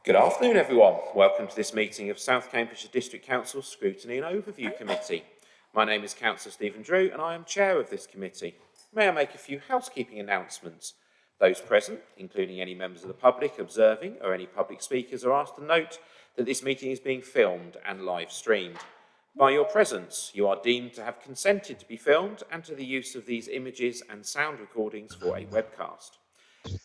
Good afternoon, everyone. Welcome to this meeting of South Cambridgeshire District Council Scrutiny and Overview Committee. My name is Councillor Stephen Drew and I am chair of this committee. May I make a few housekeeping announcements? Those present, including any members of the public observing or any public speakers, are asked to note that this meeting is being filmed and live streamed. By your presence, you are deemed to have consented to be filmed and to the use of these images and sound recordings for a webcast.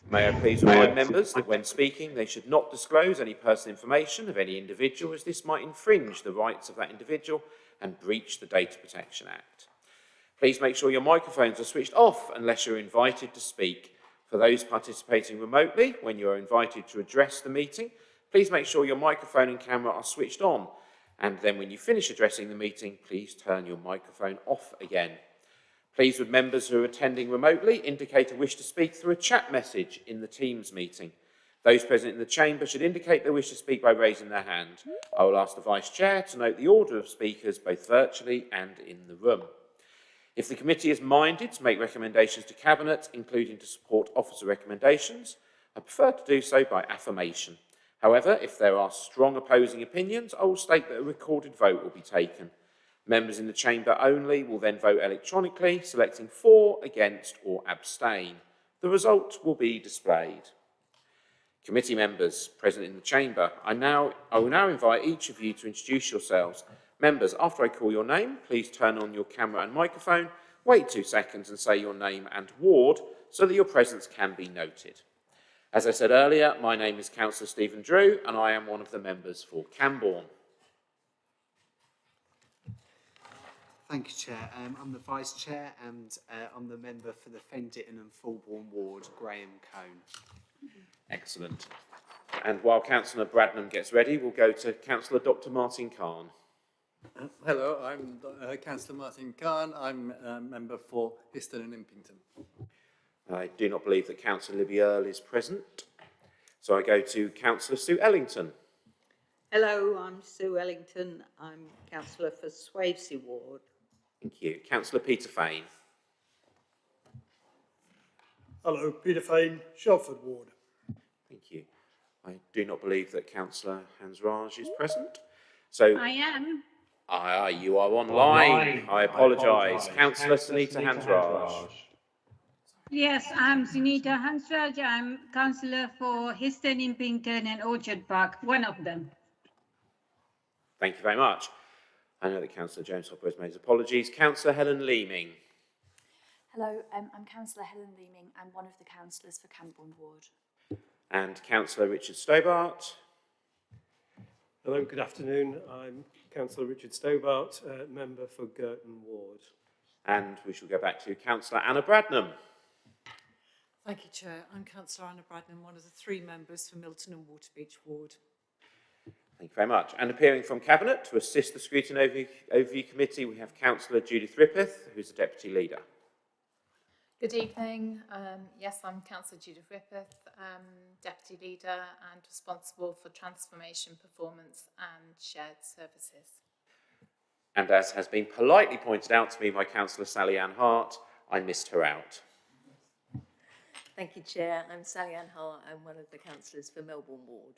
May I please remind members that when speaking, they should not disclose any personal information of any individual, as this might infringe the rights of that individual and breach the Data Protection Act. Please make sure your microphones are switched off unless you're invited to speak. For those participating remotely, when you are invited to address the meeting, please make sure your microphone and camera are switched on. And then when you finish addressing the meeting, please turn your microphone off again. Please, would members who are attending remotely indicate a wish to speak through a chat message in the Teams meeting. Those present in the chamber should indicate their wish to speak by raising their hand. I will ask the Vice Chair to note the order of speakers both virtually and in the room. If the committee is minded to make recommendations to Cabinet, including to support officer recommendations, I prefer to do so by affirmation. However, if there are strong opposing opinions, I will state that a recorded vote will be taken. Members in the chamber only will then vote electronically, selecting for, against or abstain. The result will be displayed. Committee members present in the chamber, I will now invite each of you to introduce yourselves. Members, after I call your name, please turn on your camera and microphone, wait 2 seconds and say your name and ward so that your presence can be noted. As I said earlier, my name is Councillor Stephen Drew and I am one of the members for Camborne. Thank you, Chair. I'm the Vice Chair and I'm the member for the Fenditton and Fulbourn Ward, Graham Cone. Excellent. And while Councillor Braddon gets ready, we'll go to Councillor Dr. Martin Khan. Hello, I'm Councillor Martin Khan. I'm a member for Histon and Impington. I do not believe that Councillor Libby Earle is present. So I go to Councillor Sue Ellington. Hello, I'm Sue Ellington. I'm Councillor for Swavesey Ward. Thank you. Councillor Peter Fane. Hello, Peter Fane, Shelford Ward. Thank you. I do not believe that Councillor Hansraj is present. So I am. You are online. I apologise. Councillor Sunita Hansraj. Yes, I'm Sunita Hansraj. I'm councillor for Histon, Impington and Orchard Park, one of them. Thank you very much. I know that Councillor James Hopper has made his apologies. Councillor Helen Leaming. Hello, I'm Councillor Helen Leaming. I'm one of the councillors for Camborne Ward. And Councillor Richard Stobart. Hello, good afternoon. I'm Councillor Richard Stobart, member for Girton Ward. And we shall go back to Councillor Anna Bradnam. Thank you, Chair. I'm Councillor Anna Braddon, one of the 3 members for Milton and Waterbeach Ward. Thank you very much. And appearing from Cabinet to assist the Scrutiny Overview Committee, we have Councillor Judith Rippeth, who's the Deputy Leader. Good evening. Yes, I'm Councillor Judith Rippeth, Deputy Leader and responsible for transformation, performance and shared services. And as has been politely pointed out to me by Councillor Sally Ann Hart, I missed her out. Thank you, Chair. I'm Sally Ann Hart. I'm one of the councillors for Melbourne Ward.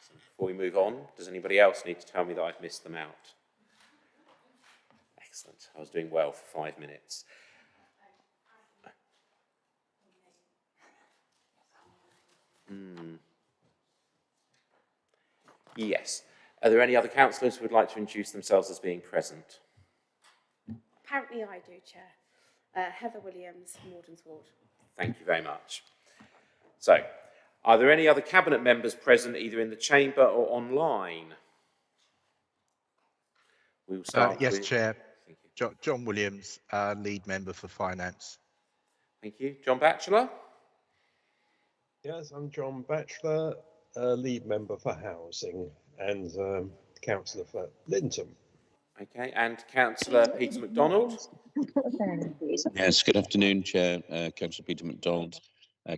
So before we move on, does anybody else need to tell me that I've missed them out? Excellent. I was doing well for 5 minutes. Yes. Are there any other councillors who would like to introduce themselves as being present? Apparently I do, Chair. Heather Williams, Mordens Ward. Thank you very much. So, are there any other Cabinet members present either in the chamber or online? We'll start yes, with... Chair. Thank you. John Williams, lead member for Finance. Thank you. John Batchelor? Yes, I'm John Batchelor, lead member for Housing and councillor for Linton. Okay, and Councillor Peter MacDonald? Yes, good afternoon, Chair. Councillor Peter MacDonald,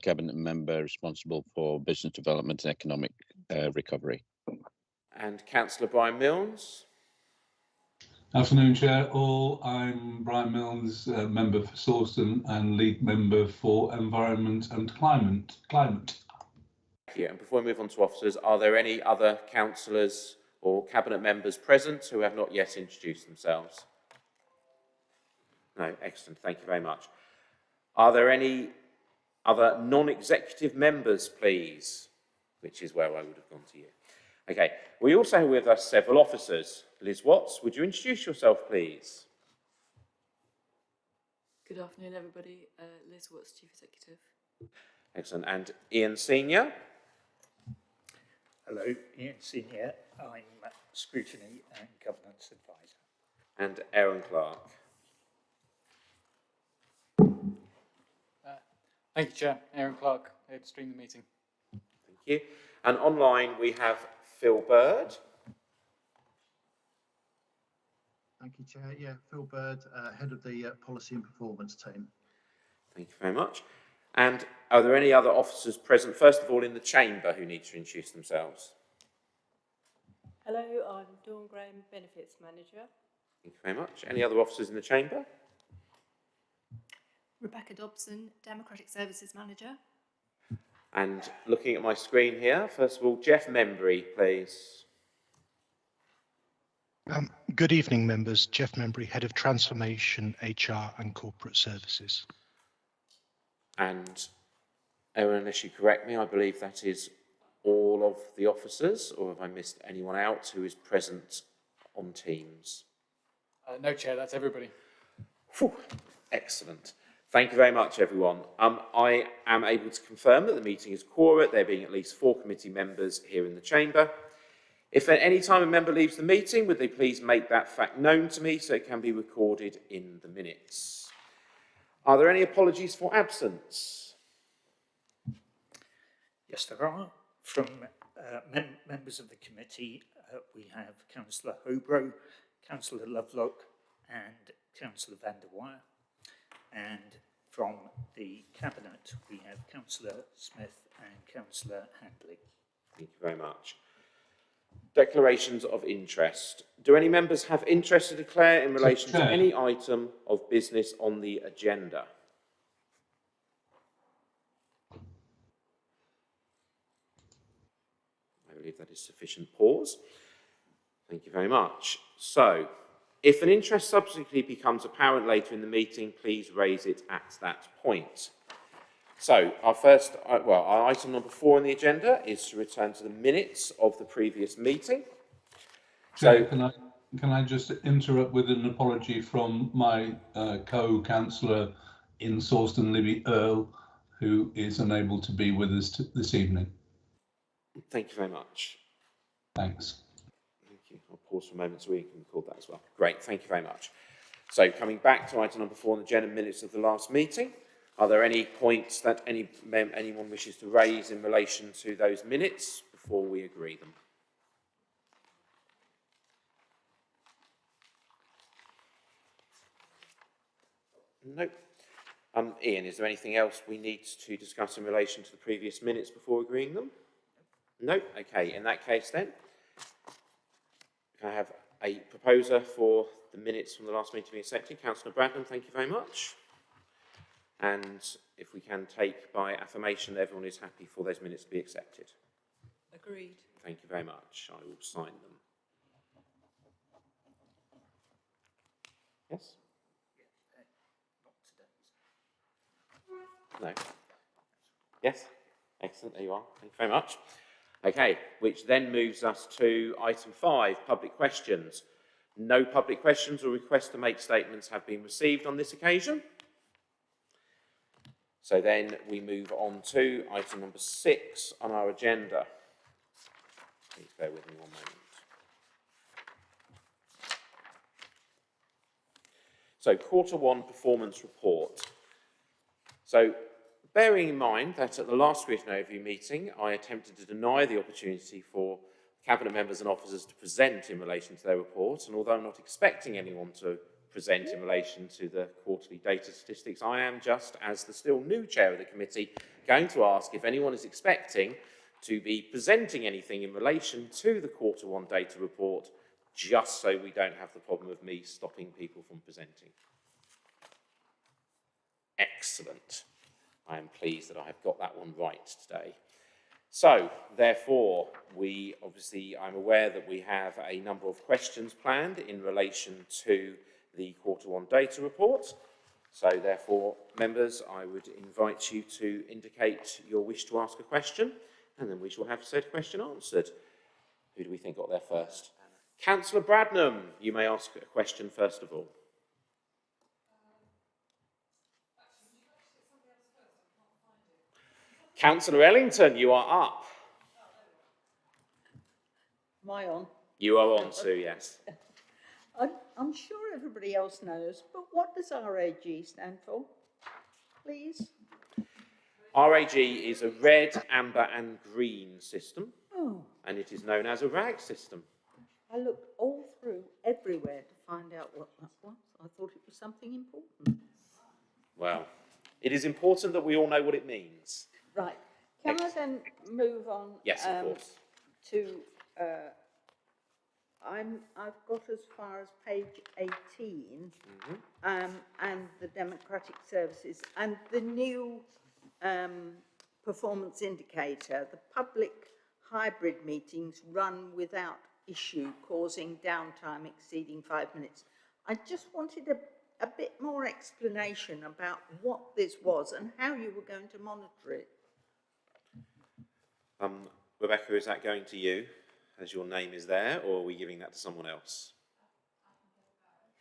Cabinet member responsible for business development and economic recovery. And Councillor Brian Milnes? Afternoon, Chair. I'm Brian Milnes, member for Sawston and lead member for Environment and Climate. Thank you. And before we move on to officers, are there any other councillors or cabinet members present who have not yet introduced themselves? No, excellent. Thank you very much. Are there any other non-executive members, please? Which is where I would have gone to you. Okay. We also have with us several officers. Liz Watts, would you introduce yourself, please? Good afternoon, everybody. Liz Watts, Chief Executive. Excellent. And Ian Senior? Hello, Ian Senior. I'm Scrutiny and Governance Advisor. And Aaron Clark? Thank you, Chair. Aaron Clark, here to stream the meeting. Thank you. And online we have Phil Bird. Thank you, Chair. Yeah, Phil Bird, Head of the Policy and Performance team. Thank you very much. And are there any other officers present, first of all in the chamber, who need to introduce themselves? Hello, I'm Dawn Graham, Benefits Manager. Thank you very much. Any other officers in the chamber? Rebecca Dobson, Democratic Services Manager. And looking at my screen here, first of all, Jeff Membry, please. Good evening, members. Jeff Membry, Head of Transformation, HR and Corporate Services. And Aaron, unless you correct me, I believe that is all of the officers, or have I missed anyone out who is present on Teams? No, Chair, that's everybody. Whew. Excellent. Thank you very much, everyone. I am able to confirm that the meeting is quorate, there being at least 4 committee members here in the chamber. If at any time a member leaves the meeting, would they please make that fact known to me so it can be recorded in the minutes? Are there any apologies for absence? Yes, there are. From members of the committee, we have Councillor Hobro, Councillor Lovelock and Councillor van der Weyer. And from the Cabinet, we have Councillor Smith and Councillor Handley. Thank you very much. Declarations of interest. Do any members have interest to declare in relation to any item of business on the agenda? I believe that is sufficient pause. Thank you very much. So, if an interest subsequently becomes apparent later in the meeting, please raise it at that point. So, our item number 4 on the agenda is to return to the minutes of the previous meeting. Chair, can I just interrupt with an apology from my co-councillor in Sawston, Libby Earle, who is unable to be with us this evening. Thank you very much. Thanks. Thank you. I'll pause for a moment so we can record that as well. Great, thank you very much. So, coming back to item number 4 on the agenda, minutes of the last meeting. Are there any points that anyone wishes to raise in relation to those minutes before we agree them? Nope. Ian, is there anything else we need to discuss in relation to the previous minutes before agreeing them? No? Okay, in that case then, can I have a proposer for the minutes from the last meeting being accepted? Councillor Braddon, thank you very much. And if we can take by affirmation that everyone is happy for those minutes to be accepted. Agreed. Thank you very much. I will sign them. Yes? No. Yes? Excellent, there you are. Thank you very much. Okay, which then moves us to item 5, public questions. No public questions or requests to make statements have been received on this occasion. So then we move on to item number 6 on our agenda. Please bear with me one moment. So, Q1 performance report. So, bearing in mind that at the last Scrutiny Overview meeting, I attempted to deny the opportunity for Cabinet members and officers to present in relation to their report, and although I'm not expecting anyone to present in relation to the quarterly data statistics, I am just, as the still new chair of the committee, going to ask if anyone is expecting to be presenting anything in relation to the Q1 data report, just so we don't have the problem of me stopping people from presenting. Excellent. I am pleased that I have got that one right today. So, therefore, I'm aware that we have a number of questions planned in relation to the Q1 data report. So, therefore, members, I would invite you to indicate your wish to ask a question, and then we shall have said question answered. Who do we think got there first? Councillor Braddon, you may ask a question first of all. Councillor Ellington, you are up. Am I on? You are on too, yes. I'm sure everybody else knows, but what does RAG stand for? Please? RAG is a red, amber and green system, Oh, and it is known as a RAG system. I looked all through everywhere to find out what that was. I thought it was something important. Well, it is important that we all know what it means. Right. Can I then move on? Yes, of course. To I've got as far as page 18, and the democratic services and the new performance indicator. The public hybrid meetings run without issue, causing downtime exceeding 5 minutes. I just wanted a bit more explanation about what this was and how you were going to monitor it. Rebecca, is that going to you, as your name is there, or are we giving that to someone else?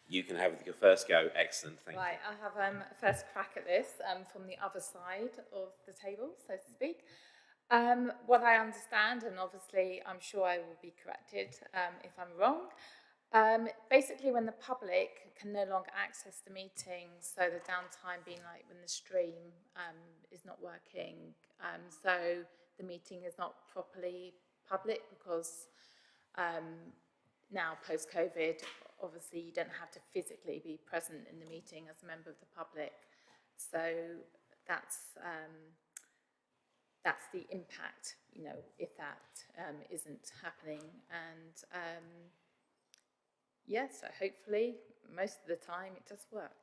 You can have your first go. Excellent, thank you. Right, I have a first crack at this from the other side of the table, so to speak. What I understand, and obviously I'm sure I will be corrected if I'm wrong, basically when the public can no longer access the meeting, so the downtime being like when the stream is not working, so the meeting is not properly public because now post-COVID, obviously you don't have to physically be present in the meeting as a member of the public. So that's the impact, you know, if that isn't happening. And yeah, so hopefully most of the time it does work.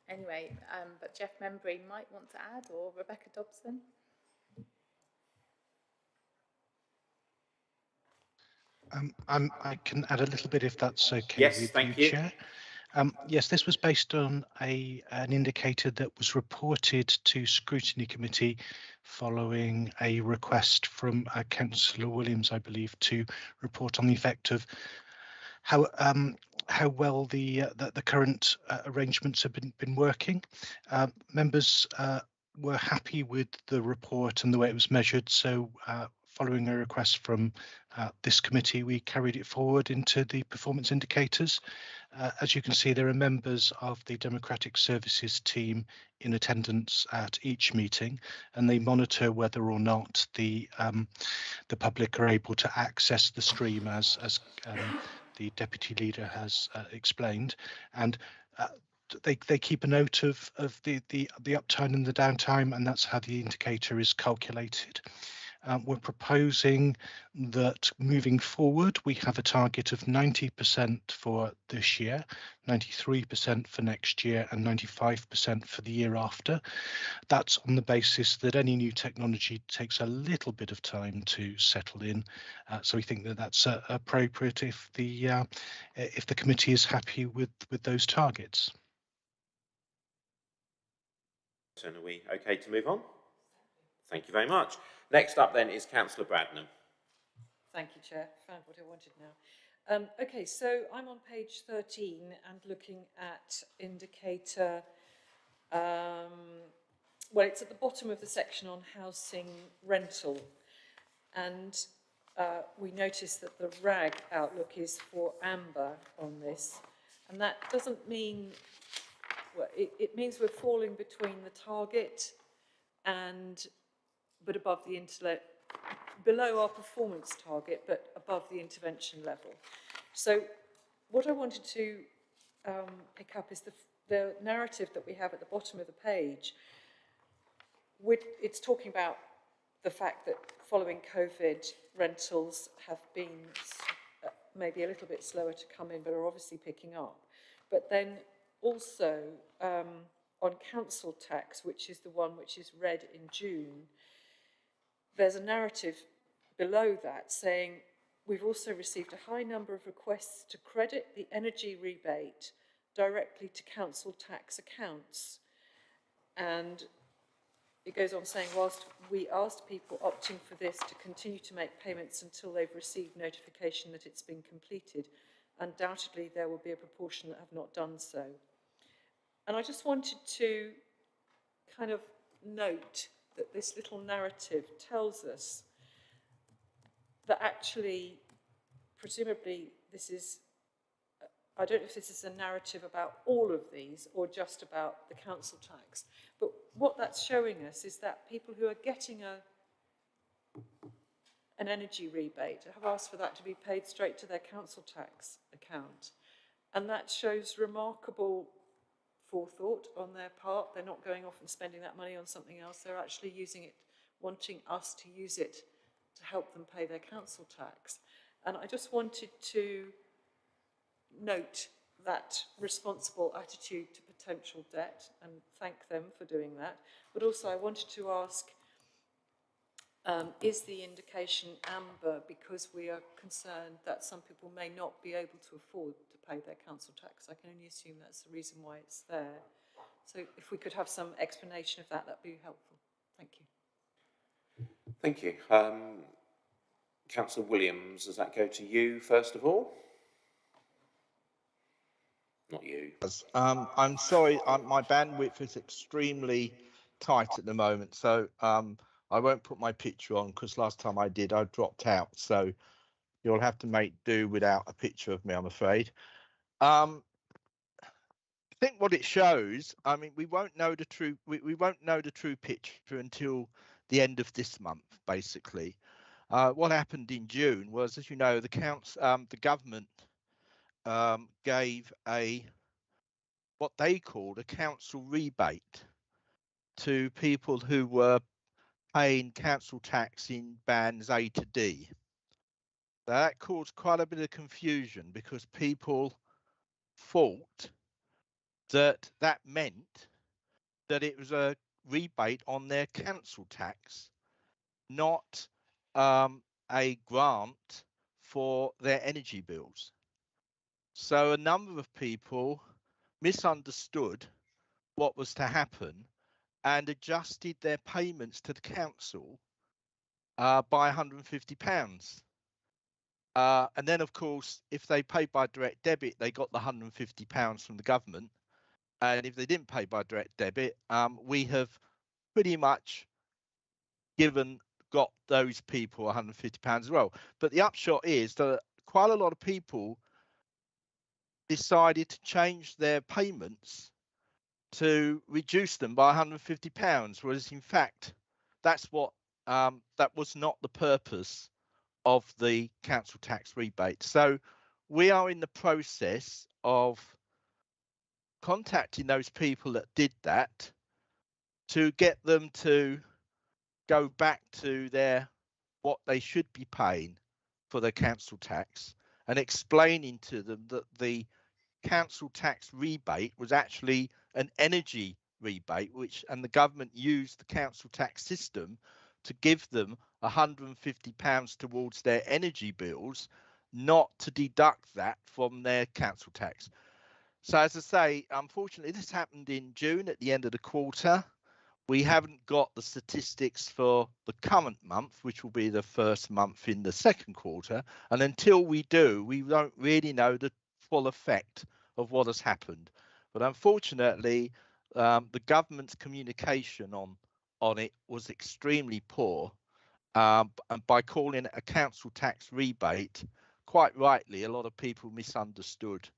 Anyway, but Jeff Membry might want to add, or Rebecca Dobson. I can add a little bit if that's okay yes, with thank you, Chair. Yes, this was based on an indicator that was reported to Scrutiny Committee following a request from Councillor Williams, I believe, to report on the effect of how well the current arrangements have been working. Members were happy with the report and the way it was measured, so following a request from this committee, we carried it forward into the performance indicators. As you can see, there are members of the Democratic Services team in attendance at each meeting, and they monitor whether or not the public are able to access the stream as the Deputy Leader has explained. And they keep a note of the uptime and the downtime, and that's how the indicator is calculated. We're proposing that moving forward, we have a target of 90% for this year, 93% for next year, and 95% for the year after. That's on the basis that any new technology takes a little bit of time to settle in. So we think that that's appropriate if the committee is happy with those targets. So are we okay to move on? Thank you very much. Next up then is Councillor Braddon. Thank you, Chair. Found what I wanted now. Okay, so I'm on page 13 and looking at indicator, well, it's at the bottom of the section on housing rental. And we notice that the RAG outlook is for amber on this. And that doesn't mean, well, it means we're falling between the target but above the below our performance target, but above the intervention level. So what I wanted to pick up is the narrative that we have at the bottom of the page. It's talking about the fact that following COVID, rentals have been maybe a little bit slower to come in, but are obviously picking up. But then also on council tax, which is the one which is read in June, there's a narrative below that saying, we've also received a high number of requests to credit the energy rebate directly to council tax accounts. And it goes on saying, whilst we asked people opting for this to continue to make payments until they've received notification that it's been completed, undoubtedly there will be a proportion that have not done so. And I just wanted to kind of note that this little narrative tells us that actually, presumably, this is, I don't know if this is a narrative about all of these or just about the council tax, but what that's showing us is that people who are getting an energy rebate have asked for that to be paid straight to their council tax account. And that shows remarkable forethought on their part. They're not going off and spending that money on something else. They're actually using it, wanting us to use it to help them pay their council tax. And I just wanted to note that responsible attitude to potential debt and thank them for doing that. But also I wanted to ask, is the indication amber because we are concerned that some people may not be able to afford to pay their council tax? I can only assume that's the reason why it's there. So if we could have some explanation of that, that'd be helpful. Thank you. Thank you. Councillor Williams, does that go to you first of all? Not you. I'm sorry, my bandwidth is extremely tight at the moment, so I won't put my picture on because last time I did, I dropped out. So you'll have to make do without a picture of me, I'm afraid. I think what it shows, I mean, we won't know the true picture until the end of this month, basically. What happened in June was, as you know, the government gave what they called a council rebate to people who were paying council tax in bands A to D. That caused quite a bit of confusion because people thought that that meant that it was a rebate on their council tax, not a grant for their energy bills. So a number of people misunderstood what was to happen and adjusted their payments to the council by £150. And then, of course, if they paid by direct debit, they got the £150 from the government. And if they didn't pay by direct debit, we have pretty much got those people £150 as well. But the upshot is that quite a lot of people decided to change their payments to reduce them by £150, whereas in fact, that's what that was not the purpose of the council tax rebate. So we are in the process of contacting those people that did that to get them to go back to what they should be paying for their council tax and explaining to them that the council tax rebate was actually an energy rebate, and the government used the council tax system to give them £150 towards their energy bills, not to deduct that from their council tax. So as I say, unfortunately, this happened in June at the end of the quarter. We haven't got the statistics for the current month, which will be the first month in the second quarter. And until we do, we don't really know the full effect of what has happened. But unfortunately, the government's communication on it was extremely poor. And by calling it a council tax rebate, quite rightly, a lot of people misunderstood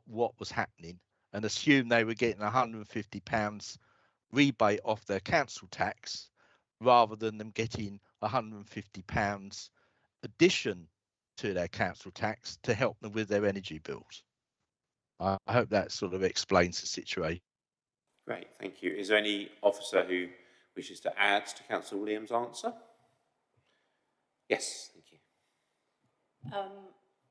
what was happening and assumed they were getting £150 rebate off their council tax rather than them getting £150 addition to their council tax to help them with their energy bills. I hope that sort of explains the situation. Great, thank you. Is there any officer who wishes to add to Councillor Williams' answer? Yes, thank you.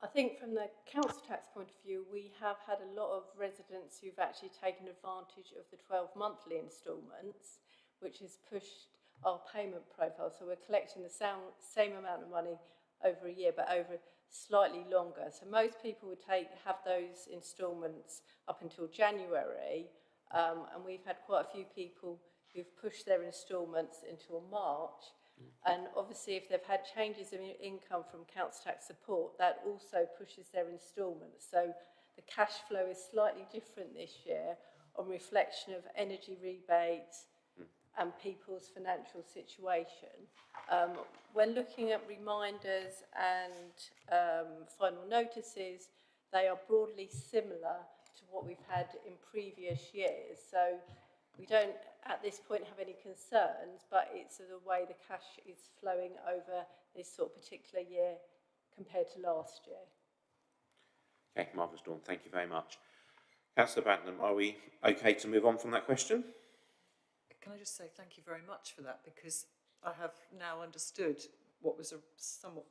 I think from the council tax point of view, we have had a lot of residents who've actually taken advantage of the 12 monthly instalments, which has pushed our payment profile. So we're collecting the same amount of money over a year, but over slightly longer. So most people would have those instalments up until January, and we've had quite a few people who've pushed their instalments until March. And obviously, if they've had changes in income from council tax support, that also pushes their instalments. So the cash flow is slightly different this year on reflection of energy rebates and people's financial situation. When looking at reminders and final notices, they are broadly similar to what we've had in previous years. So we don't, at this point, have any concerns, but it's the way the cash is flowing over this sort of particular year compared to last year. Okay, marvellous, Dawn. Thank you very much. Councillor Braddon, are we okay to move on from that question? Can I just say thank you very much for that, because I have now understood what was a somewhat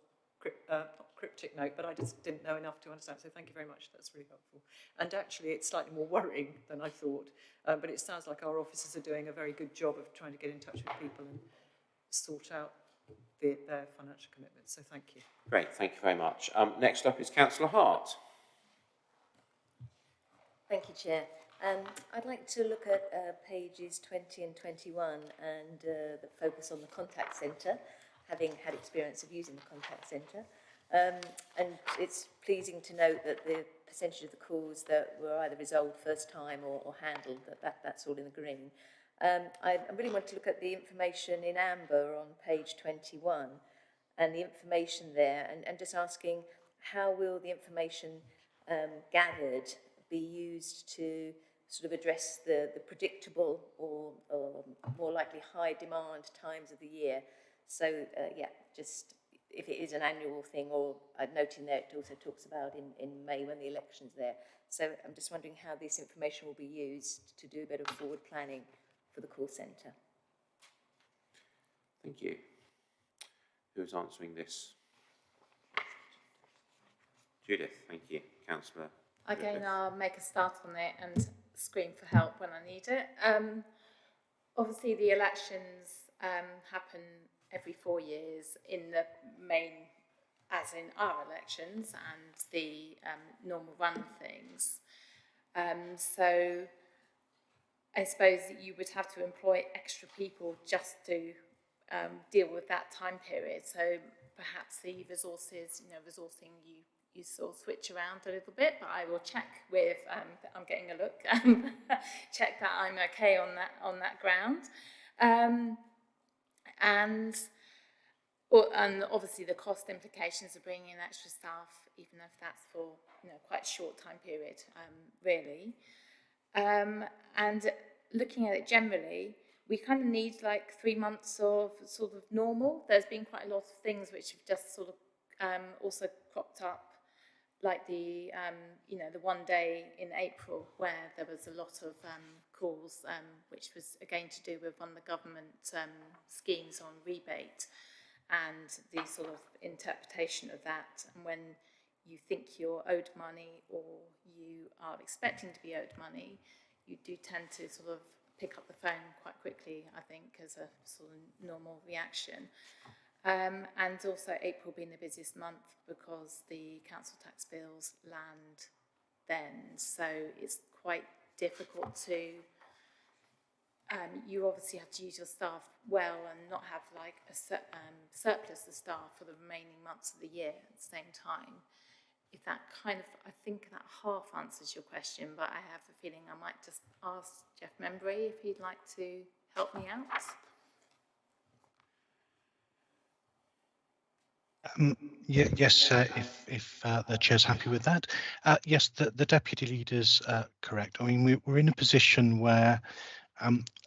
not cryptic note, but I just didn't know enough to understand. So thank you very much. That's really helpful. And actually, it's slightly more worrying than I thought. But it sounds like our officers are doing a very good job of trying to get in touch with people and sort out their financial commitments. So thank you. Great, thank you very much. Next up is Councillor Hart. Thank you, Chair. I'd like to look at pages 20 and 21 and the focus on the contact centre, having had experience of using the contact centre. And it's pleasing to note that the percentage of the calls that were either resolved first time or handled, that's all in the green. I really want to look at the information in amber on page 21 and the information there, and just asking how will the information gathered be used to sort of address the predictable or more likely high demand times of the year. So yeah, just if it is an annual thing, or I'd note in there it also talks about in May when the election's there. So I'm just wondering how this information will be used to do a bit of forward planning for the call centre. Thank you. Who's answering this? Judith, thank you. Councillor. Again, I'll make a start on it and scream for help when I need it. Obviously, the elections happen every 4 years in the main, as in our elections and the normal run things. So I suppose you would have to employ extra people just to deal with that time period. So perhaps the resources, resourcing you sort of switch around a little bit, but I will check with, I'm getting a look, check that I'm okay on that ground. And obviously the cost implications of bringing in extra staff, even if that's for quite a short time period, really. And looking at it generally, we kind of need like 3 months of sort of normal. There's been quite a lot of things which have just sort of also cropped up, like the the one day in April where there was a lot of calls, which was again to do with one of the government schemes on rebate and the sort of interpretation of that. And when you think you're owed money or you are expecting to be owed money, you do tend to sort of pick up the phone quite quickly, I think, as a sort of normal reaction. And also April being the busiest month because the council tax bills land then. So it's quite difficult to, you obviously have to use your staff well and not have like a surplus of staff for the remaining months of the year at the same time. If that kind of, I think that half answers your question, but I have the feeling I might just ask Jeff Membry if he'd like to help me out. Yes, if the chair's happy with that. Yes, the deputy leader's correct. I mean, we're in a position where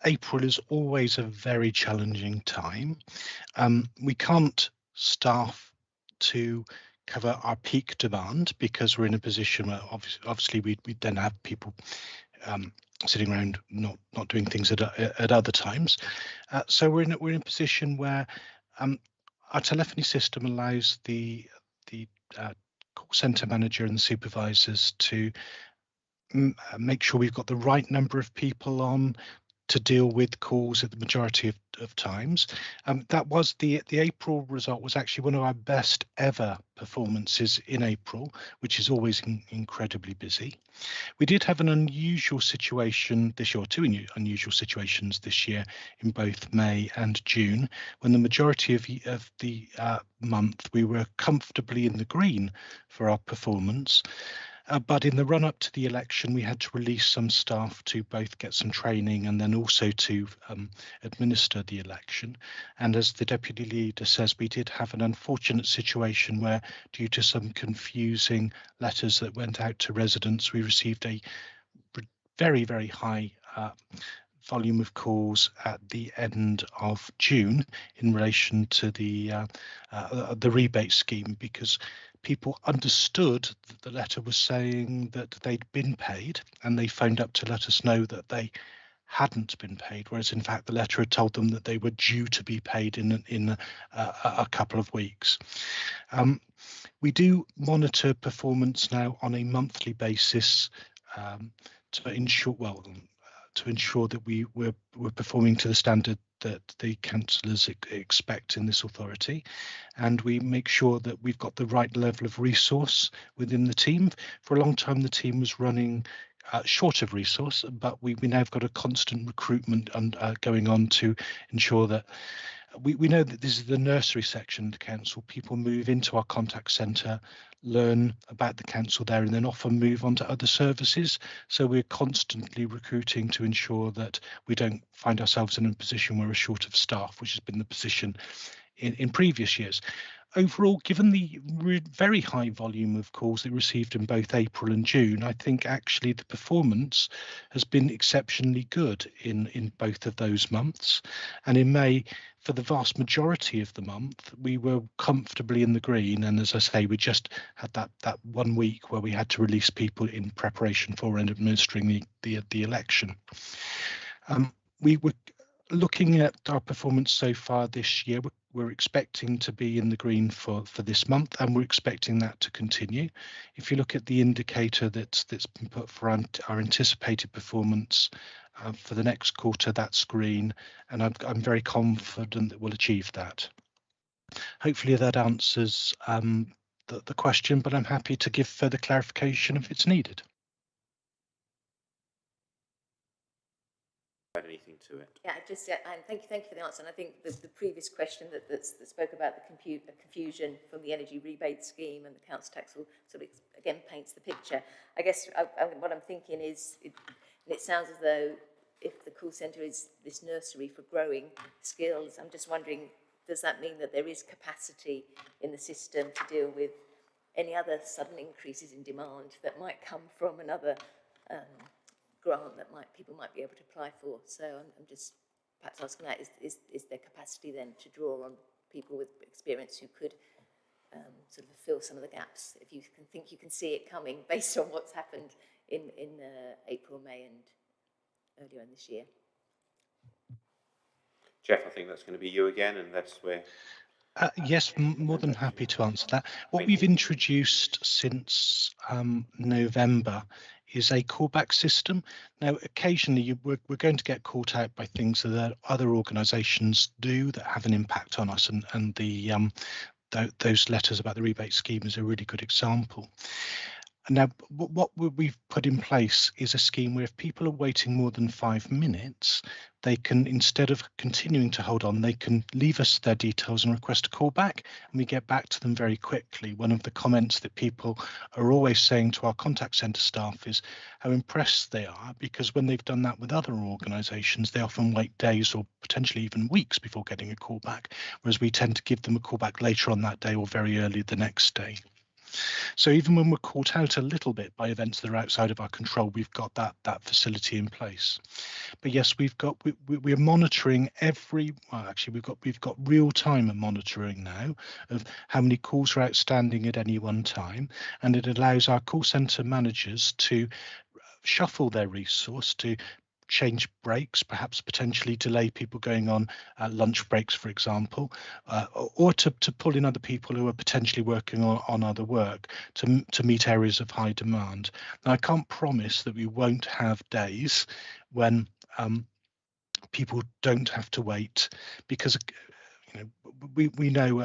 April is always a very challenging time. We can't staff to cover our peak demand because we're in a position where obviously we then have people sitting around not doing things at other times. So we're in a position where our telephony system allows the call centre manager and the supervisors to make sure we've got the right number of people on to deal with calls at the majority of times. That was the April result was actually one of our best ever performances in April, which is always incredibly busy. We did have an unusual situation this year, or two unusual situations this year in both May and June, when the majority of the month we were comfortably in the green for our performance. But in the run up to the election, we had to release some staff to both get some training and then also to administer the election. And as the deputy leader says, we did have an unfortunate situation where, due to some confusing letters that went out to residents, we received a very, very high volume of calls at the end of June in relation to the rebate scheme, because people understood that the letter was saying that they'd been paid, and they phoned up to let us know that they hadn't been paid, whereas in fact the letter had told them that they were due to be paid in a couple of weeks. We do monitor performance now on a monthly basis to ensure that we're performing to the standard that the councillors expect in this authority, and we make sure that we've got the right level of resource within the team. For a long time the team was running short of resource, but we now have got a constant recruitment and going on to ensure that we know that this is the nursery section of the council. People move into our contact centre, learn about the council there, and then often move on to other services. So we're constantly recruiting to ensure that we don't find ourselves in a position where we're short of staff, which has been the position in previous years. Overall, given the very high volume of calls that we received in both April and June, I think actually the performance has been exceptionally good in both of those months. And in May, for the vast majority of the month, we were comfortably in the green. And as I say, we just had that 1 week where we had to release people in preparation for and administering the election. We were looking at our performance so far this year. We're expecting to be in the green for this month, and we're expecting that to continue. If you look at the indicator that's been put for our anticipated performance for the next quarter, that's green, and I'm very confident that we'll achieve that. Hopefully that answers the question, but I'm happy to give further clarification if it's needed. Add anything to it? Yeah, and thank you for the answer. And I think the previous question that spoke about the confusion from the energy rebate scheme and the council tax will sort of again paints the picture. I guess what I'm thinking is, it sounds as though if the call centre is this nursery for growing skills, I'm just wondering, does that mean that there is capacity in the system to deal with any other sudden increases in demand that might come from another grant that people might be able to apply for? So I'm just perhaps asking that, is there capacity then to draw on people with experience who could sort of fill some of the gaps, if you can think you can see it coming based on what's happened in April, May and earlier in this year? Jeff, I think that's going to be you again, and that's where... Yes, more than happy to answer that. What we've introduced since November is a callback system. Now, occasionally we're going to get caught out by things that other organisations do that have an impact on us, and those letters about the rebate scheme is a really good example. Now, what we've put in place is a scheme where if people are waiting more than 5 minutes, they can, instead of continuing to hold on, they can leave us their details and request a call back, and we get back to them very quickly. One of the comments that people are always saying to our contact centre staff is how impressed they are, because when they've done that with other organisations, they often wait days or potentially even weeks before getting a call back, whereas we tend to give them a call back later on that day or very early the next day. So even when we're caught out a little bit by events that are outside of our control, we've got that facility in place. But yes, we're monitoring we've got real-time monitoring now of how many calls are outstanding at any one time, and it allows our call centre managers to shuffle their resource to change breaks, perhaps potentially delay people going on lunch breaks, for example, or to pull in other people who are potentially working on other work to meet areas of high demand. Now, I can't promise that we won't have days when people don't have to wait, because we know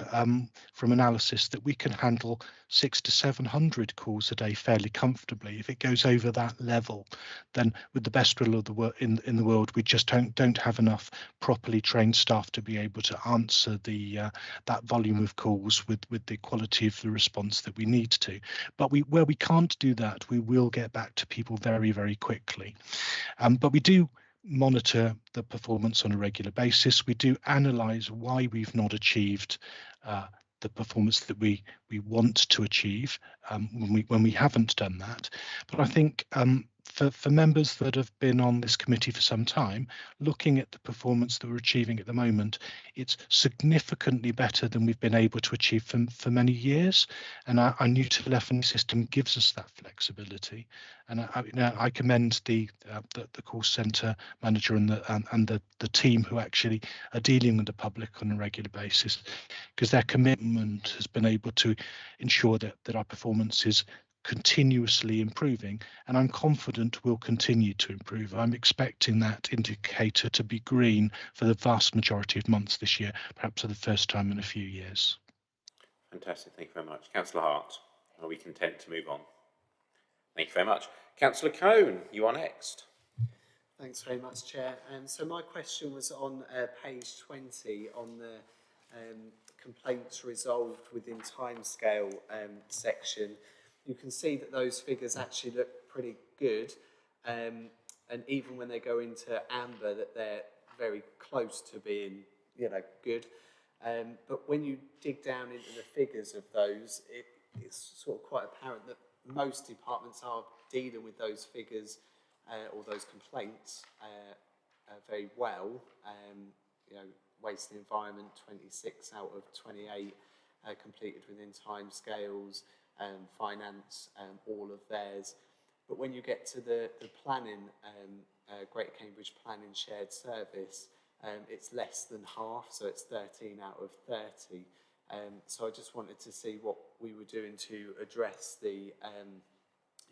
from analysis that we can handle 600 to 700 calls a day fairly comfortably. If it goes over that level, then with the best will of the in the world, we just don't have enough properly trained staff to be able to answer that volume of calls with the quality of the response that we need to. But where we can't do that, we will get back to people very, very quickly. But we do monitor the performance on a regular basis. We do analyse why we've not achieved the performance that we want to achieve when we haven't done that. But I think for members that have been on this committee for some time, looking at the performance that we're achieving at the moment, it's significantly better than we've been able to achieve for many years. And our new telephony system gives us that flexibility. And I commend the call centre manager and the team who actually are dealing with the public on a regular basis, because their commitment has been able to ensure that our performance is continuously improving, and I'm confident will continue to improve. I'm expecting that indicator to be green for the vast majority of months this year, perhaps for the first time in a few years. Fantastic, thank you very much. Councillor Hart, are we content to move on? Thank you very much. Councillor Cohn, you are next. Thanks very much, Chair. So my question was on page 20 on the complaints resolved within timescale section. You can see that those figures actually look pretty good, and even when they go into amber, that they're very close to being, good. But when you dig down into the figures of those, it's sort of quite apparent that most departments are dealing with those figures or those complaints very well. Waste and environment, 26 out of 28 completed within timescales. Finance, all of theirs. But when you get to the planning, Greater Cambridge Planning Shared Service, it's less than half, so it's 13 out of 30. So I just wanted to see what we were doing to address the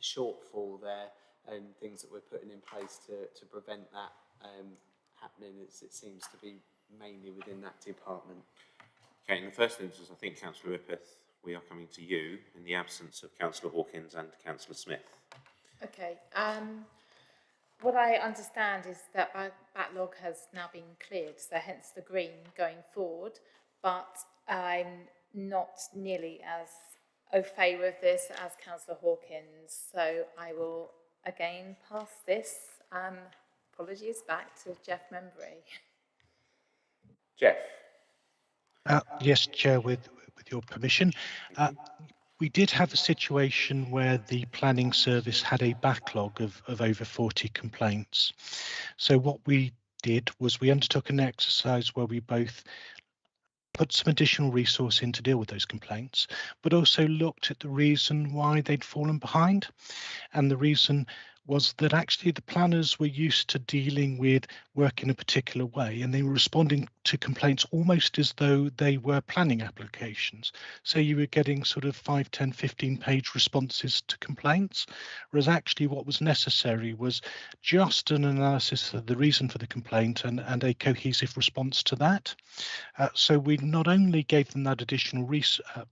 shortfall there and things that we're putting in place to prevent that happening, as it seems to be mainly within that department. Okay, in the first instance, I think Councillor Rippeth, we are coming to you in the absence of Councillor Hawkins and Councillor Smith. Okay. What I understand is that backlog has now been cleared, so hence the green going forward, but I'm not nearly as au fait with this as Councillor Hawkins, so I will again pass this. Apologies back to Jeff Membry. Jeff. Yes, Chair, with your permission. We did have a situation where the planning service had a backlog of over 40 complaints. So what we did was we undertook an exercise where we both put some additional resource in to deal with those complaints, but also looked at the reason why they'd fallen behind. And the reason was that actually the planners were used to dealing with work in a particular way, and they were responding to complaints almost as though they were planning applications. So you were getting sort of 5, 10, 15-page responses to complaints, whereas actually what was necessary was just an analysis of the reason for the complaint and a cohesive response to that. So we not only gave them that additional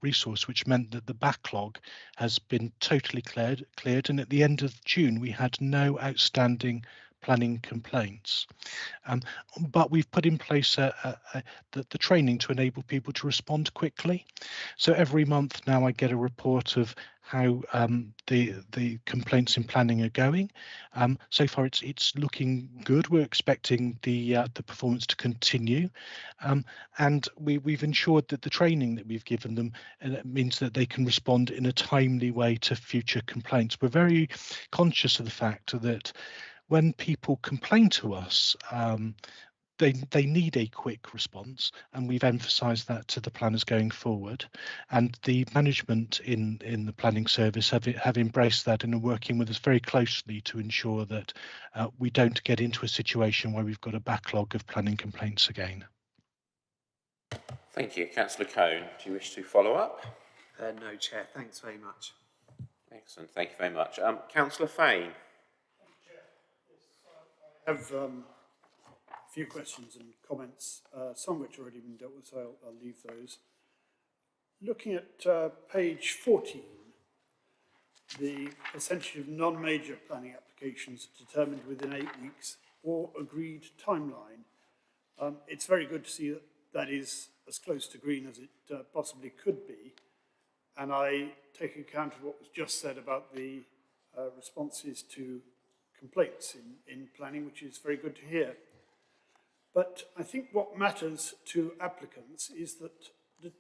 resource, which meant that the backlog has been totally cleared, and at the end of June we had no outstanding planning complaints. But we've put in place the training to enable people to respond quickly. So every month now I get a report of how the complaints in planning are going. So far it's looking good. We're expecting the performance to continue, and we've ensured that the training that we've given them means that they can respond in a timely way to future complaints. We're very conscious of the fact that when people complain to us, they need a quick response, and we've emphasised that to the planners going forward. And the management in the planning service have embraced that and are working with us very closely to ensure that we don't get into a situation where we've got a backlog of planning complaints again. Thank you. Councillor Cohn, do you wish to follow up? No, Chair. Thanks very much. Excellent. Thank you very much. Councillor Fane. I have few questions and comments, some which have already been dealt with, so I'll leave those. Looking at page 14, the percentage of non-major planning applications determined within 8 weeks or agreed timeline. It's very good to see that that is as close to green as it possibly could be. And I take account of what was just said about the responses to complaints in planning, which is very good to hear. But I think what matters to applicants is that the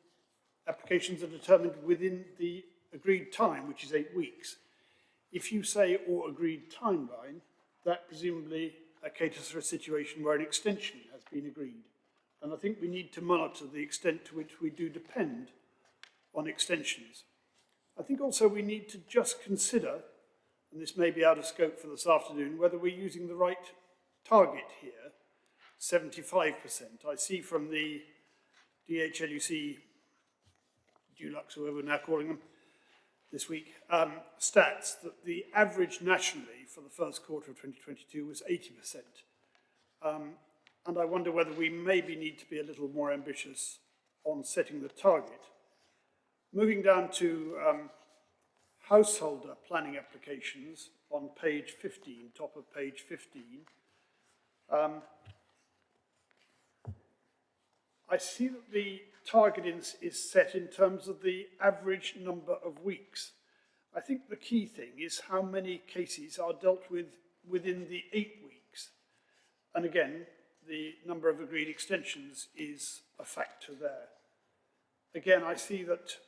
applications are determined within the agreed time, which is 8 weeks. If you say or agreed timeline, that presumably caters for a situation where an extension has been agreed. And I think we need to monitor the extent to which we do depend on extensions. I think also we need to just consider, and this may be out of scope for this afternoon, whether we're using the right target here, 75%. I see from the DHLUC, Dulux, whoever we're now calling them, this week, stats that the average nationally for the first quarter of 2022 was 80%. And I wonder whether we maybe need to be a little more ambitious on setting the target. Moving down to householder planning applications on page 15, top of page 15, I see that the target is set in terms of the average number of weeks. I think the key thing is how many cases are dealt with within the 8 weeks. And again, the number of agreed extensions is a factor there. Again, I see that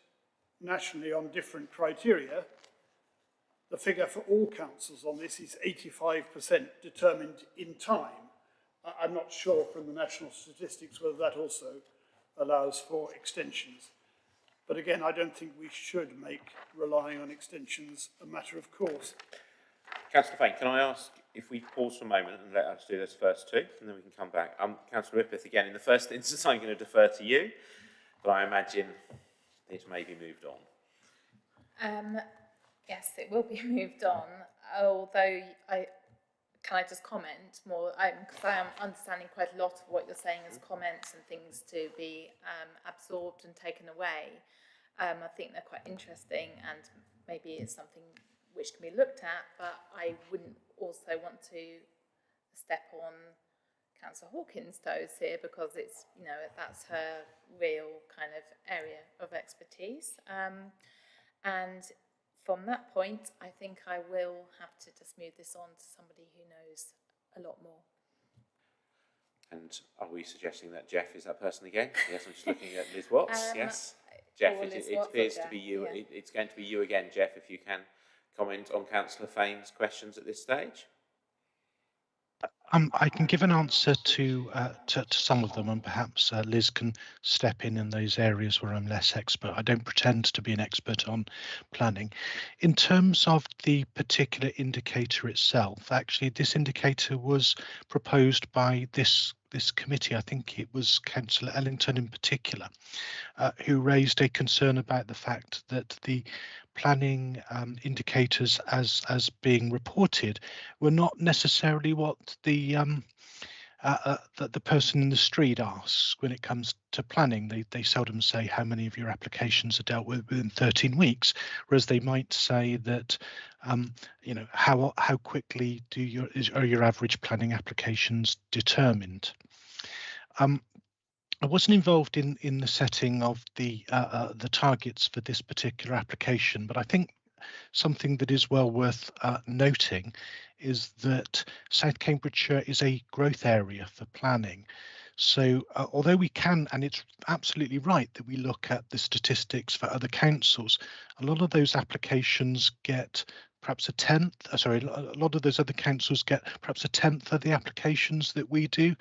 nationally on different criteria, the figure for all councils on this is 85% determined in time. I'm not sure from the national statistics whether that also allows for extensions. But again, I don't think we should make relying on extensions a matter of course. Councillor Fain, can I ask if we pause for a moment and let us do those first two, and then we can come back. Councillor Rippeth, again, in the first instance, I'm going to defer to you, but I imagine it may be moved on. Yes, it will be moved on, although can I just comment more, because I am understanding quite a lot of what you're saying as comments and things to be absorbed and taken away. I think they're quite interesting, and maybe it's something which can be looked at, but I wouldn't also want to step on Councillor Hawkins' toes here, because it's, you know, that's her real kind of area of expertise. And from that point, I think I will have to just move this on to somebody who knows a lot more. And are we suggesting that Jeff is that person again? Yes, I'm just looking at Liz Watts. Yes, Jeff, it appears to be you. Yeah. It's going to be you again, Jeff, if you can comment on Councillor Fain's questions at this stage. I can give an answer to some of them, and perhaps Liz can step in those areas where I'm less expert. I don't pretend to be an expert on planning. In terms of the particular indicator itself, actually, this indicator was proposed by this committee. I think it was Councillor Ellington in particular, who raised a concern about the fact that the planning indicators as being reported were not necessarily what the person in the street asks when it comes to planning. They seldom say how many of your applications are dealt with within 13 weeks, whereas they might say that you know, how quickly are your average planning applications determined. I wasn't involved in the setting of the targets for this particular application, but I think something that is well worth noting is that South Cambridgeshire is a growth area for planning. So although we can, and it's absolutely right that we look at the statistics for other councils, a lot of those applications get perhaps a lot of those other councils get perhaps a tenth of the applications that we do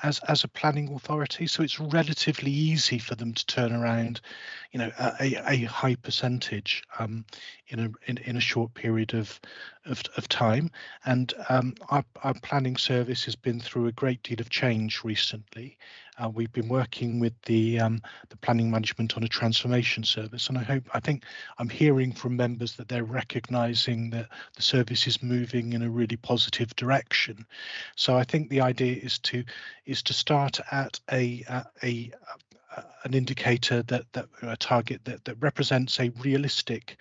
as a planning authority. So it's relatively easy for them to turn around, you know, a high percentage in a short period of time. And our planning service has been through a great deal of change recently, we've been working with the planning management on a transformation service, and I think I'm hearing from members that they're recognising that the service is moving in a really positive direction. So I think the idea is to start at an indicator that a target that represents a realistic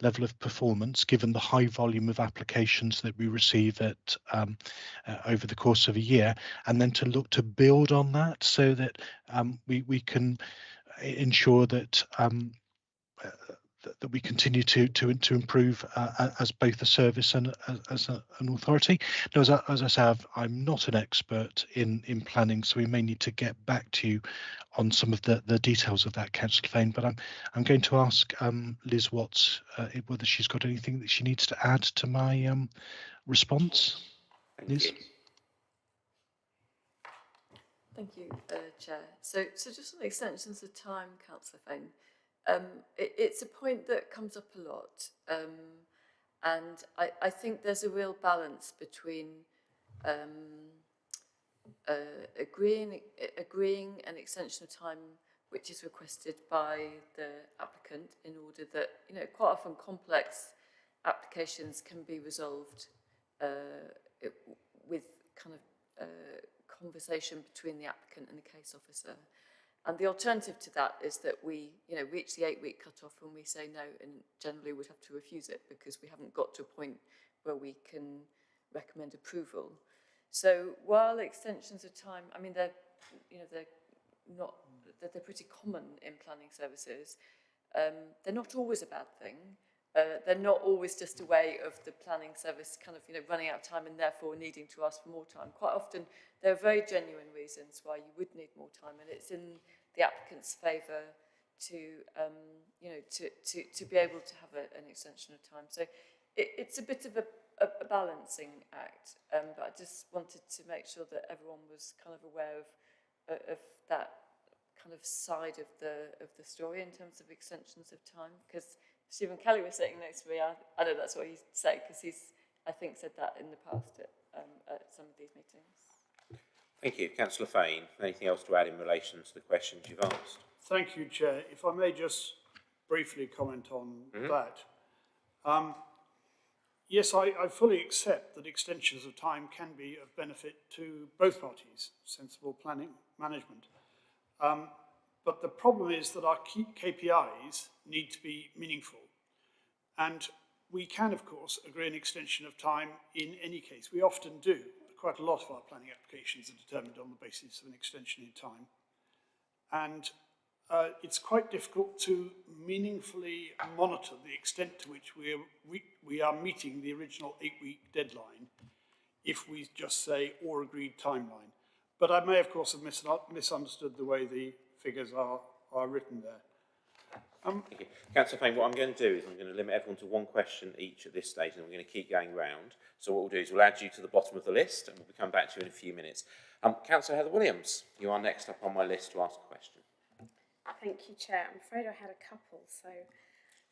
level of performance given the high volume of applications that we receive at over the course of a year, and then to look to build on that so that we can ensure that that we continue to improve as both a service and as an authority. Now, as I say, I'm not an expert in planning, so we may need to get back to you on some of the details of that, Councillor Fane. But I'm going to ask Liz Watts whether she's got anything that she needs to add to my response. Liz? Thank you, Chair. So just on the extensions of time, Councillor Fane, it's a point that comes up a lot, and I think there's a real balance between agreeing an extension of time which is requested by the applicant in order that, you know, quite often complex applications can be resolved with kind of conversation between the applicant and the case officer. And the alternative to that is that we, you know, reach the 8-week cut-off and we say no, and generally would have to refuse it because we haven't got to a point where we can recommend approval. So while extensions of time, I mean, they're pretty common in planning services. They're not always a bad thing. They're not always just a way of the planning service kind of, you know, running out of time and therefore needing to ask for more time. Quite often, there are very genuine reasons why you would need more time, and it's in the applicant's favour to, you know, to be able to have an extension of time. So it's a bit of a balancing act, but I just wanted to make sure that everyone was kind of aware of that kind of side of the story in terms of extensions of time, because Stephen Kelly was sitting next to me. I know that's what he said, because he's, I think, said that in the past at some of these meetings. Thank you. Councillor Fane, anything else to add in relation to the questions you've asked? Thank you, Chair. If I may just briefly comment on that. Yes, I fully accept that extensions of time can be of benefit to both parties, sensible planning management. But the problem is that our key KPIs need to be meaningful. And we can, of course, agree an extension of time in any case. We often do. Quite a lot of our planning applications are determined on the basis of an extension in time. And it's quite difficult to meaningfully monitor the extent to which we are meeting the original 8-week deadline if we just say or agreed timeline. But I may, of course, have misunderstood the way the figures are written there. Thank you. Councillor Fane, what I'm going to do is I'm going to limit everyone to one question each at this stage, and we're going to keep going round. So what we'll do is we'll add you to the bottom of the list, and we'll come back to you in a few minutes. Councillor Heather Williams, you are next up on my list to ask a question. Thank you, Chair. I'm afraid I had a couple, so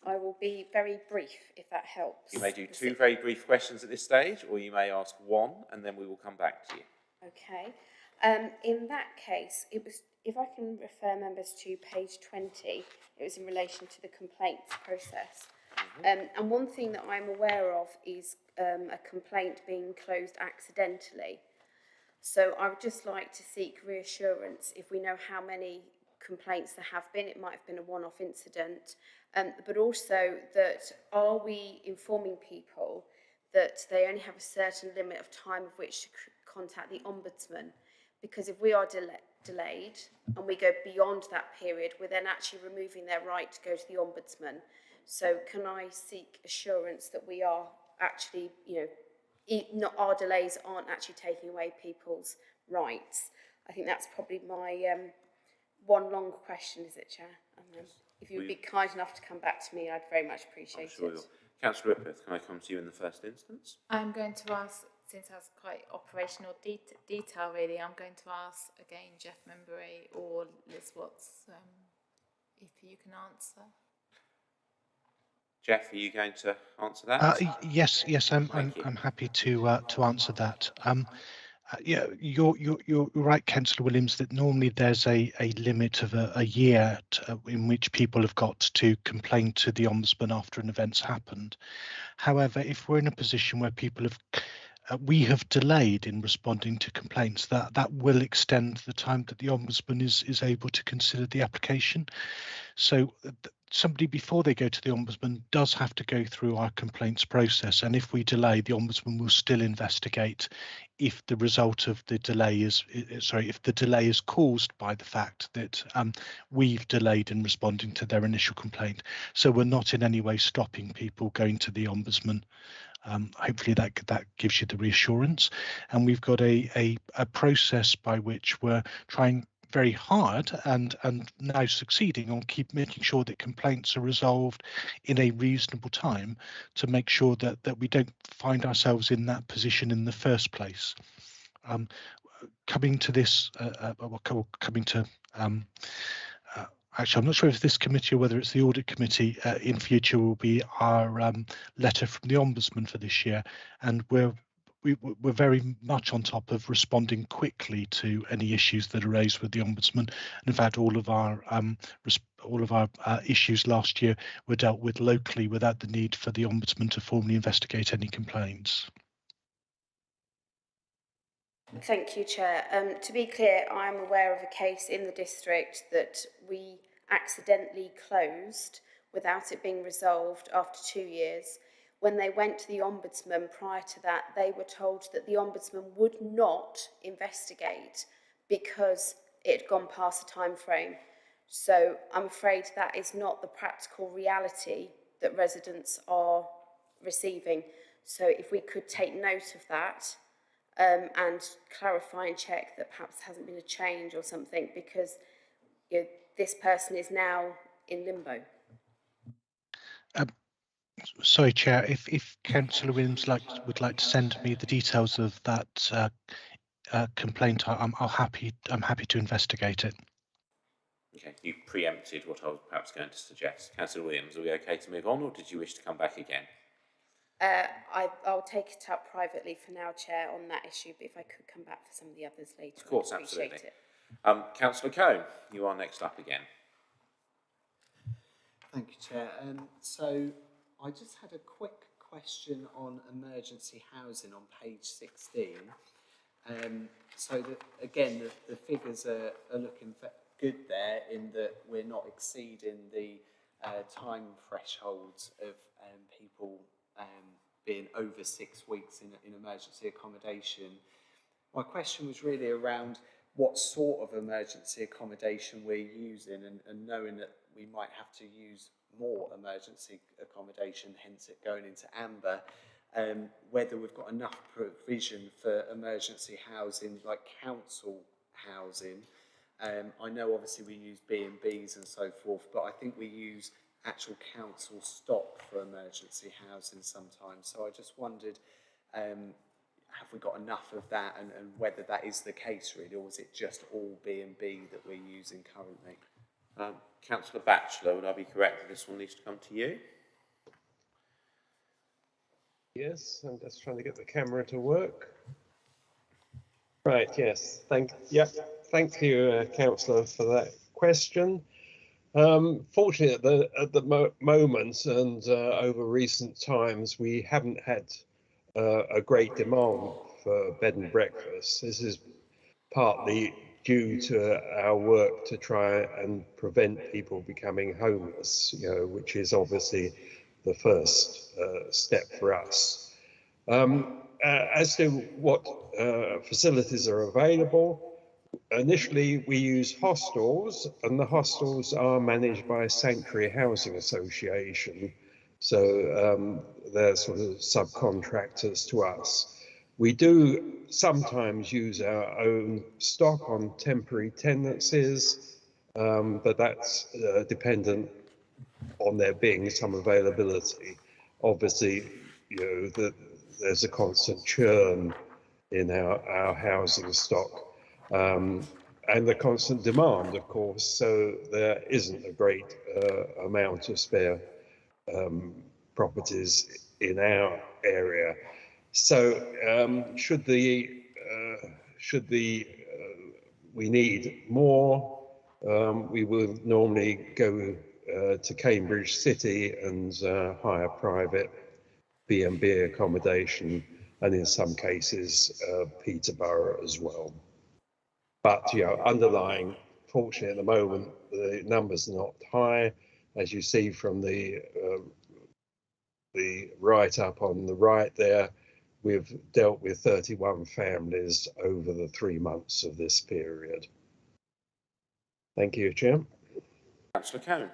I will be very brief, if that helps. You may do two very brief questions at this stage, or you may ask one, and then we will come back to you. Okay. In that case, it was, if I can refer members to page 20, it was in relation to the complaints process. And one thing that I'm aware of is a complaint being closed accidentally. So I would just like to seek reassurance if we know how many complaints there have been. It might have been a one-off incident, but also that are we informing people that they only have a certain limit of time of which to contact the Ombudsman? Because if we are delayed and we go beyond that period, we're then actually removing their right to go to the Ombudsman. So can I seek assurance that we are actually, you know, not our delays aren't actually taking away people's rights? I think that's probably my one long question, is it, Chair? If you would be kind enough to come back to me, I'd very much appreciate it. Councillor Rippeth, can I come to you in the first instance? I'm going to ask, since that's quite operational detail really, I'm going to ask again Jeff Membray or Liz Watts, if you can answer. Jeff, are you going to answer that? Yes, I'm happy to answer that. Yeah, you're right, Councillor Williams, that normally there's a limit of a year in which people have got to complain to the Ombudsman after an event's happened. However, if we're in a position where people have we have delayed in responding to complaints, that will extend the time that the Ombudsman is able to consider the application. So somebody, before they go to the Ombudsman, does have to go through our complaints process, and if we delay, the Ombudsman will still investigate if the result of the delay is if the delay is caused by the fact that we've delayed in responding to their initial complaint. So we're not in any way stopping people going to the Ombudsman. Hopefully that gives you the reassurance, and we've got a process by which we're trying very hard and now succeeding on making sure that complaints are resolved in a reasonable time, to make sure that we don't find ourselves in that position in the first place. Coming to this, actually, I'm not sure if this committee or whether it's the audit committee in future will be our letter from the Ombudsman for this year, and we're very much on top of responding quickly to any issues that are raised with the Ombudsman. And in fact, all of our issues last year were dealt with locally without the need for the Ombudsman to formally investigate any complaints. Thank you, Chair. To be clear, I am aware of a case in the district that we accidentally closed without it being resolved after 2 years. When they went to the Ombudsman prior to that, they were told that the Ombudsman would not investigate because it had gone past the time frame. So I'm afraid that is not the practical reality that residents are receiving. So if we could take note of that, and clarify and check that perhaps there hasn't been a change or something, because this person is now in limbo. Sorry, Chair, if Councillor Williams would like to send me the details of that complaint, I'm happy to investigate it. Okay, you preempted what I was perhaps going to suggest. Councillor Williams, are we okay to move on, or did you wish to come back again? I'll take it up privately for now, Chair, on that issue, but if I could come back for some of the others later, Of course, I'd appreciate absolutely. Councillor Cohn, you are next up again. Thank you, Chair. So I just had a quick question on emergency housing on page 16. So that, again, the figures are looking good there, in that we're not exceeding the time thresholds of people being over 6 weeks in emergency accommodation. My question was really around what sort of emergency accommodation we're using, and knowing that we might have to use more emergency accommodation, hence it going into amber, whether we've got enough provision for emergency housing, like council housing. I know obviously we use B&Bs and so forth, but I think we use actual council stock for emergency housing sometimes. So I just wondered, have we got enough of that, and whether that is the case really, or is it just all B&B that we're using currently? Councillor Batchelor, would I be correct that this one needs to come to you? Yes, I'm just trying to get the camera to work. Right, yes, thank you, Councillor, for that question. Fortunately, at the moment and over recent times, we haven't had a great demand for bed and breakfast. This is partly due to our work to try and prevent people becoming homeless, which is obviously the first step for us. As to what facilities are available, initially we use hostels, and the hostels are managed by a Sanctuary Housing Association, so they're sort of subcontractors to us. We do sometimes use our own stock on temporary tenancies, but that's dependent on there being some availability. Obviously, there's a constant churn in our housing stock, and the constant demand, of course, so there isn't a great amount of spare properties in our area. So should the should we need more, we will normally go to Cambridge City and hire private B&B accommodation, and in some cases Peterborough as well. But underlying, fortunately at the moment, the numbers are not high, as you see from the write-up on the right there. We've dealt with 31 families over the 3 months of this period. Thank you, Chair. Councillor Cohn.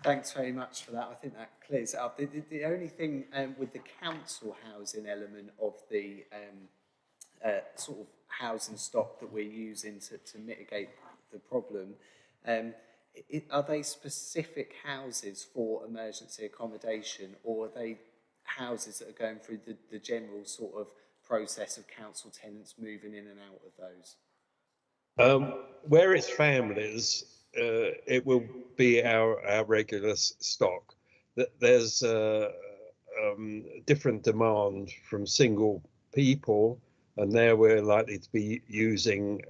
Thanks very much for that. I think that clears it up. The only thing with the council housing element of the sort of housing stock that we're using to mitigate the problem, are they specific houses for emergency accommodation, or are they houses that are going through the general sort of process of council tenants moving in and out of those? Where it's families, it will be our regular stock. There's different demand from single people, and there we're likely to be using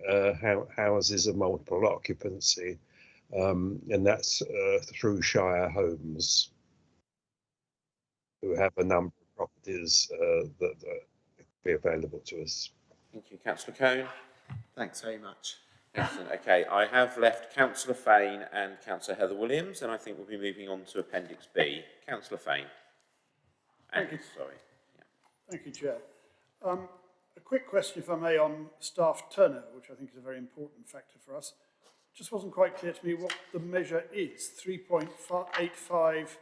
houses of multiple occupancy, and that's through Shire Homes, who have a number of properties that be available to us. Thank you, Councillor Cohn. Thanks very much. Excellent. Okay, I have left Councillor Fane and Councillor Heather Williams, and I think we'll be moving on to Appendix B. Councillor Fane. Thank you. Sorry. Yeah. Thank you, Chair. A quick question, if I may, on staff turnover, which I think is a very important factor for us. It just wasn't quite clear to me what the measure is. 3.85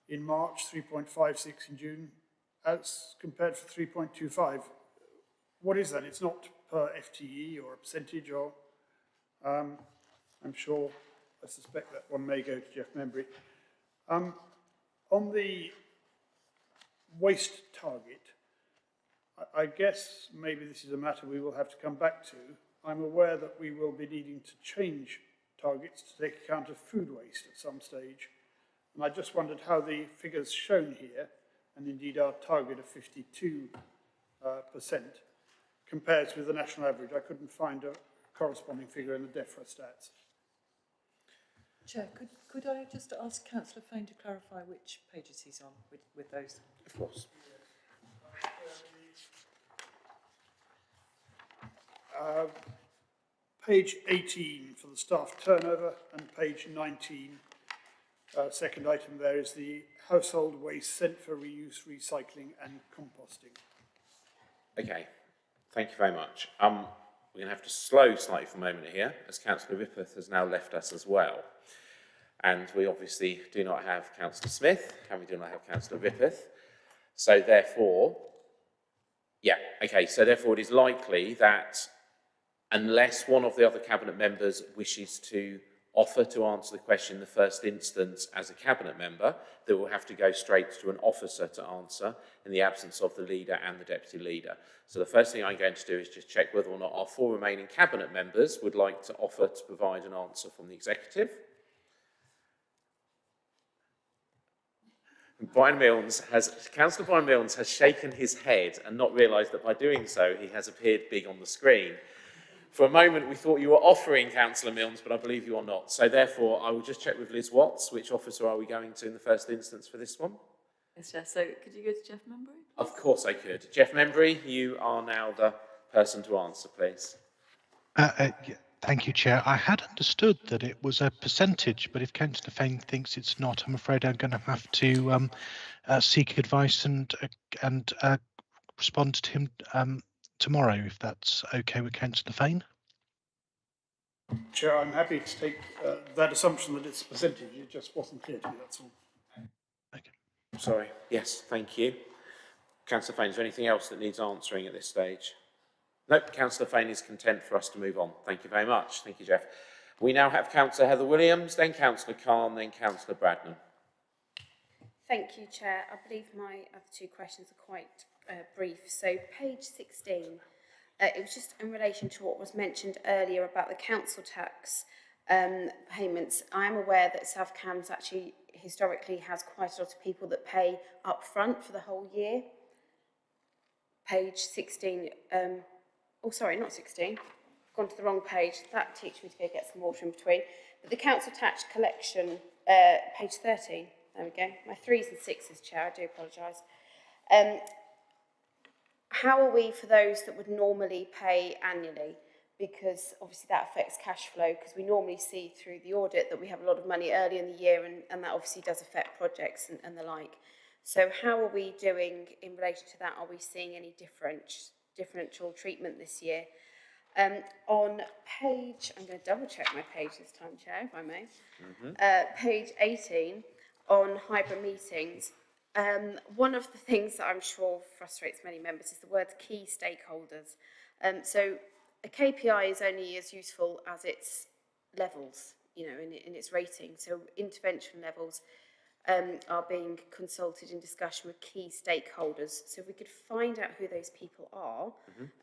in March, 3.56 in June, as compared to 3.25. What is that? It's not per FTE or a percentage, or I'm sure, I suspect that one may go to Jeff Membry. On the waste target, I guess maybe this is a matter we will have to come back to. I'm aware that we will be needing to change targets to take account of food waste at some stage. And I just wondered how the figures shown here, and indeed our target of 52%, compares with the national average. I couldn't find a corresponding figure in the DEFRA stats. Chair, could I just ask Councillor Fane to clarify which pages he's on with those? Of course. Page 18 for the staff turnover, and page 19, second item there is the household waste sent for reuse, recycling and composting. Okay, thank you very much. We're going to have to slow slightly for a moment here, as Councillor Rippeth has now left us as well. And we obviously do not have Councillor Smith, and we do not have Councillor Rippeth. So therefore, therefore it is likely that unless one of the other Cabinet members wishes to offer to answer the question in the first instance as a Cabinet member, that will have to go straight to an officer to answer in the absence of the leader and the deputy leader. So the first thing I'm going to do is just check whether or not our 4 remaining Cabinet members would like to offer to provide an answer from the executive. Councillor Brian Milnes has shaken his head and not realised that by doing so he has appeared big on the screen. For a moment we thought you were offering Councillor Milnes, but I believe you are not. So therefore I will just check with Liz Watts, which officer are we going to in the first instance for this one? Yes, Chair. So could you go to Jeff Membry? Of course I could. Jeff Membry, you are now the person to answer, please. Thank you, Chair. I had understood that it was a percentage, but if Councillor Fane thinks it's not, I'm afraid I'm going to have to seek advice and respond to him tomorrow, if that's okay with Councillor Fane. Chair, I'm happy to take that assumption that it's a percentage. It just wasn't clear to me, that's all. Okay. Sorry. Yes, thank you. Councillor Fane, is there anything else that needs answering at this stage? Nope, Councillor Fane is content for us to move on. Thank you very much. Thank you, Jeff. We now have Councillor Heather Williams, then Councillor Khan, then Councillor Braddon. Thank you, Chair. I believe my other 2 questions are quite brief. So page 16, it was just in relation to what was mentioned earlier about the council tax payments. I am aware that South Cambs actually historically has quite a lot of people that pay up front for the whole year. Page 16, oh sorry, not 16, I've gone to the wrong page, that teaches me to go get some water in between, but the council tax collection, page 13, there we go, my 3s and 6s, Chair, I do apologise. How are we for those that would normally pay annually? Because obviously that affects cash flow, because we normally see through the audit that we have a lot of money early in the year, and that obviously does affect projects and the like. So how are we doing in relation to that? Are we seeing any differential treatment this year? On page, I'm going to double check my page this time, Chair, if I may. Page 18, on hybrid meetings. One of the things that I'm sure frustrates many members is the word key stakeholders. So a KPI is only as useful as its levels, you know, in its rating. So intervention levels are being consulted in discussion with key stakeholders. So if we could find out who those people are,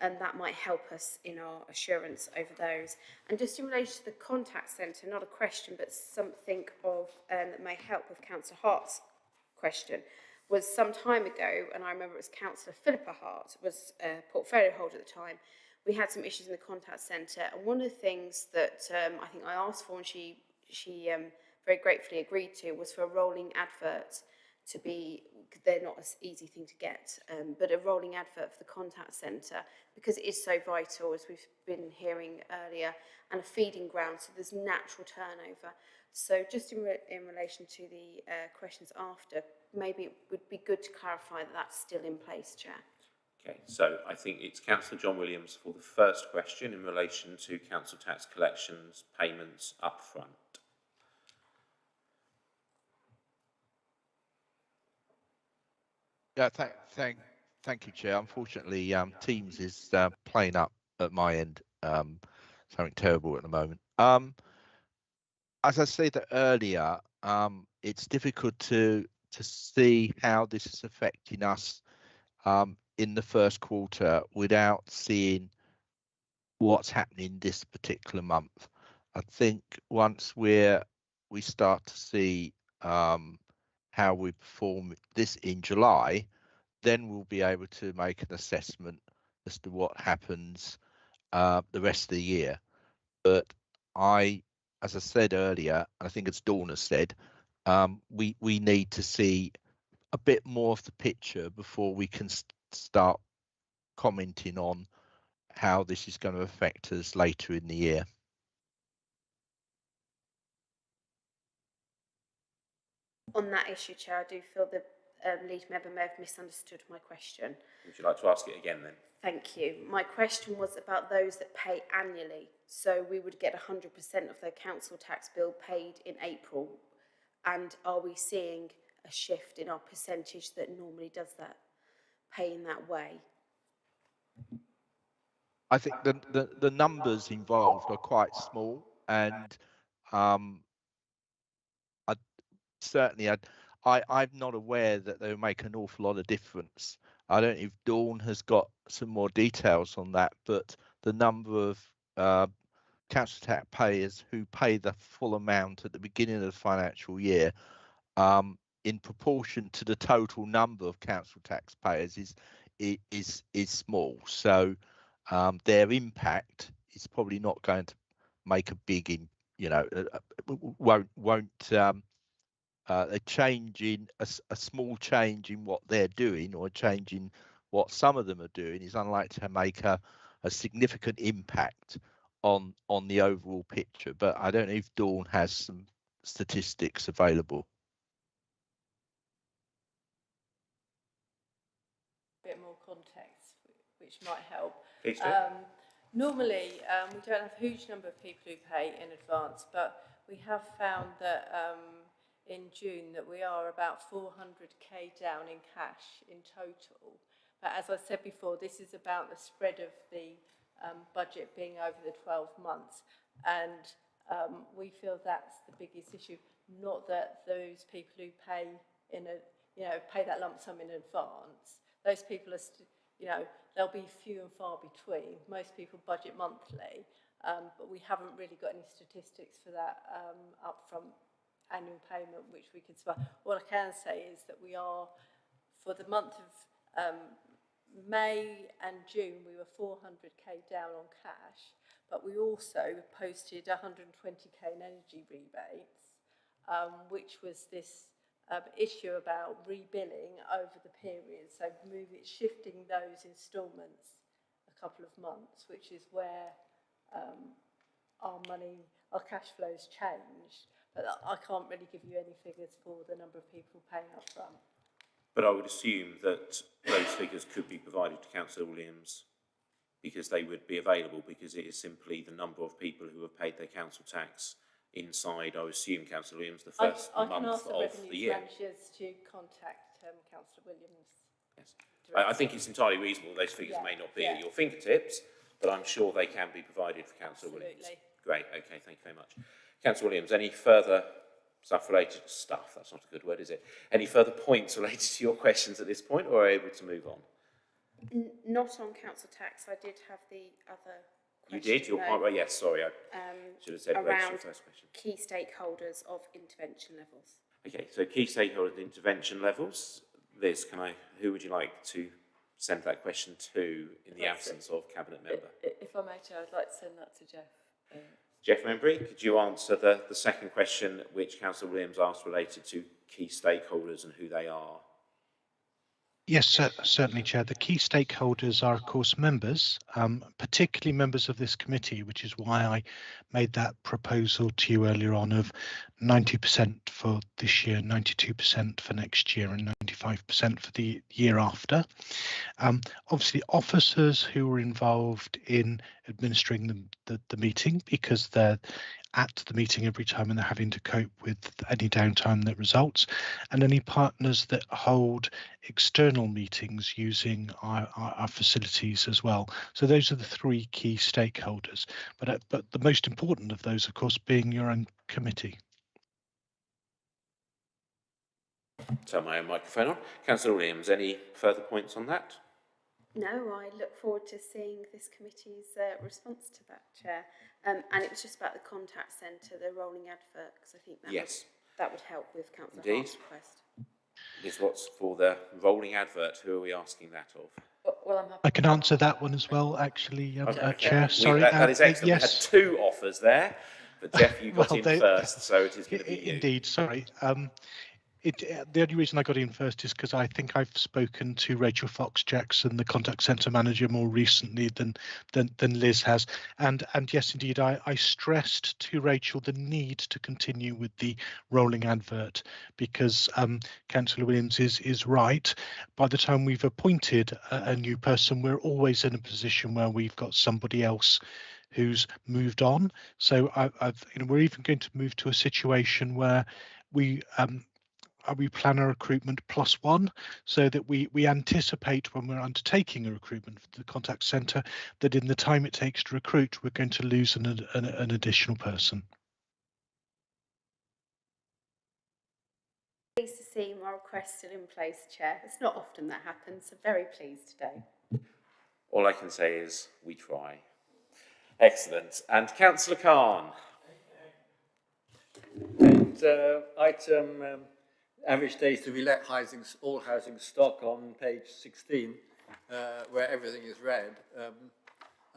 and that might help us in our assurance over those. And just in relation to the contact centre, not a question, but something of that may help with Councillor Hart's question, was some time ago, and I remember it was Councillor Philippa Hart, was a portfolio holder at the time. We had some issues in the contact centre, and one of the things that I think I asked for, and she very gratefully agreed to, was for a rolling advert to be, they're not an easy thing to get, but a rolling advert for the contact centre, because it is so vital, as we've been hearing earlier, and a feeding ground, so there's natural turnover. So just in relation to the questions after, maybe it would be good to clarify that that's still in place, Chair. Okay, so I think it's Councillor John Williams for the first question in relation to council tax collections payments up front. Yeah, thank you, Chair. Unfortunately, Teams is playing up at my end. Something terrible at the moment. As I said earlier, it's difficult to see how this is affecting us in the first quarter without seeing what's happening this particular month. I think once we start to see how we perform this in July, then we'll be able to make an assessment as to what happens the rest of the year. But as I said earlier, I think as Dawn has said, we need to see a bit more of the picture before we can start commenting on how this is going to affect us later in the year. On that issue, Chair, I do feel the lead member may have misunderstood my question. Would you like to ask it again then? Thank you. My question was about those that pay annually. So we would get 100% of their council tax bill paid in April. And are we seeing a shift in our percentage that normally does that, pay in that way? I think the numbers involved are quite small, and I'm not aware that they will make an awful lot of difference. I don't know if Dawn has got some more details on that, but the number of council tax payers who pay the full amount at the beginning of the financial year, in proportion to the total number of council taxpayers, is small. So their impact is probably not going to make a big, a change in a small change in what they're doing, or a change in what some of them are doing, is unlikely to make a significant impact on the overall picture. But I don't know if Dawn has some statistics available. A bit more context, which might help. Please do. Normally, we don't have a huge number of people who pay in advance, but we have found that in June that we are about 400k down in cash in total. But as I said before, this is about the spread of the budget being over the 12 months, and we feel that's the biggest issue. Not that those people who pay pay that lump sum in advance. Those people are, they'll be few and far between. Most people budget monthly, but we haven't really got any statistics for that upfront annual payment, which we could. What I can say is that we are, for the month of May and June we were 400k down on cash, but we also posted 120k in energy rebates, which was this issue about rebilling over the period, so shifting those instalments a couple of months, which is where our cash flows changed. But I can't really give you any figures for the number of people paying up front. But I would assume that those figures could be provided to Councillor Williams because they would be available, because it is simply the number of people who have paid their council tax inside, I assume, Councillor Williams, the first month of the year. I can ask the revenue managers to contact Councillor Williams. Yes. I think it's entirely reasonable. Those figures may not be at your fingertips, but I'm sure they can be provided for Councillor Williams. Great, okay, thank you very much. Councillor Williams, any further stuff related to stuff? That's not a good word, is it? Any further points related to your questions at this point, or are able to move on? Not on council tax. I did have the other question. You did? You're quite right. Yes, sorry. I should have said around first question. Key stakeholders of intervention levels. Okay, so key stakeholder intervention levels. Liz, who would you like to send that question to in the absence of Cabinet Member? If I may, Chair, I'd like to send that to Jeff. Jeff Membry, could you answer the second question which Councillor Williams asked related to key stakeholders and who they are? Yes, certainly, Chair. The key stakeholders are, of course, members, particularly members of this committee, which is why I made that proposal to you earlier on of 90% for this year, 92% for next year, and 95% for the year after. Obviously, officers who are involved in administering the meeting, because they're at the meeting every time and they're having to cope with any downtime that results, and any partners that hold external meetings using our facilities as well. So those are the three key stakeholders, but the most important of those, of course, being your own committee. Turn my own microphone on. Councillor Williams, any further points on that? No, I look forward to seeing this committee's response to that, Chair. And it was just about the contact centre, the rolling advert, because I think that would help with Councillor Hart's request. Is what's for the rolling advert? Who are we asking that of? Well, I can answer that one as well, actually, Chair. Sorry. That is excellent. Yes. We had two offers there, but Jeff, you got in first, so it is going to be you. Indeed, sorry. The only reason I got in first is because I think I've spoken to Rachel Fox-Jackson, the contact centre manager, more recently than Liz has. And yes, indeed, I stressed to Rachel the need to continue with the rolling advert, because Councillor Williams is right. By the time we've appointed a new person, we're always in a position where we've got somebody else who's moved on. So we're even going to move to a situation where we plan a recruitment +1, so that we anticipate when we're undertaking a recruitment for the contact centre that in the time it takes to recruit, we're going to lose an additional person. Pleased to see my request still in place, Chair. It's not often that happens, so very pleased today. All I can say is we try. Excellent. And Councillor Khan. And item average days to relet all housing stock on page 16, where everything is red.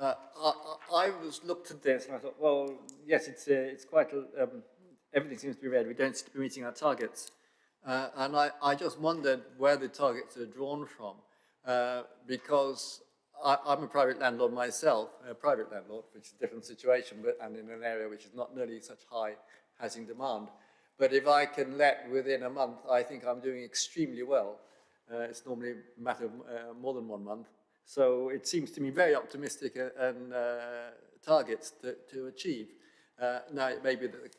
I looked at this and I thought, well, yes, it's quite everything seems to be red. We don't seem to be meeting our targets, and I just wondered where the targets are drawn from, because I'm a private landlord myself, which is a different situation, and in an area which is not nearly such high housing demand. But if I can let within a month, I think I'm doing extremely well. It's normally a matter of more than 1 month. So it seems to me very optimistic and targets to achieve. Now, it may be that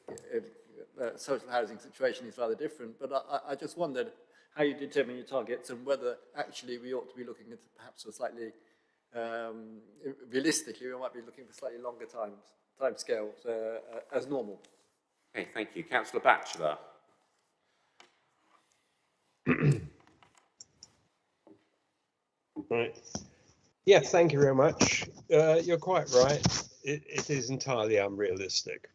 the social housing situation is rather different, but I just wondered how you determine your targets and whether actually we ought to be looking at perhaps a slightly, realistically, we might be looking for slightly longer time scales as normal. Okay, thank you. Councillor Batchelor. Right. Yes, thank you very much. You're quite right. It is entirely unrealistic.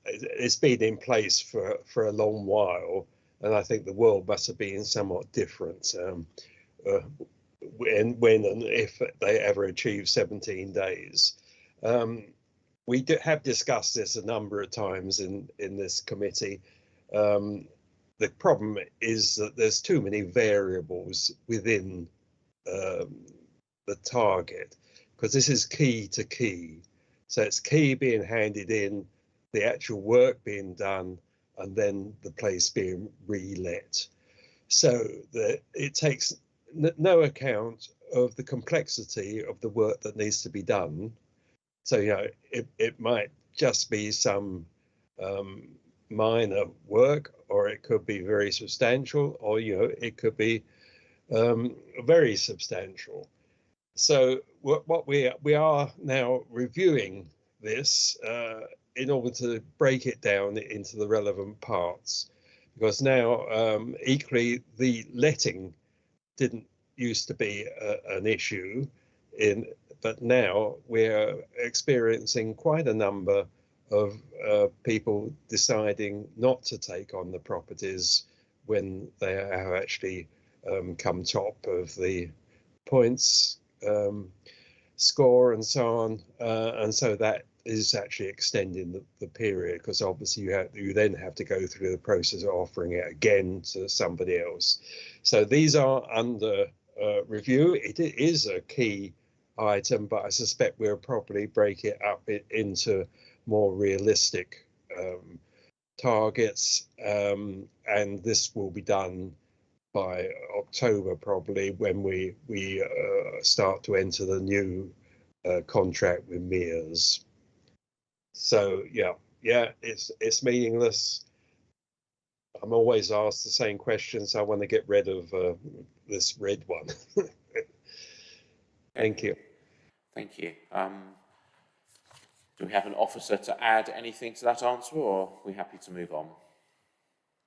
It's been in place for a long while, and I think the world must have been somewhat different when and if they ever achieve 17 days. We have discussed this a number of times in this committee. The problem is that there's too many variables within the target, because this is key to key. So it's key being handed in, the actual work being done, and then the place being re-let. So that it takes no account of the complexity of the work that needs to be done. So, you know, it might just be some minor work, or it could be very substantial, or, you know, it could be very substantial. So what we are now reviewing this in order to break it down into the relevant parts, because now equally the letting didn't used to be an issue but now we're experiencing quite a number of people deciding not to take on the properties when they have actually come top of the points score and so on, and so that is actually extending the period, because obviously you then have to go through the process of offering it again to somebody else. So these are under review. It is a key item, but I suspect we'll probably break it up into more realistic targets, and this will be done by October probably, when we start to enter the new contract with Mears. So yeah, it's meaningless. I'm always asked the same questions. So I want to get rid of this red one. Thank you. Thank you. Do we have an officer to add anything to that answer, or are we happy to move on?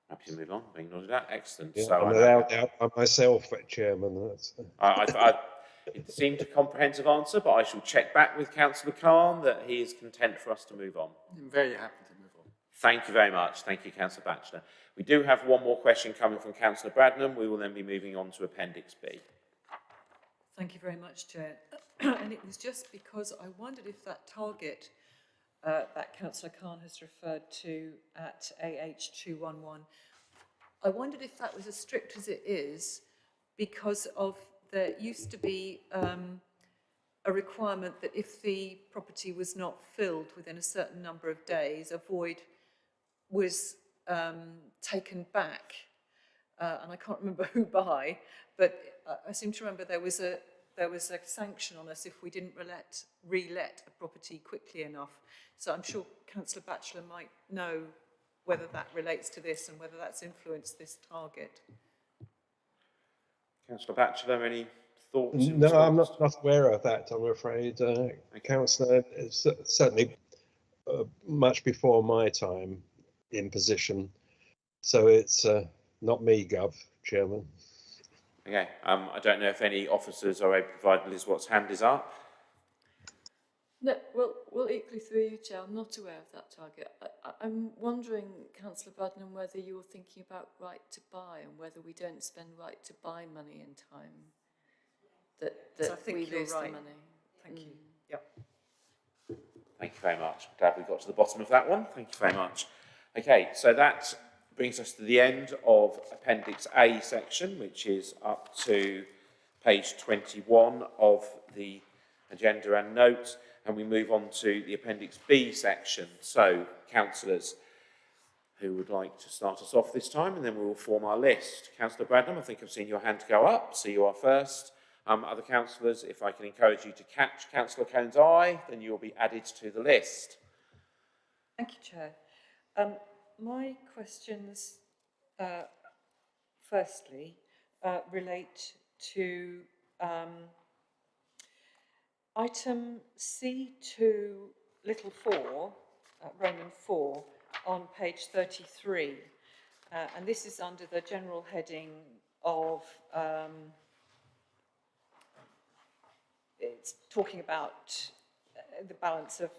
Happy to move on, being nodded at. Excellent. Yeah, So I'm allowed out by myself, Chairman. It seemed a comprehensive answer, but I shall check back with Councillor Khan that he is content for us to move on. I'm very happy to move on. Thank you very much. Thank you, Councillor Batchelor. We do have one more question coming from Councillor Braddon. We will then be moving on to Appendix B. Thank you very much, Chair. And it was just because I wondered if that target that Councillor Khan has referred to at AH211, I wondered if that was as strict as it is, because of there used to be a requirement that if the property was not filled within a certain number of days, a void was taken back, and I can't remember who by, but I seem to remember there was a sanction on us if we didn't re-let a property quickly enough. So I'm sure Councillor Batchelor might know whether that relates to this and whether that's influenced this target. Councillor Batchelor, any thoughts? No, I'm not aware of that, I'm afraid. Councillor, is certainly much before my time in position. So it's not me, Gov, Chairman. Okay, I don't know if any officers are able to provide Liz Watt's hand is up. No, well, equally through you, Chair, I'm not aware of that target. I'm wondering, Councillor Braddon, whether you're thinking about right to buy and whether we don't spend right to buy money in time, that I think we you're lose right. the money. Thank you. Yep. Thank you very much. I'm glad we got to the bottom of that one. Thank you very much. Okay, so that brings us to the end of Appendix A section, which is up to page 21 of the agenda and notes, and we move on to the Appendix B section. So, councillors, who would like to start us off this time, and then we will form our list. Councillor Braddon, I think I've seen your hand go up, so you are first. Other councillors, if I can encourage you to catch Councillor Cohn's eye, then you will be added to the list. Thank you, Chair. My questions, firstly, relate to item C2, little 4, Roman 4, on page 33. And this is under the general heading of, it's talking about the balance of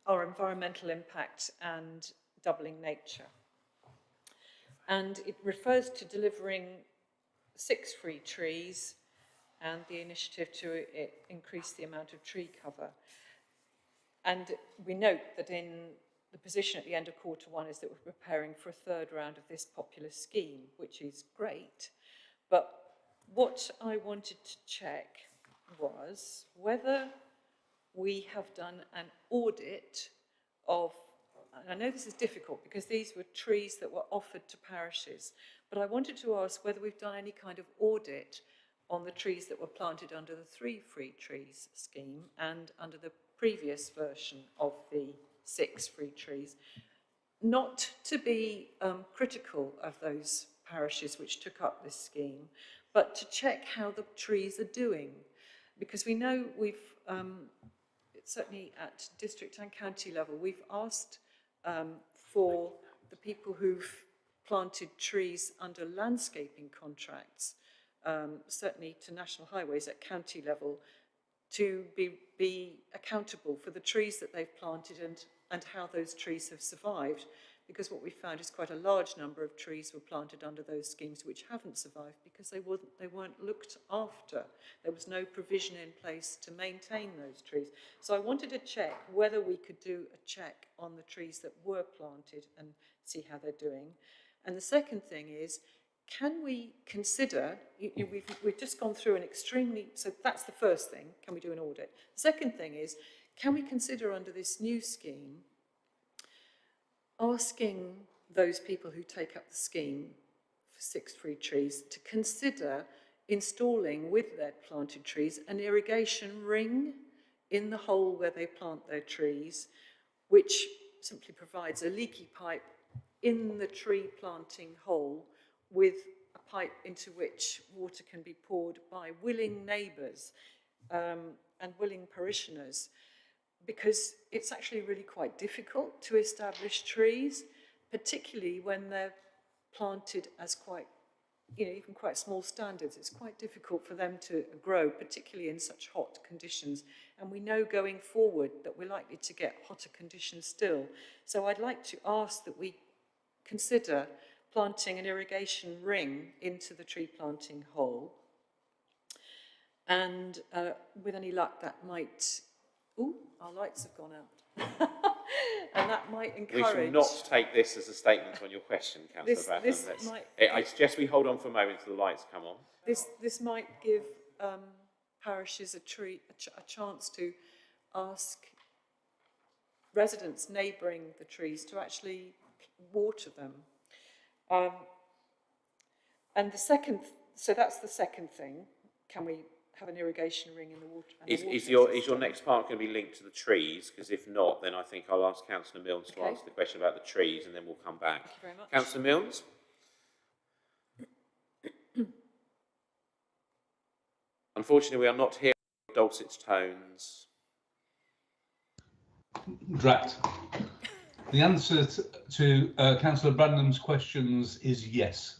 our environmental impact and doubling nature. And it refers to delivering 6 free trees and the initiative to increase the amount of tree cover. And we note that in the position at the end of Q1 is that we're preparing for a third round of this popular scheme, which is great. But what I wanted to check was whether we have done an audit of, and I know this is difficult because these were trees that were offered to parishes, but I wanted to ask whether we've done any kind of audit on the trees that were planted under the 3 free trees scheme and under the previous version of the 6 free trees. Not to be critical of those parishes which took up this scheme, but to check how the trees are doing. Because we know we've, certainly at district and county level, we've asked for the people who've planted trees under landscaping contracts, certainly to National Highways at county level, to be accountable for the trees that they've planted and how those trees have survived. Because what we found is quite a large number of trees were planted under those schemes which haven't survived because they weren't looked after. There was no provision in place to maintain those trees. So I wanted to check whether we could do a check on the trees that were planted and see how they're doing. And the second thing is, can we consider, we've just gone through an extremely, so that's the first thing, can we do an audit? The second thing is, can we consider under this new scheme, asking those people who take up the scheme for 6 free trees to consider installing with their planted trees an irrigation ring in the hole where they plant their trees, which simply provides a leaky pipe in the tree planting hole with a pipe into which water can be poured by willing neighbours and willing parishioners, because it's actually really quite difficult to establish trees, particularly when they're planted as quite, even quite small standards. It's quite difficult for them to grow, particularly in such hot conditions. And we know going forward that we're likely to get hotter conditions still. So I'd like to ask that we consider planting an irrigation ring into the tree planting hole. And with any luck, that might... Ooh, our lights have gone out. And that might encourage... We shall not take this as a statement on your question, Councillor Braddon. I suggest we hold on for a moment until the lights come on. This might give parishes a chance to ask residents neighbouring the trees to actually water them. And the second, so that's the second thing. Can we have an irrigation ring in the water? Is your next part going to be linked to the trees? Because if not, then I think I'll ask Councillor Milnes to answer the question about the trees, and then we'll come back. Thank you very much. Councillor Milnes? Unfortunately, we are not hearing dulcet tones. Drat. The answer to Councillor Brandon's questions is yes.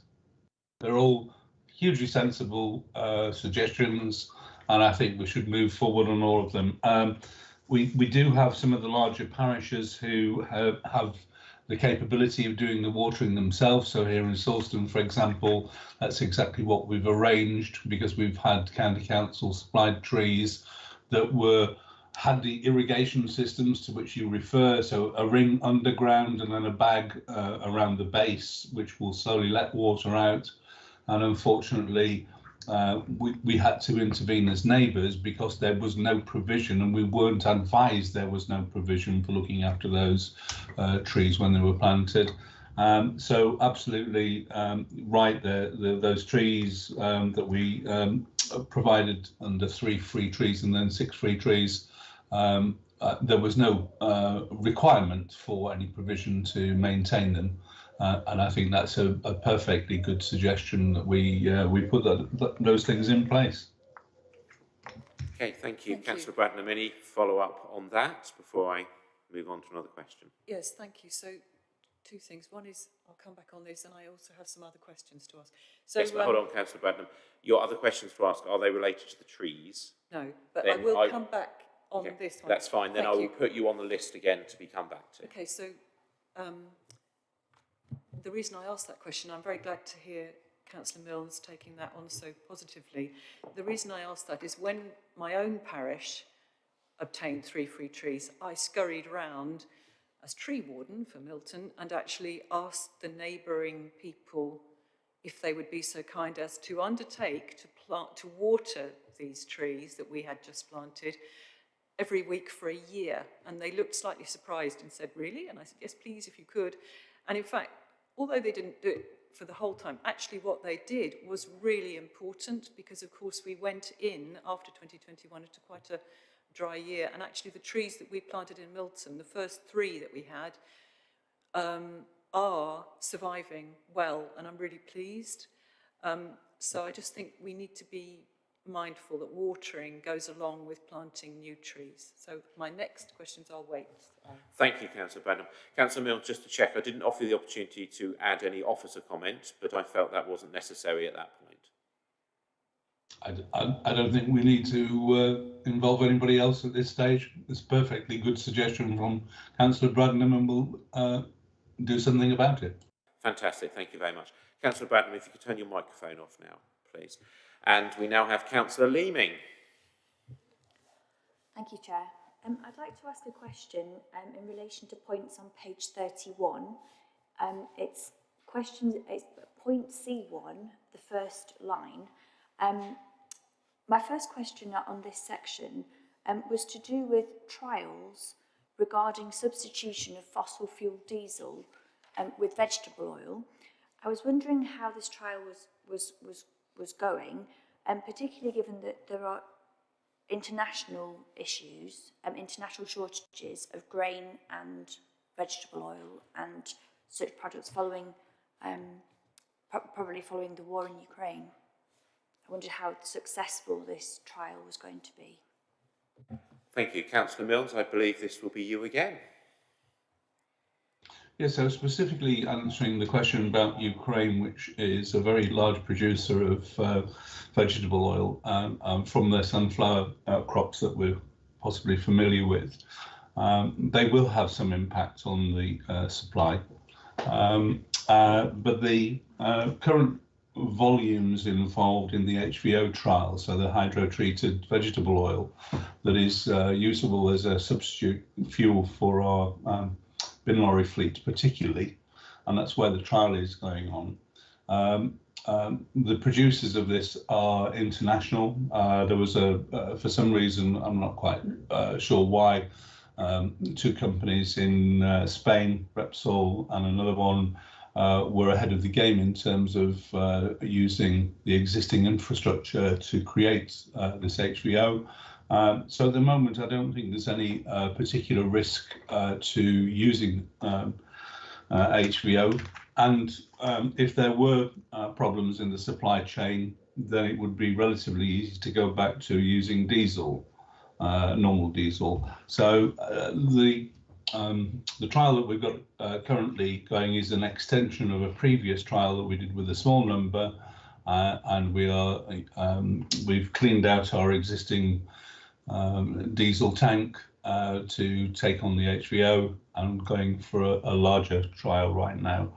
They're all hugely sensible suggestions, and I think we should move forward on all of them. We do have some of the larger parishes who have the capability of doing the watering themselves. So here in Salisbury, for example, that's exactly what we've arranged, because we've had county council supplied trees that had the irrigation systems to which you refer, so a ring underground and then a bag around the base, which will slowly let water out. And unfortunately, we had to intervene as neighbours because there was no provision, and we weren't advised there was no provision for looking after those trees when they were planted. So absolutely right, those trees that we provided under 3 free trees and then 6 free trees, there was no requirement for any provision to maintain them. And I think that's a perfectly good suggestion that we put those things in place. Okay, thank you. Councillor Braddon, any follow-up on that before I move on to another question? Yes, thank you. So 2 things. One is, I'll come back on this, and I also have some other questions to ask. So, yes, but hold on, Councillor Braddon. Your other questions to ask, are they related to the trees? No, but Then I will come back on this one. That's fine. Then I will put you on the list again to be come back to. Okay, so the reason I asked that question, I'm very glad to hear Councillor Mills taking that on so positively. The reason I ask that is when my own parish obtained 3 free trees, I scurried round as tree warden for Milton and actually asked the neighbouring people if they would be so kind as to undertake to water these trees that we had just planted every week for a year. And they looked slightly surprised and said, really? And I said, yes, please, if you could. And in fact, although they didn't do it for the whole time, actually what they did was really important, because of course we went in after 2021 into quite a dry year, and actually the trees that we planted in Milton, the first 3 that we had, are surviving well, and I'm really pleased. So I just think we need to be mindful that watering goes along with planting new trees. So my next questions I'll wait. Thank you, Councillor Braddon. Councillor Mills, just to check, I didn't offer you the opportunity to add any officer comment, but I felt that wasn't necessary at that point. I don't think we need to involve anybody else at this stage. It's a perfectly good suggestion from Councillor Braddon, and we'll do something about it. Fantastic, thank you very much. Councillor Braddon, if you could turn your microphone off now, please. And we now have Councillor Leaming. Thank you, Chair. I'd like to ask a question in relation to points on page 31. It's point C1, the first line. My first question on this section was to do with trials regarding substitution of fossil fuel diesel with vegetable oil. I was wondering how this trial was going, particularly given that there are international issues, international shortages of grain and vegetable oil and such products following, probably following the war in Ukraine. I wondered how successful this trial was going to be. Thank you. Councillor Mills, I believe this will be you again. Yes, so specifically answering the question about Ukraine, which is a very large producer of vegetable oil from their sunflower crops that we're possibly familiar with. They will have some impact on the supply. But the current volumes involved in the HVO trial, so the hydro-treated vegetable oil that is usable as a substitute fuel for our bin lorry fleet particularly, and that's where the trial is going on. The producers of this are international. There was for some reason, I'm not quite sure why, 2 companies in Spain, Repsol and another one, were ahead of the game in terms of using the existing infrastructure to create this HVO. So at the moment, I don't think there's any particular risk to using HVO. And if there were problems in the supply chain, then it would be relatively easy to go back to using diesel, normal diesel. So the trial that we've got currently going is an extension of a previous trial that we did with a small number, and we've cleaned out our existing diesel tank to take on the HVO, and going for a larger trial right now.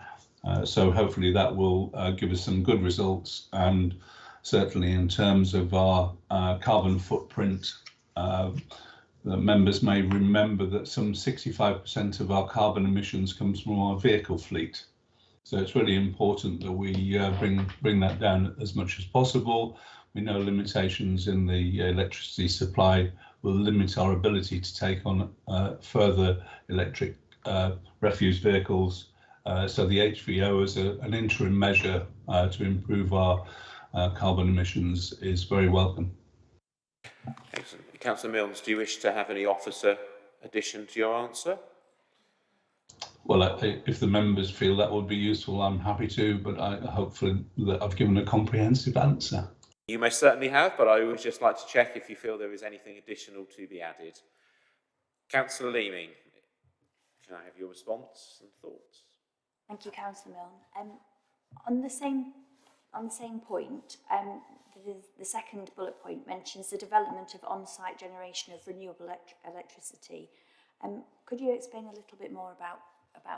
So hopefully that will give us some good results, and certainly in terms of our carbon footprint, the members may remember that some 65% of our carbon emissions comes from our vehicle fleet. So it's really important that we bring that down as much as possible. We know limitations in the electricity supply will limit our ability to take on further electric refuse vehicles. So the HVO as an interim measure to improve our carbon emissions is very welcome. Excellent. Councillor Mills, do you wish to have any officer addition to your answer? Well, if the members feel that would be useful, I'm happy to, but hopefully that I've given a comprehensive answer. You may certainly have, but I would just like to check if you feel there is anything additional to be added. Councillor Leaming, can I have your response and thoughts? Thank you, Councillor Milne. On the same point, the second bullet point mentions the development of on-site generation of renewable electricity. Could you explain a little bit more about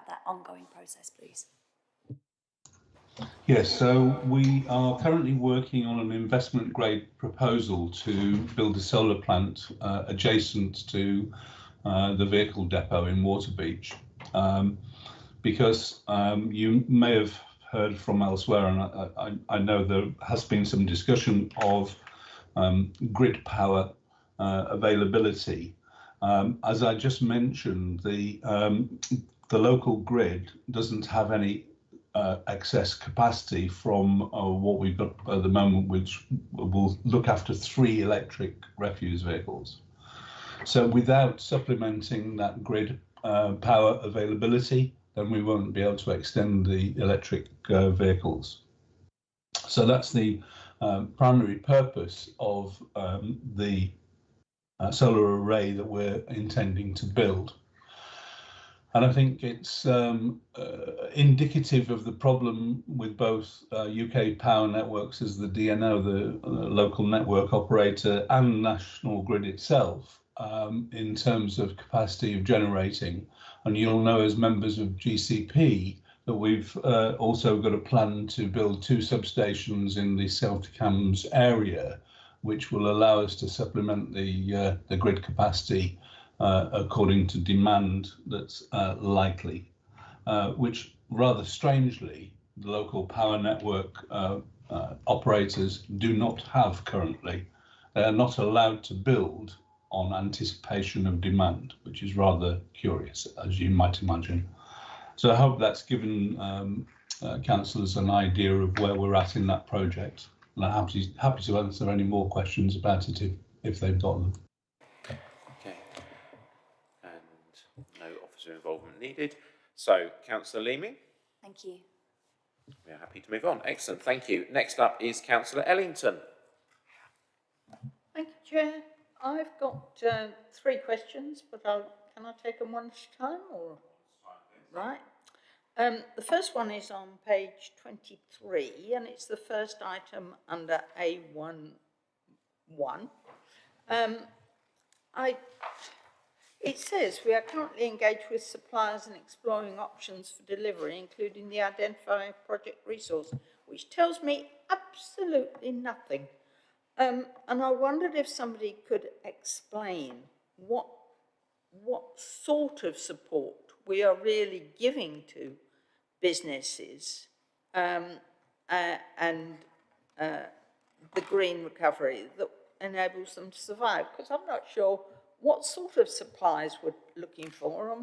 that ongoing process, please? Yes, so we are currently working on an investment grade proposal to build a solar plant adjacent to the vehicle depot in Waterbeach. Because you may have heard from elsewhere, and I know there has been some discussion of grid power availability. As I just mentioned, the local grid doesn't have any excess capacity from what we've got at the moment, which will look after 3 electric refuse vehicles. So without supplementing that grid power availability, then we won't be able to extend the electric vehicles. So that's the primary purpose of the solar array that we're intending to build. And I think it's indicative of the problem with both UK Power Networks as the DNO, the local network operator, and National Grid itself in terms of capacity of generating. And you'll know as members of GCP that we've also got a plan to build 2 substations in the South Cambs area, which will allow us to supplement the grid capacity according to demand that's likely, which rather strangely, the local power network operators do not have currently. They are not allowed to build on anticipation of demand, which is rather curious, as you might imagine. So I hope that's given councillors an idea of where we're at in that project. And I'm happy to answer any more questions about it if they've got them. Okay. And no officer involvement needed. So, Councillor Leaming? Thank you. We're happy to move on. Excellent, thank you. Next up is Councillor Ellington. Thank you, Chair. I've got 3 questions, but can I take them one at a time, or? Right. The first one is on page 23, and it's the first item under A11. It says we are currently engaged with suppliers and exploring options for delivery, including the identifying project resource, which tells me absolutely nothing. And I wondered if somebody could explain what sort of support we are really giving to businesses and the green recovery that enables them to survive, because I'm not sure what sort of supplies we're looking for.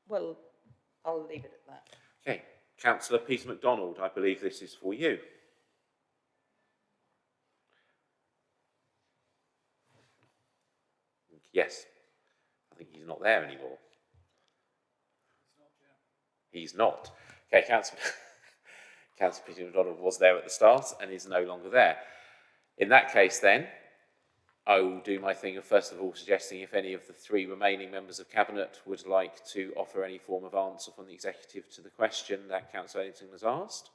Well, I'll leave it at that. Okay, Councillor Peter MacDonald, I believe this is for you. Yes, I think he's not there anymore. He's not. Okay, Councillor Peter MacDonald was there at the start and is no longer there. In that case then, I will do my thing of first of all suggesting if any of the 3 remaining members of Cabinet would like to offer any form of answer from the Executive to the question that Councillor Ellington has asked.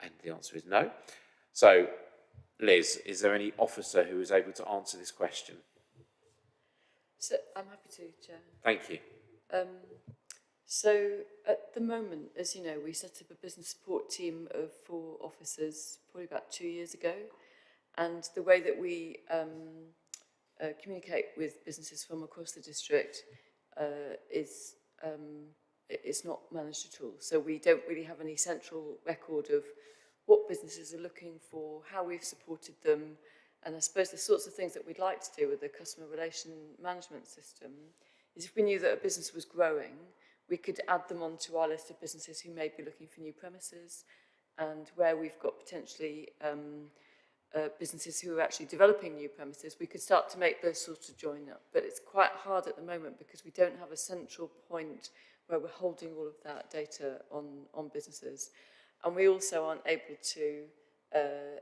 And the answer is no. So, Liz, is there any officer who is able to answer this question? So I'm happy to, Chair. Thank you. So at the moment, as you know, we set up a business support team of 4 officers probably about 2 years ago. And the way that we communicate with businesses from across the district is it's not managed at all. So we don't really have any central record of what businesses are looking for, how we've supported them, and I suppose the sorts of things that we'd like to do with the customer relation management system is if we knew that a business was growing, we could add them onto our list of businesses who may be looking for new premises, and where we've got potentially businesses who are actually developing new premises, we could start to make those sorts of join up. But it's quite hard at the moment because we don't have a central point where we're holding all of that data on businesses. And we also aren't able to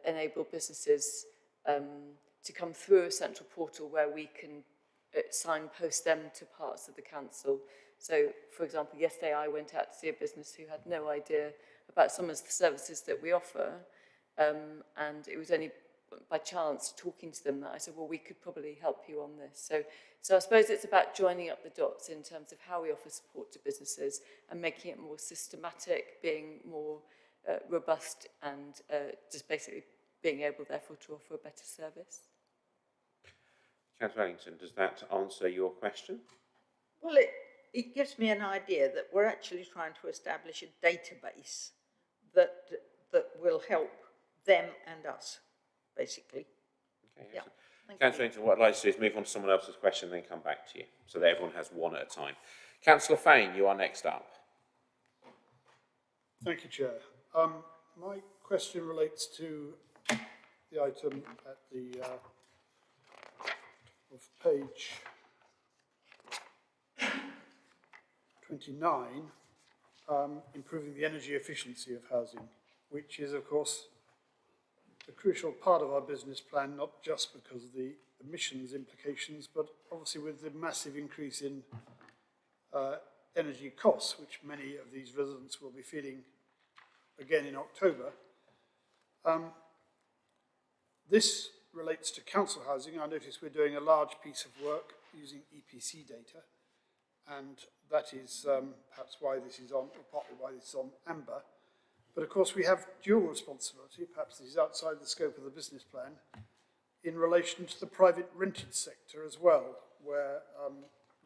enable businesses to come through a central portal where we can signpost them to parts of the council. So, for example, yesterday I went out to see a business who had no idea about some of the services that we offer, and it was only by chance talking to them that I said, well, we could probably help you on this. So I suppose it's about joining up the dots in terms of how we offer support to businesses and making it more systematic, being more robust, and just basically being able, therefore, to offer a better service. Councillor Ellington, does that answer your question? Well, it gives me an idea that we're actually trying to establish a database that will help them and us, basically. Okay, yeah. Councillor Ellington, what I'd like to do is move on to someone else's question and then come back to you, so that everyone has one at a time. Councillor Fane, you are next up. Thank you, Chair. My question relates to the item at the of page 29, improving the energy efficiency of housing, which is, of course, a crucial part of our business plan, not just because of the emissions implications, but obviously with the massive increase in energy costs, which many of these residents will be feeling again in October. This relates to council housing. I notice we're doing a large piece of work using EPC data, and that is perhaps why this is on, or partly why this is on amber. But of course we have dual responsibility, perhaps this is outside the scope of the business plan, in relation to the private rented sector as well, where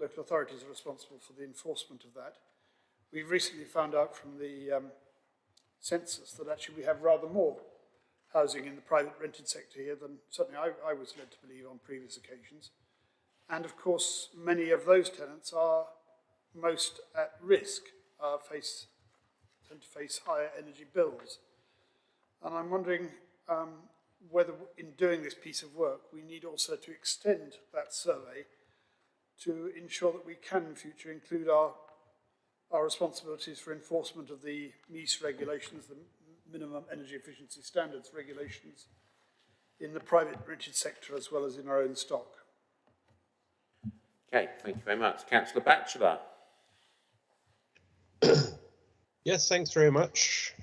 local authorities are responsible for the enforcement of that. We've recently found out from the census that actually we have rather more housing in the private rented sector here than certainly I was led to believe on previous occasions. And of course, many of those tenants are most at risk, tend to face higher energy bills. And I'm wondering whether in doing this piece of work, we need also to extend that survey to ensure that we can in future include our responsibilities for enforcement of the MEES regulations, the minimum energy efficiency standards regulations, in the private rented sector as well as in our own stock. Okay, thank you very much. Councillor Batchelor. Yes, thanks very much.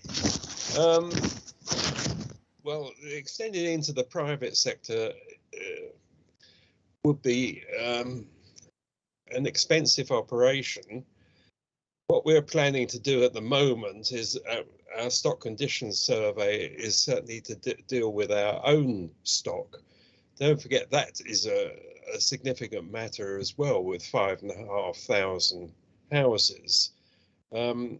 Well, extending into the private sector would be an expensive operation. What we're planning to do at the moment is our stock conditions survey is certainly to deal with our own stock. Don't forget that is a significant matter as well, with 5,500 houses. I'm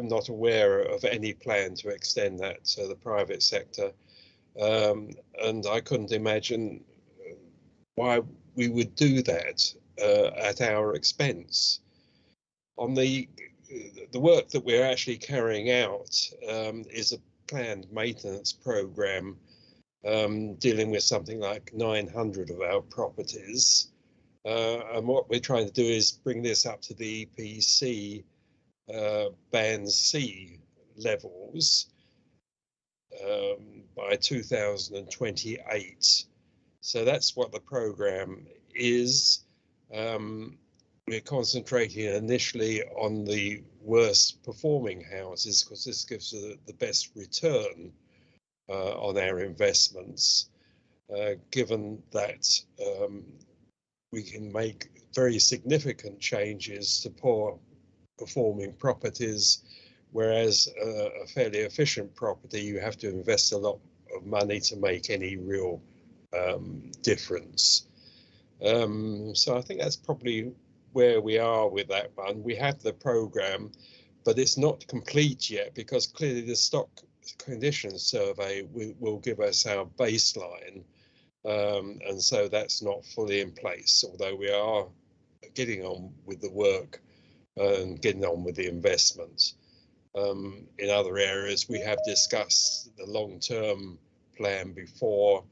not aware of any plan to extend that to the private sector, and I couldn't imagine why we would do that at our expense. On the work that we're actually carrying out is a planned maintenance program dealing with something like 900 of our properties. And what we're trying to do is bring this up to the EPC Band C levels by 2028. So that's what the program is. We're concentrating initially on the worst performing houses because this gives the best return on our investments, given that we can make very significant changes to poor performing properties, whereas a fairly efficient property, you have to invest a lot of money to make any real difference. So I think that's probably where we are with that one. We have the program, but it's not complete yet because clearly the stock conditions survey will give us our baseline, and so that's not fully in place, although we are getting on with the work and getting on with the investments. In other areas, we have discussed the long-term plan before,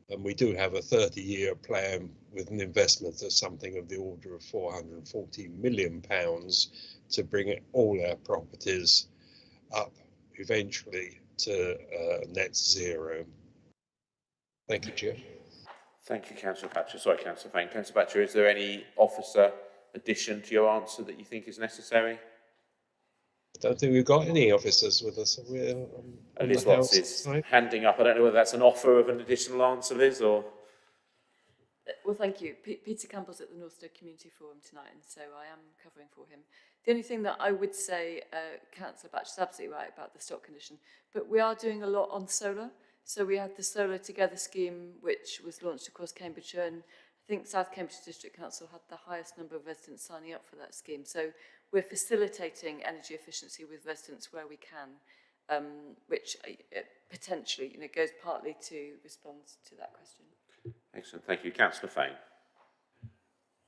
and we do have a 30-year plan with an investment of something of the order of £440 million to bring all our properties up eventually to net zero. Thank you, Chair. Thank you, Councillor Batchelor. Sorry, Councillor Fane. Councillor Batchelor, is there any officer addition to your answer that you think is necessary? don't think we've got any officers with us. We're on Liz the Watts House is side. handing up. I don't know whether that's an offer of an additional answer, Liz, or... Well, thank you. Peter Campbell's at the Northstowe Community Forum tonight, and so I am covering for him. The only thing that I would say, Councillor Batch is absolutely right about the stock condition, but we are doing a lot on solar. So we had the Solar Together scheme, which was launched across Cambridgeshire, and I think South Cambridgeshire District Council had the highest number of residents signing up for that scheme. So we're facilitating energy efficiency with residents where we can, which potentially goes partly to respond to that question. Excellent, thank you. Councillor Fane.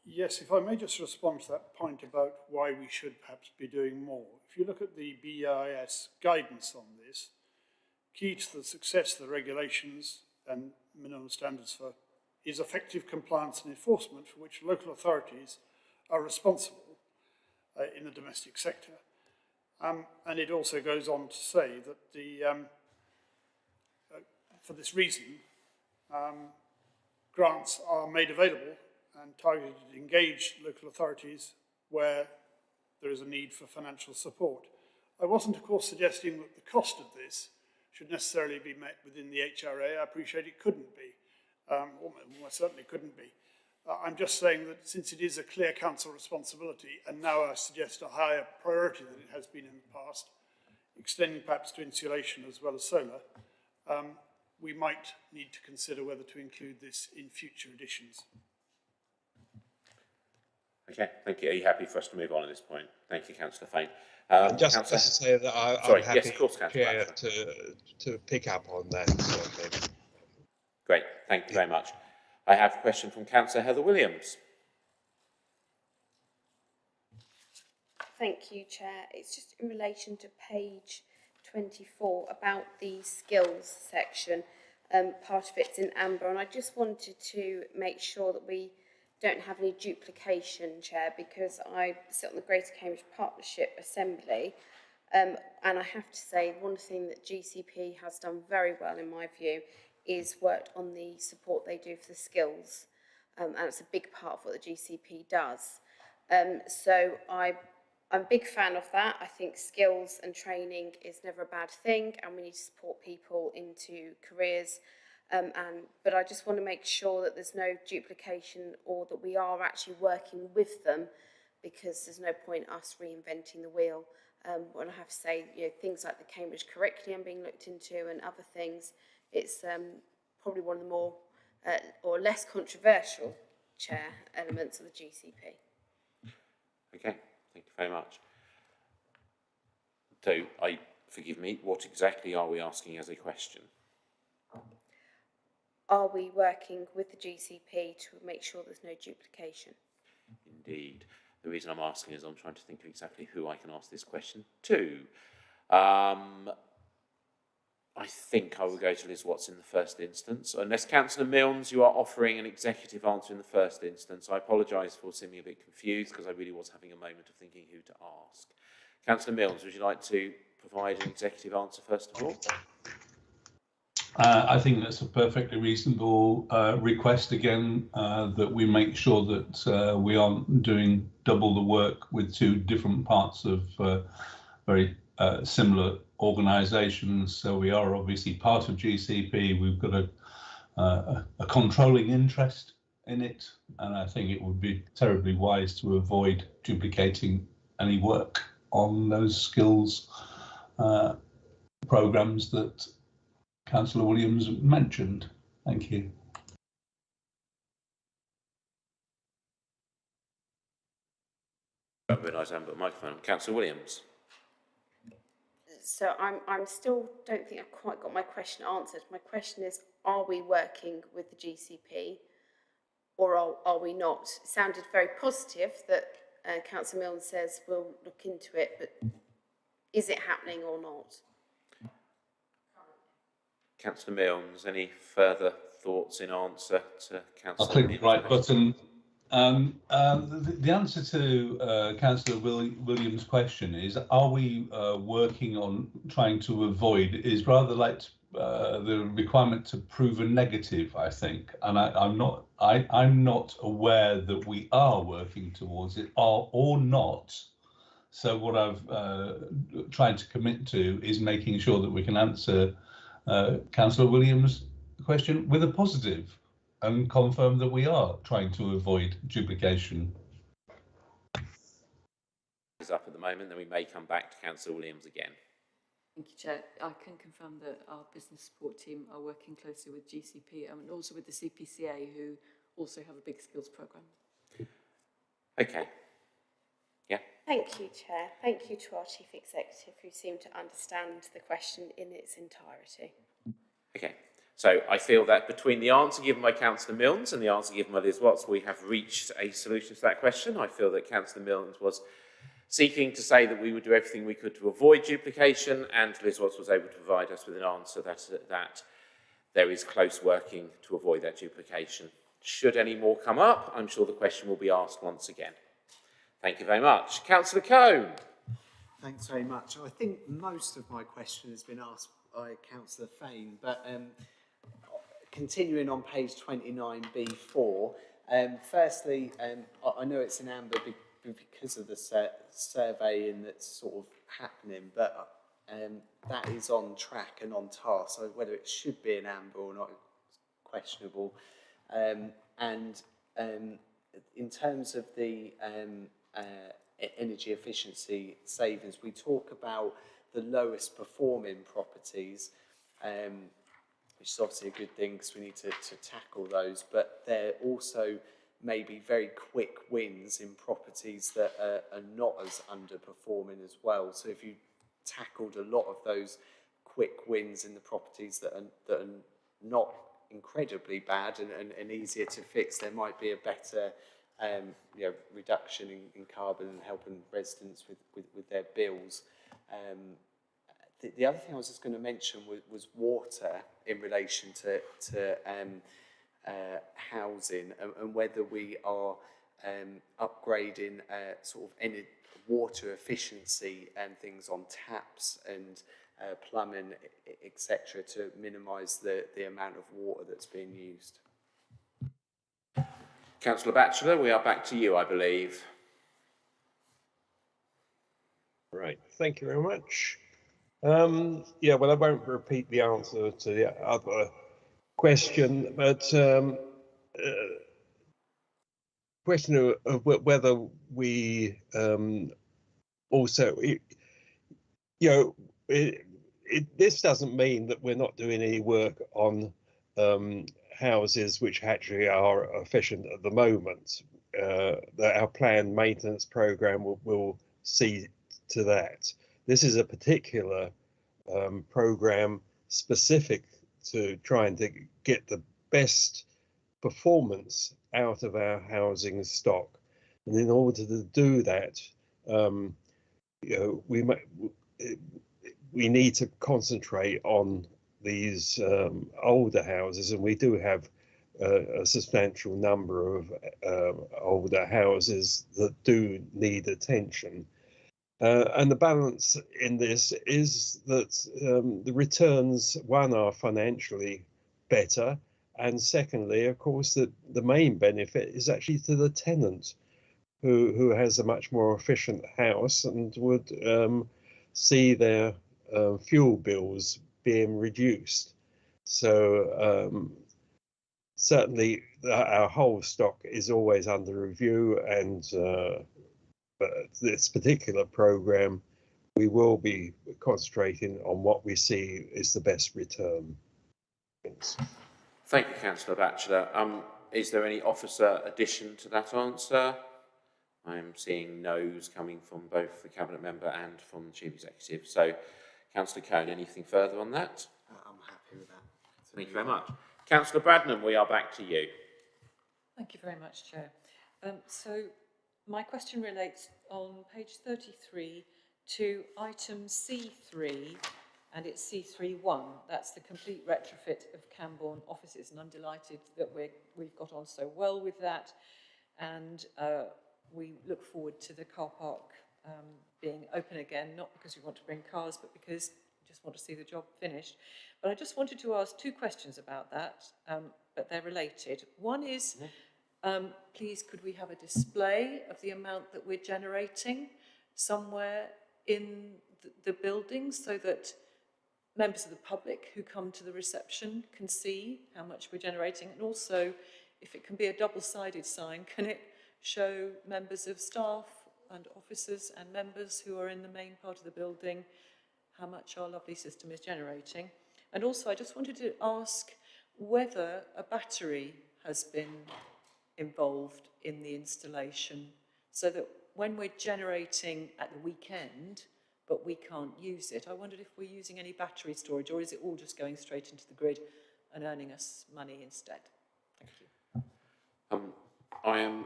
Yes, if I may just respond to that point about why we should perhaps be doing more. If you look at the BIS guidance on this, key to the success of the regulations and minimum standards for is effective compliance and enforcement, for which local authorities are responsible in the domestic sector. And it also goes on to say that for this reason, grants are made available and targeted to engage local authorities where there is a need for financial support. I wasn't, of course, suggesting that the cost of this should necessarily be met within the HRA. I appreciate it couldn't be, almost certainly couldn't be. I'm just saying that since it is a clear council responsibility, and now I suggest a higher priority than it has been in the past, extending perhaps to insulation as well as solar, we might need to consider whether to include this in future editions. Okay, thank you. Are you happy for us to move on at this point? Thank you, Councillor Fane. Just to say that I'm happy, yes, of course, Chair, to pick up on that sort of thing. Great, thank you very much. I have a question from Councillor Heather Williams. Thank you, Chair. It's just in relation to page 24 about the skills section. Part of it's in amber, and I just wanted to make sure that we don't have any duplication, Chair, because I sit on the Greater Cambridge Partnership Assembly, and I have to say one thing that GCP has done very well, in my view, is worked on the support they do for the skills, and it's a big part of what the GCP does. So I'm a big fan of that. I think skills and training is never a bad thing, and we need to support people into careers. But I just want to make sure that there's no duplication, or that we are actually working with them, because there's no point us reinventing the wheel. When I have to say, things like the Cambridge curriculum being looked into and other things, it's probably one of the more or less controversial, Chair, elements of the GCP. Okay, thank you very much. So, forgive me, what exactly are we asking as a question? Are we working with the GCP to make sure there's no duplication? Indeed. The reason I'm asking is I'm trying to think of exactly who I can ask this question to. I think I will go to Liz Watts in the first instance. Unless Councillor Milnes, you are offering an executive answer in the first instance. I apologise for seeming a bit confused, because I really was having a moment of thinking who to ask. Councillor Milnes, would you like to provide an executive answer first of all? I think that's a perfectly reasonable request again, that we make sure that we aren't doing double the work with two different parts of very similar organisations. So we are obviously part of GCP. We've got a controlling interest in it, and I think it would be terribly wise to avoid duplicating any work on those skills programmes that Councillor Williams mentioned. Thank you. I realise I haven't got a microphone. Councillor Williams. So I'm still don't think I've quite got my question answered. My question is, are we working with the GCP, or are we not? It sounded very positive that Councillor Milne says we'll look into it, but is it happening or not? Councillor Milnes, any further thoughts in answer to Councillor I'll click the right button. The answer to Councillor Williams' question is, are we working on trying to avoid, is rather like the requirement to prove a negative, I think, and I'm not aware that we are working towards it or not. So what I've tried to commit to is making sure that we can answer Councillor Williams' question with a positive and confirm that we are trying to avoid duplication. Is up at the moment, then we may come back to Councillor Williams again. Thank you, Chair. I can confirm that our business support team are working closely with GCP and also with the CPCA, who also have a big skills programme. Okay. Yeah. Thank you, Chair. Thank you to our Chief Executive, who seemed to understand the question in its entirety. Okay. So I feel that between the answer given by Councillor Milnes and the answer given by Liz Watts, we have reached a solution to that question. I feel that Councillor Milnes was seeking to say that we would do everything we could to avoid duplication, and Liz Watts was able to provide us with an answer that there is close working to avoid that duplication. Should any more come up, I'm sure the question will be asked once again. Thank you very much. Councillor Cone. Thanks very much. I think most of my question has been asked by Councillor Fain, but continuing on page 29B4, firstly, I know it's an amber because of the surveying that's sort of happening, but that is on track and on task, so whether it should be an amber or not is questionable. And in terms of the energy efficiency savings, we talk about the lowest performing properties, which is obviously a good thing because we need to tackle those, but they're also maybe very quick wins in properties that are not as underperforming as well. So if you tackled a lot of those quick wins in the properties that are not incredibly bad and easier to fix, there might be a better reduction in carbon and helping residents with their bills. The other thing I was just going to mention was water in relation to housing and whether we are upgrading sort of water efficiency and things on taps and plumbing, etc., to minimise the amount of water that's being used. Councillor Batchelor, we are back to you, I believe. Right, thank you very much. Yeah, well, I won't repeat the answer to the other question, but question of whether we also, this doesn't mean that we're not doing any work on houses which actually are efficient at the moment. That our planned maintenance program will see to that. This is a particular program specific to trying to get the best performance out of our housing stock, and in order to do that, we need to concentrate on these older houses, and we do have a substantial number of older houses that do need attention. And the balance in this is that the returns, one, are financially better, and secondly, of course, that the main benefit is actually to the tenant who has a much more efficient house and would see their fuel bills being reduced. So certainly our whole stock is always under review, and but this particular program, we will be concentrating on what we see is the best return. Thanks. Thank you, Councillor Batchelor. Is there any officer addition to that answer? I'm seeing no's coming from both the Cabinet Member and from the Chief Executive. So, Councillor Cone, anything further on that? I'm happy with that. Thank you very much. Councillor Braddon, we are back to you. Thank you very much, Chair. So my question relates on page 33 to item C3, and it's C3.1. That's the complete retrofit of Camborne offices, and I'm delighted that we've got on so well with that, and we look forward to the car park being open again, not because we want to bring cars, but because we just want to see the job finished. But I just wanted to ask two questions about that, but they're related. One is, please, could we have a display of the amount that we're generating somewhere in the building so that members of the public who come to the reception can see how much we're generating? And also, if it can be a double-sided sign, can it show members of staff and officers and members who are in the main part of the building how much our lovely system is generating? And also, I just wanted to ask whether a battery has been involved in the installation, so that when we're generating at the weekend, but we can't use it, I wondered if we're using any battery storage, or is it all just going straight into the grid and earning us money instead? Thank you. I am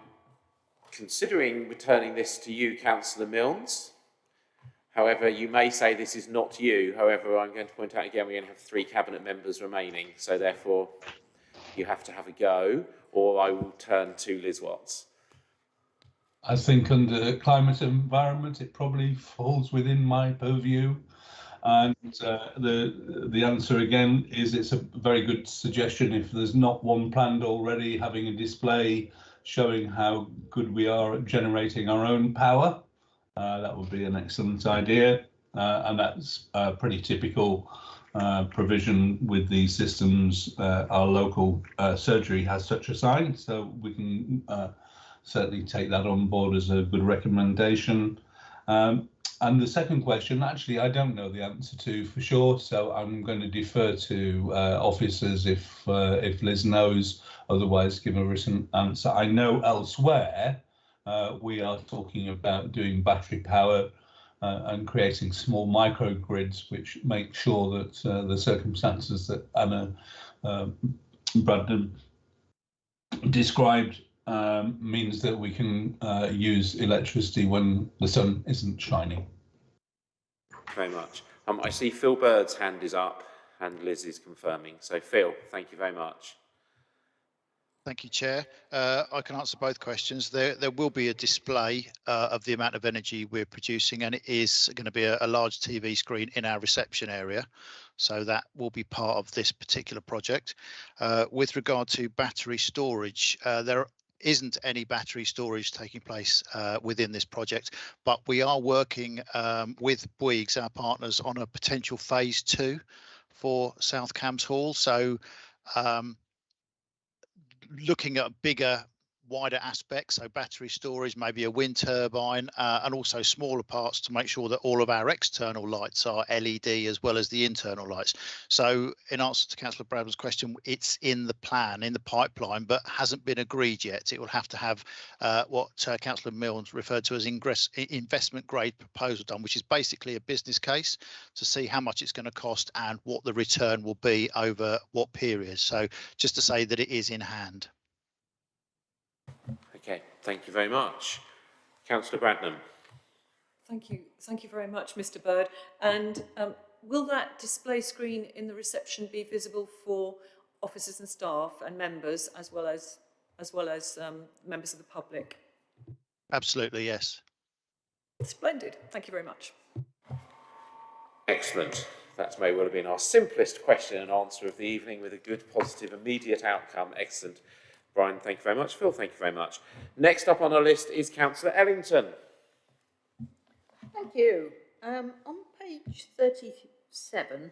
considering returning this to you, Councillor Milnes. However, you may say this is not you. However, I'm going to point out again, we only have 3 cabinet members remaining, so therefore you have to have a go, or I will turn to Liz Watts. I think under climate and environment, it probably falls within my purview. And the answer again is it's a very good suggestion. If there's not one planned already, having a display showing how good we are at generating our own power, that would be an excellent idea. And that's pretty typical provision with these systems. Our local surgery has such a sign, so we can certainly take that on board as a good recommendation. And the second question, actually, I don't know the answer to for sure, so I'm going to defer to officers if Liz knows, otherwise give a written answer. I know elsewhere we are talking about doing battery power and creating small microgrids which make sure that the circumstances that Anna Braddon described means that we can use electricity when the sun isn't shining. Very much. I see Phil Bird's hand is up and Liz is confirming. So Phil, thank you very much. Thank you, Chair. I can answer both questions. There will be a display of the amount of energy we're producing, and it is going to be a large TV screen in our reception area. So that will be part of this particular project. With regard to battery storage, there isn't any battery storage taking place within this project, but we are working with Bouygues, our partners, on a potential phase 2 for South Cambs Hall. So looking at bigger, wider aspects, so battery storage, maybe a wind turbine, and also smaller parts to make sure that all of our external lights are LED as well as the internal lights. So in answer to Councillor Braddon's question, it's in the plan, in the pipeline, but hasn't been agreed yet. It will have to have what Councillor Milnes referred to as investment grade proposal done, which is basically a business case to see how much it's going to cost and what the return will be over what period. So just to say that it is in hand. Okay, thank you very much. Councillor Braddon. Thank you very much, Mr. Bird. And will that display screen in the reception be visible for officers and staff and members, as well as members of the public? Absolutely, yes. Splendid. Thank you very much. Excellent. That may well have been our simplest question and answer of the evening, with a good, positive, immediate outcome. Excellent. Brian, thank you very much. Phil, thank you very much. Next up on our list is Councillor Ellington. Thank you. On page 37,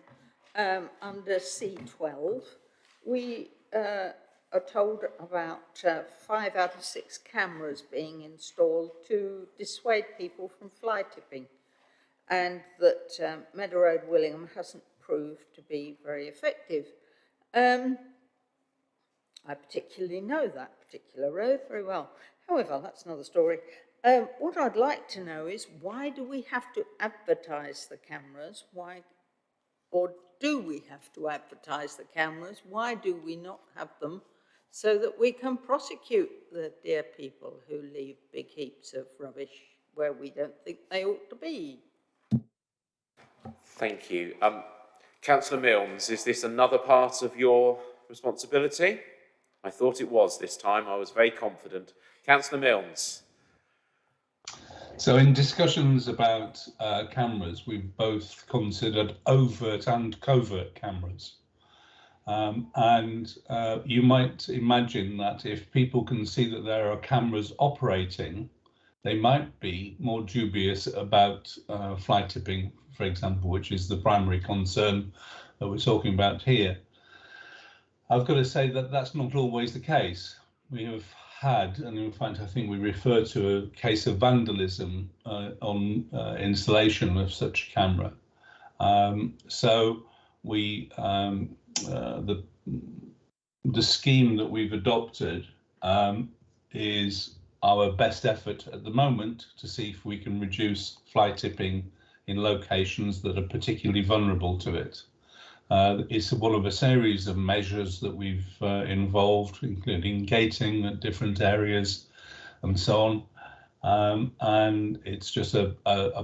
under C12, we are told about 5 out of 6 cameras being installed to dissuade people from fly tipping, and that Meadow Road, Willingham, hasn't proved to be very effective. I particularly know that particular road very well. However, that's another story. What I'd like to know is, why do we have to advertise the cameras? Why, or do we have to advertise the cameras? Why do we not have them so that we can prosecute the dear people who leave big heaps of rubbish where we don't think they ought to be? Thank you. Councillor Milnes, is this another part of your responsibility? I thought it was this time. I was very confident. Councillor Milnes. So in discussions about cameras, we've both considered overt and covert cameras. And you might imagine that if people can see that there are cameras operating, they might be more dubious about fly tipping, for example, which is the primary concern that we're talking about here. I've got to say that that's not always the case. We have had, and in fact, I think we refer to a case of vandalism on installation of such a camera. So we, the scheme that we've adopted is our best effort at the moment to see if we can reduce fly tipping in locations that are particularly vulnerable to it. It's one of a series of measures that we've involved, including gating at different areas and so on. And it's just a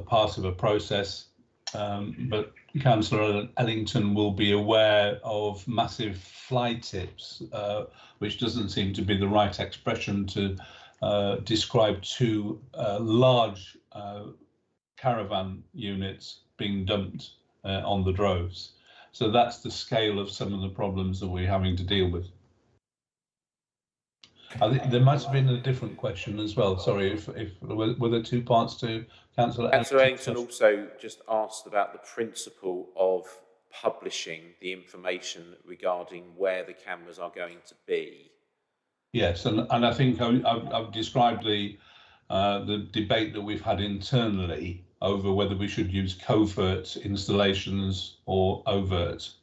part of a process. But Councillor Ellington will be aware of massive fly tips, which doesn't seem to be the right expression to describe two large caravan units being dumped on the droves. So that's the scale of some of the problems that we're having to deal with. I think there must have been a different question as well. Sorry, if were there two parts to Councillor Ellington also just asked about the principle of publishing the information regarding where the cameras are going to be. Yes, and I think I've described the debate that we've had internally over whether we should use covert installations or overt.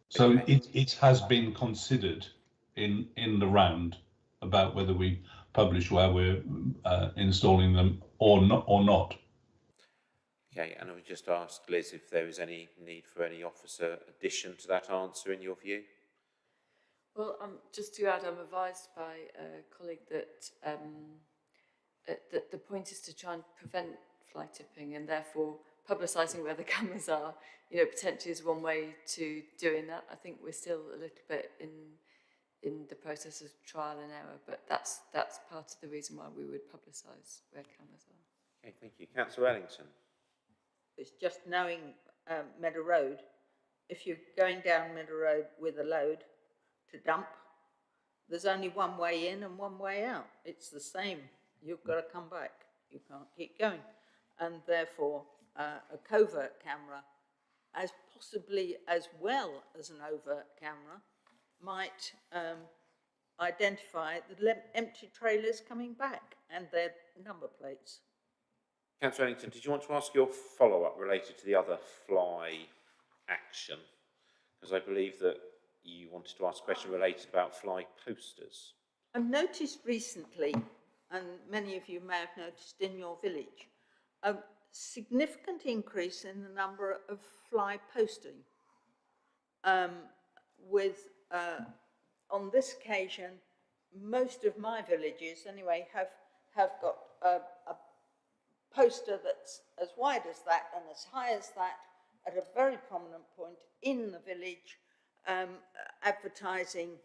So Okay. it has been considered in the round about whether we publish where we're installing them or not. Okay, and I would just ask Liz if there is any need for any officer addition to that answer in your view. Well, just to add, I'm advised by a colleague that the point is to try and prevent fly tipping, and therefore publicising where the cameras are, potentially is one way to doing that. I think we're still a little bit in the process of trial and error, but that's part of the reason why we would publicise where cameras are. Okay, thank you. Councillor Ellington. It's just knowing Meadow Road. If you're going down Meadow Road with a load to dump, there's only one way in and one way out. It's the same. You've got to come back. You can't keep going. And therefore, a covert camera, as possibly as well as an overt camera, might identify the empty trailers coming back and their number plates. Councillor Ellington, did you want to ask your follow-up related to the other fly action? Because I believe that you wanted to ask a question related about fly posters. I've noticed recently, and many of you may have noticed in your village, a significant increase in the number of fly posting. On this occasion, most of my villages anyway have got a poster that's as wide as that and as high as that at a very prominent point in the village, advertising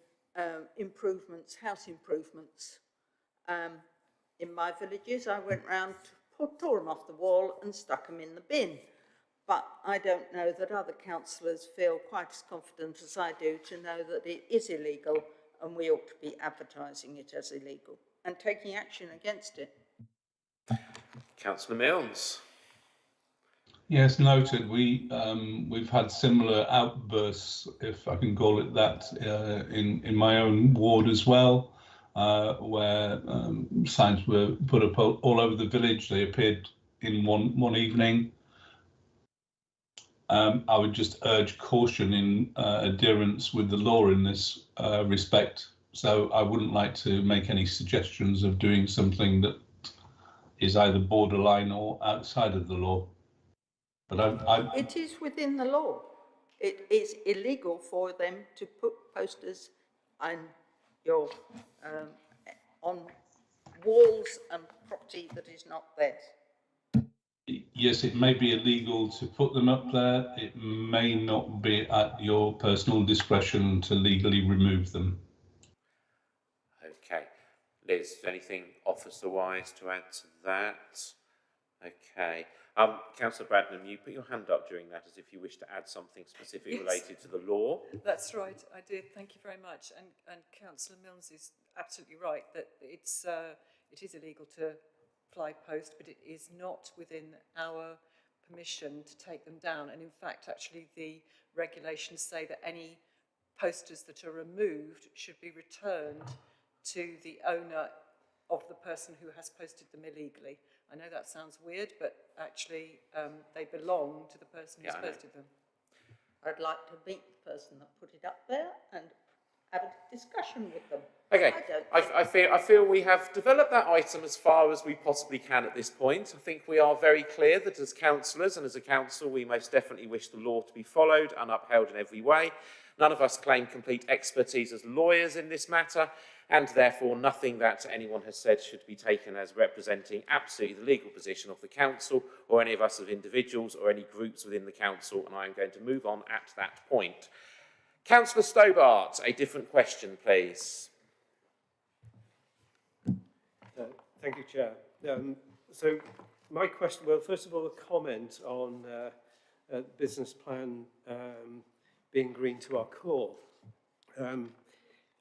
improvements, house improvements. In my villages, I went round, tore them off the wall and stuck them in the bin. But I don't know that other councillors feel quite as confident as I do to know that it is illegal and we ought to be advertising it as illegal and taking action against it. Councillor Milnes. Yes, noted. We've had similar outbursts, if I can call it that, in my own ward as well, where signs were put up all over the village. They appeared in one evening. I would just urge caution in adherence with the law in this respect. So I wouldn't like to make any suggestions of doing something that is either borderline or outside of the law. But it is within the law. It is illegal for them to put posters on your on walls and property that is not theirs. Yes, it may be illegal to put them up there. It may not be at your personal discretion to legally remove them. Okay. Liz, anything officer-wise to add to that? Okay. Councillor Braddon, you put your hand up during that as if you wish to add something specific Yes. related to the law. That's right, I did. Thank you very much. And Councillor Milnes is absolutely right that it's it is illegal to fly post, but it is not within our permission to take them down. And in fact, actually, the regulations say that any posters that are removed should be returned to the owner of the person who has posted them illegally. I know that sounds weird, but actually they belong to the person who's posted them. I'd like to meet the person that put it up there and have a discussion with them. Okay, I feel we have developed that item as far as we possibly can at this point. I think we are very clear that as councillors and as a council, we most definitely wish the law to be followed and upheld in every way. None of us claim complete expertise as lawyers in this matter, and therefore nothing that anyone has said should be taken as representing absolutely the legal position of the council or any of us as individuals or any groups within the council, and I am going to move on at that point. Councillor Stobart, a different question, please. Thank you, Chair. So my question, well, first of all, a comment on business plan being green to our core.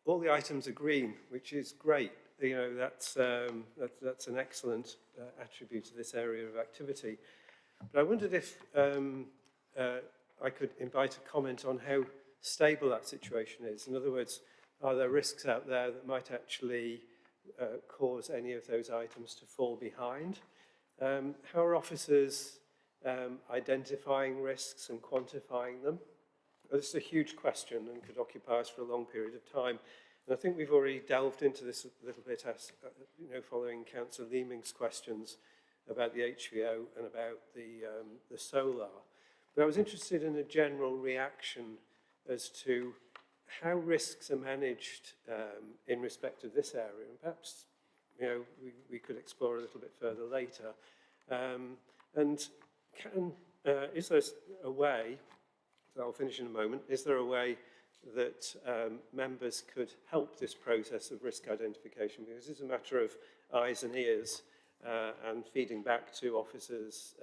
All the items are green, which is great. You know, that's an excellent attribute to this area of activity. But I wondered if I could invite a comment on how stable that situation is. In other words, are there risks out there that might actually cause any of those items to fall behind? How are officers identifying risks and quantifying them? This is a huge question and could occupy us for a long period of time. And I think we've already delved into this a little bit, as, following Councillor Leaming's questions about the HVO and about the solar. But I was interested in a general reaction as to how risks are managed in respect of this area. And perhaps, we could explore a little bit further later. Is there a way, I'll finish in a moment, is there a way that members could help this process of risk identification? Because it's a matter of eyes and ears and feeding back to officers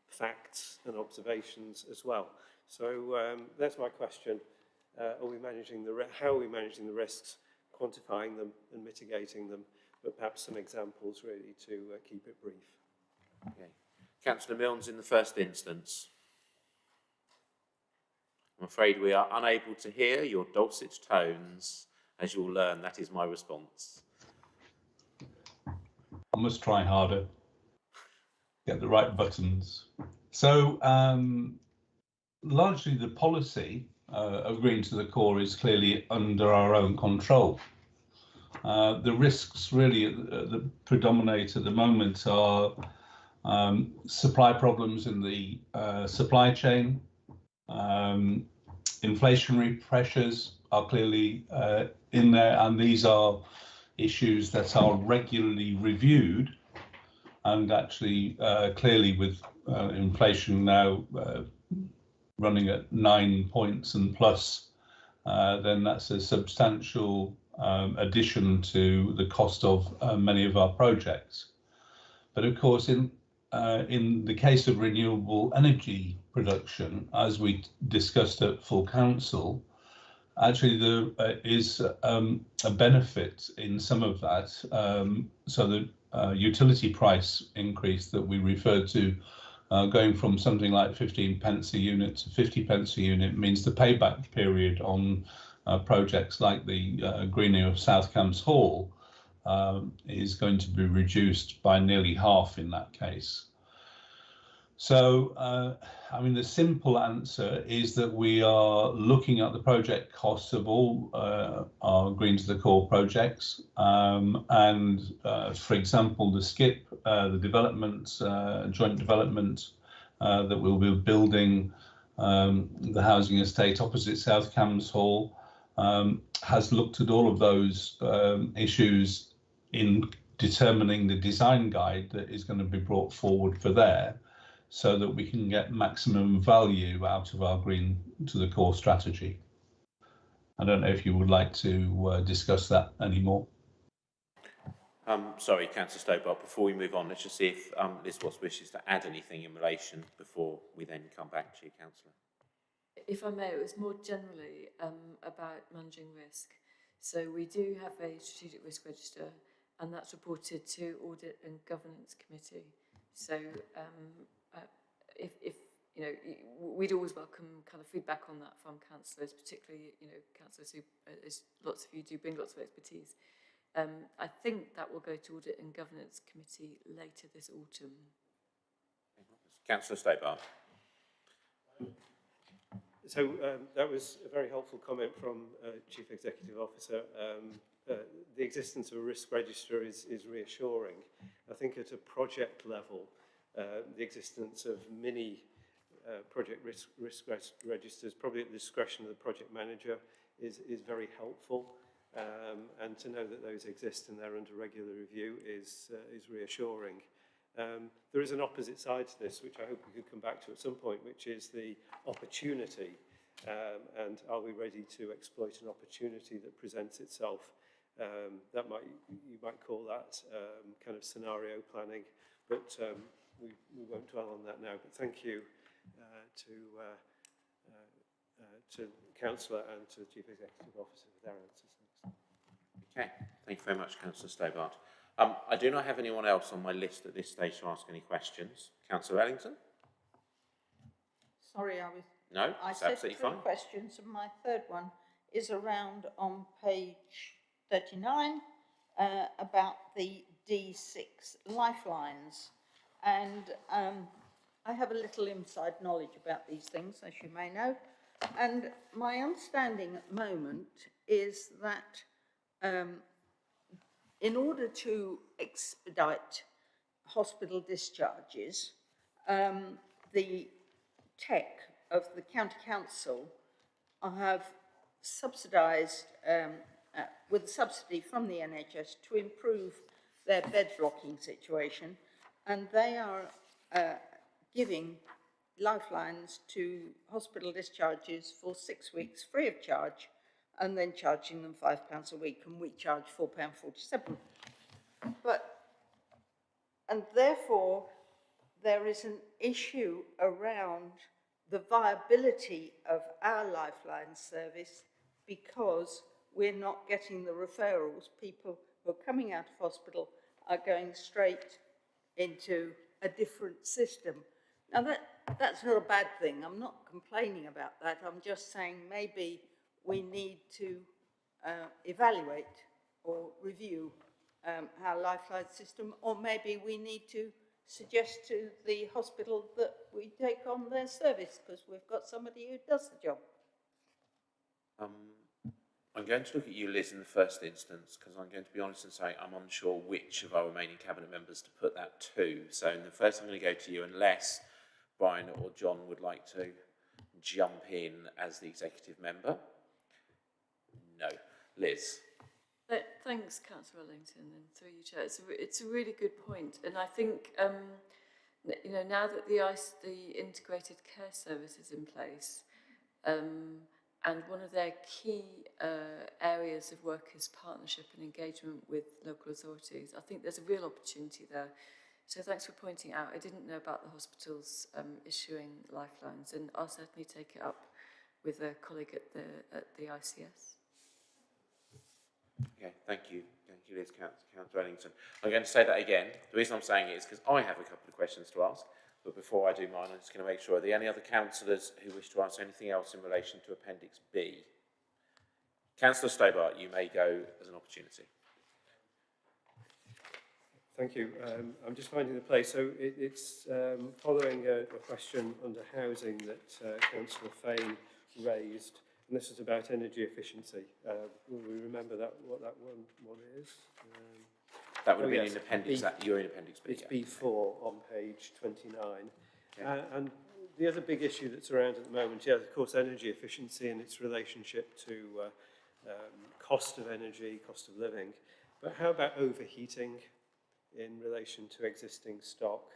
facts and observations as well. So that's my question. How are we managing the risks, quantifying them and mitigating them, but perhaps some examples really to keep it brief. Okay. Councillor Milnes in the first instance. I'm afraid we are unable to hear your dulcet tones. As you'll learn, that is my response. I must try harder. Get the right buttons. So, largely the policy of green to the core is clearly under our own control. The risks really that predominate at the moment are supply problems in the supply chain. Inflationary pressures are clearly in there, and these are issues that are regularly reviewed. And actually, clearly with inflation now running at 9 points and plus, then that's a substantial addition to the cost of many of our projects. But of course, in the case of renewable energy production, as we discussed at full council, actually there is a benefit in some of that. So the utility price increase that we referred to, going from something like 15 pence a unit to 50 pence a unit, means the payback period on projects like the greening of South Cams Hall is going to be reduced by nearly half in that case. So, I mean, the simple answer is that we are looking at the project costs of all our Green to the Core projects. For example, the SKIP, the development, joint development that we'll be building, the housing estate opposite South Cams Hall, has looked at all of those issues in determining the design guide that is going to be brought forward for there, so that we can get maximum value out of our Green to the Core strategy. I don't know if you would like to discuss that anymore. Sorry, Councillor Stobart, before we move on, let's just see if Liz Watts wishes to add anything in relation before we then come back to you, Councillor. If I may, it was more generally about managing risk. So we do have a strategic risk register, and that's reported to Audit and Governance Committee. So if you know, we'd always welcome kind of feedback on that from councillors, particularly, you know, councillors who, as lots of you do, bring lots of expertise. I think that will go to Audit and Governance Committee later this autumn. Councillor Stobart. So that was a very helpful comment from Chief Executive Officer. The existence of a risk register is reassuring. I think at a project level, the existence of mini project risk registers, probably at the discretion of the project manager, is very helpful. And to know that those exist and they're under regular review is reassuring. There is an opposite side to this, which I hope we could come back to at some point, which is the opportunity. And are we ready to exploit an opportunity that presents itself? You might call that kind of scenario planning, but we won't dwell on that now. But thank you to Councillor and to the Chief Executive Officer for their answers. Okay, thank you very much, Councillor Stobart. I do not have anyone else on my list at this stage to ask any questions. Councillor Ellington? Sorry, I was... No, I it's said absolutely three fine. questions, and my third one is around on page 39 about the D6 lifelines. And I have a little inside knowledge about these things, as you may know. And my understanding at the moment is that in order to expedite hospital discharges, the tech of the county council have subsidised, with a subsidy from the NHS, to improve their bed blocking situation, and they are giving lifelines to hospital discharges for 6 weeks free of charge, and then charging them £5 a week, and we charge £4.47. And therefore, there is an issue around the viability of our lifeline service because we're not getting the referrals. People who are coming out of hospital are going straight into a different system. Now, that's not a bad thing. I'm not complaining about that. I'm just saying maybe we need to evaluate or review our lifeline system, or maybe we need to suggest to the hospital that we take on their service because we've got somebody who does the job. I'm going to look at you, Liz, in the first instance, because I'm going to be honest and say I'm unsure which of our remaining cabinet members to put that to. So in the first, I'm going to go to you, unless Brian or John would like to jump in as the executive member. No. Liz. Thanks, Councillor Ellington, and through you, Chair. It's a really good point, and I think you know, now that the integrated care service is in place, and one of their key areas of work is partnership and engagement with local authorities, I think there's a real opportunity there. So thanks for pointing out. I didn't know about the hospitals issuing lifelines, and I'll certainly take it up with a colleague at the ICS. Okay, thank you, Liz, Councillor Ellington. I'm going to say that again. The reason I'm saying it is because I have a couple of questions to ask, but before I do mine, I'm just going to make sure, are there any other councillors who wish to ask anything else in relation to Appendix B? Councillor Stobart, you may go as an opportunity. Thank you. I'm just finding the place. So it's following a question under housing that Councillor Fane raised. And this is about energy efficiency. Will we remember what that one is? That would have been in Appendix, you're in Appendix B. It's B4 on page 29. Okay. And the other big issue that's around at the moment, yeah, of course, energy efficiency and its relationship to cost of energy, cost of living. But how about overheating in relation to existing stock?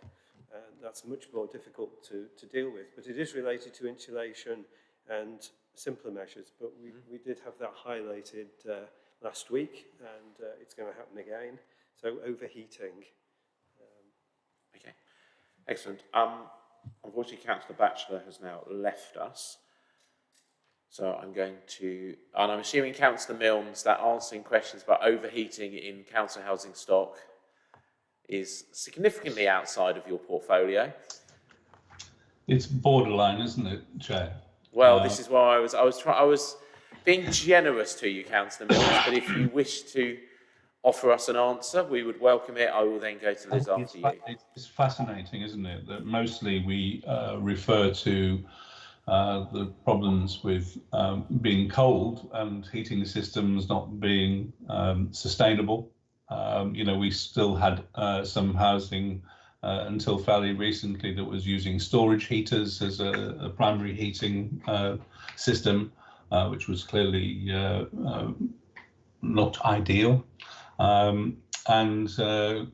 That's much more difficult to deal with, but it is related to insulation and simpler measures, but we did have that highlighted last week, and it's going to happen again. So overheating. Okay, excellent. Unfortunately, Councillor Batchelor has now left us. So I'm going to, and I'm assuming Councillor Milnes, that answering questions about overheating in council housing stock is significantly outside of your portfolio. It's borderline, isn't it, Chair? Well, this is why I was being generous to you, Councillor Milnes, but if you wish to offer us an answer, we would welcome it. I will then go to Liz after you. It's fascinating, isn't it, that mostly we refer to the problems with being cold and heating systems not being sustainable. We still had some housing until fairly recently that was using storage heaters as a primary heating system, which was clearly not ideal. Councillor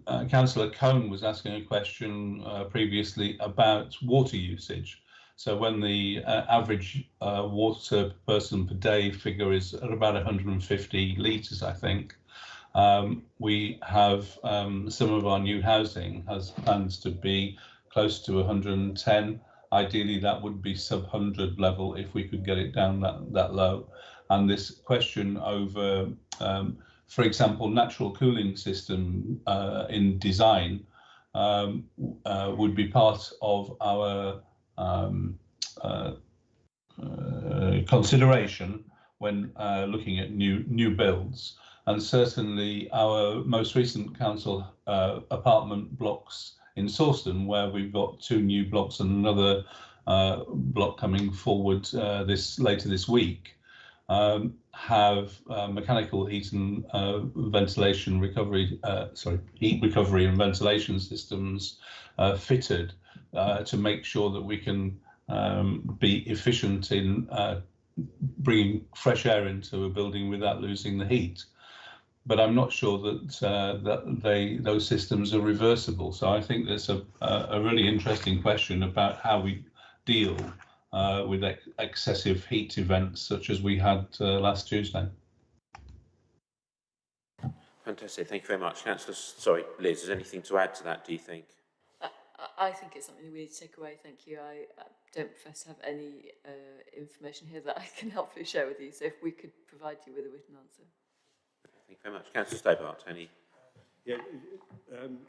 Cohn was asking a question previously about water usage. So when the average water per person per day figure is at about 150 litres, I think, we have some of our new housing has plans to be close to 110. Ideally, that would be sub 100 level if we could get it down that low. And this question over, for example, natural cooling system in design would be part of our consideration when looking at new builds. And certainly our most recent council apartment blocks in Sawston, where we've got 2 new blocks and another block coming forward later this week, have mechanical heat and ventilation recovery, heat recovery and ventilation systems fitted to make sure that we can be efficient in bringing fresh air into a building without losing the heat. But I'm not sure that those systems are reversible. So I think there's a really interesting question about how we deal with excessive heat events such as we had last Tuesday. Fantastic, thank you very much. Councillor, Liz, is anything to add to that, do you think? I think it's something we need to take away, thank you. I don't profess to have any information here that I can helpfully share with you, so if we could provide you with a written answer. Thank you very much. Councillor Stobart, any? Yeah,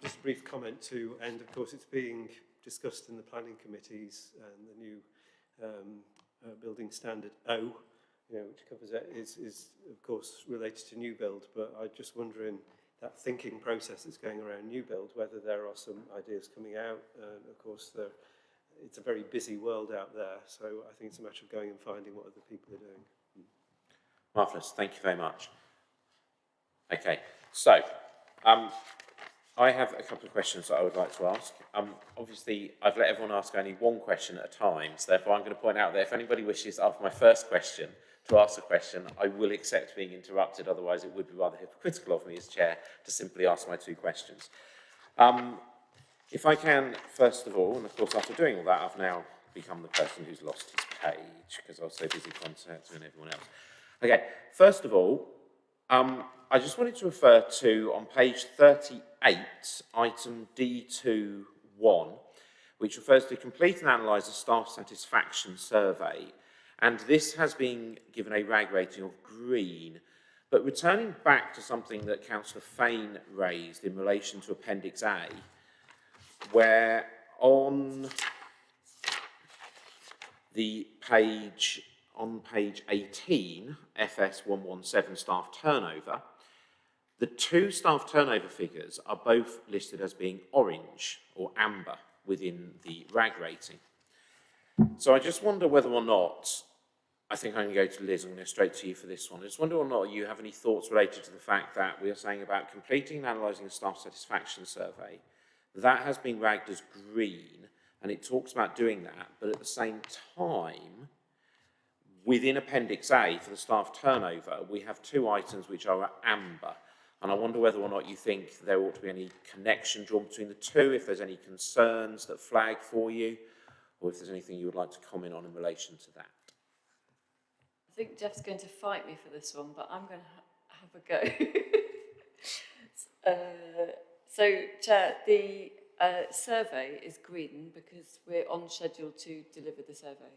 just a brief comment too, and of course it's being discussed in the planning committees and the new building standard O, which covers it, is of course related to new build, but I'm just wondering that thinking process that's going around new build, whether there are some ideas coming out. Of course, it's a very busy world out there, so I think it's a matter of going and finding what other people are doing. Marvellous, thank you very much. Okay, so I have a couple of questions that I would like to ask. Obviously, I've let everyone ask only one question at a time, so therefore I'm going to point out that if anybody wishes, after my first question, to ask a question, I will accept being interrupted, otherwise it would be rather hypocritical of me as chair to simply ask my 2 questions. If I can, first of all, and of course after doing all that, I've now become the person who's lost his page, because I was so busy contacting everyone else. Okay, first of all, I just wanted to refer to, on page 38, item D2.1, which refers to complete and analyse a staff satisfaction survey. And this has been given a RAG rating of green. But returning back to something that Councillor Fain raised in relation to Appendix A, where on page 18, FS 117 staff turnover, the 2 staff turnover figures are both listed as being orange or amber within the RAG rating. So I just wonder whether or not, I think I'm going to go to Liz, I'm going to go straight to you for this one. I just wonder whether or not you have any thoughts related to the fact that we are saying about completing and analysing a staff satisfaction survey. That has been ragged as green, and it talks about doing that, but at the same time, within Appendix A for the staff turnover, we have 2 items which are amber. And I wonder whether or not you think there ought to be any connection drawn between the 2, if there's any concerns that flag for you, or if there's anything you would like to comment on in relation to that. I think Jeff's going to fight me for this one, but I'm going to have a go. So, Chair, the survey is green because we're on schedule to deliver the survey.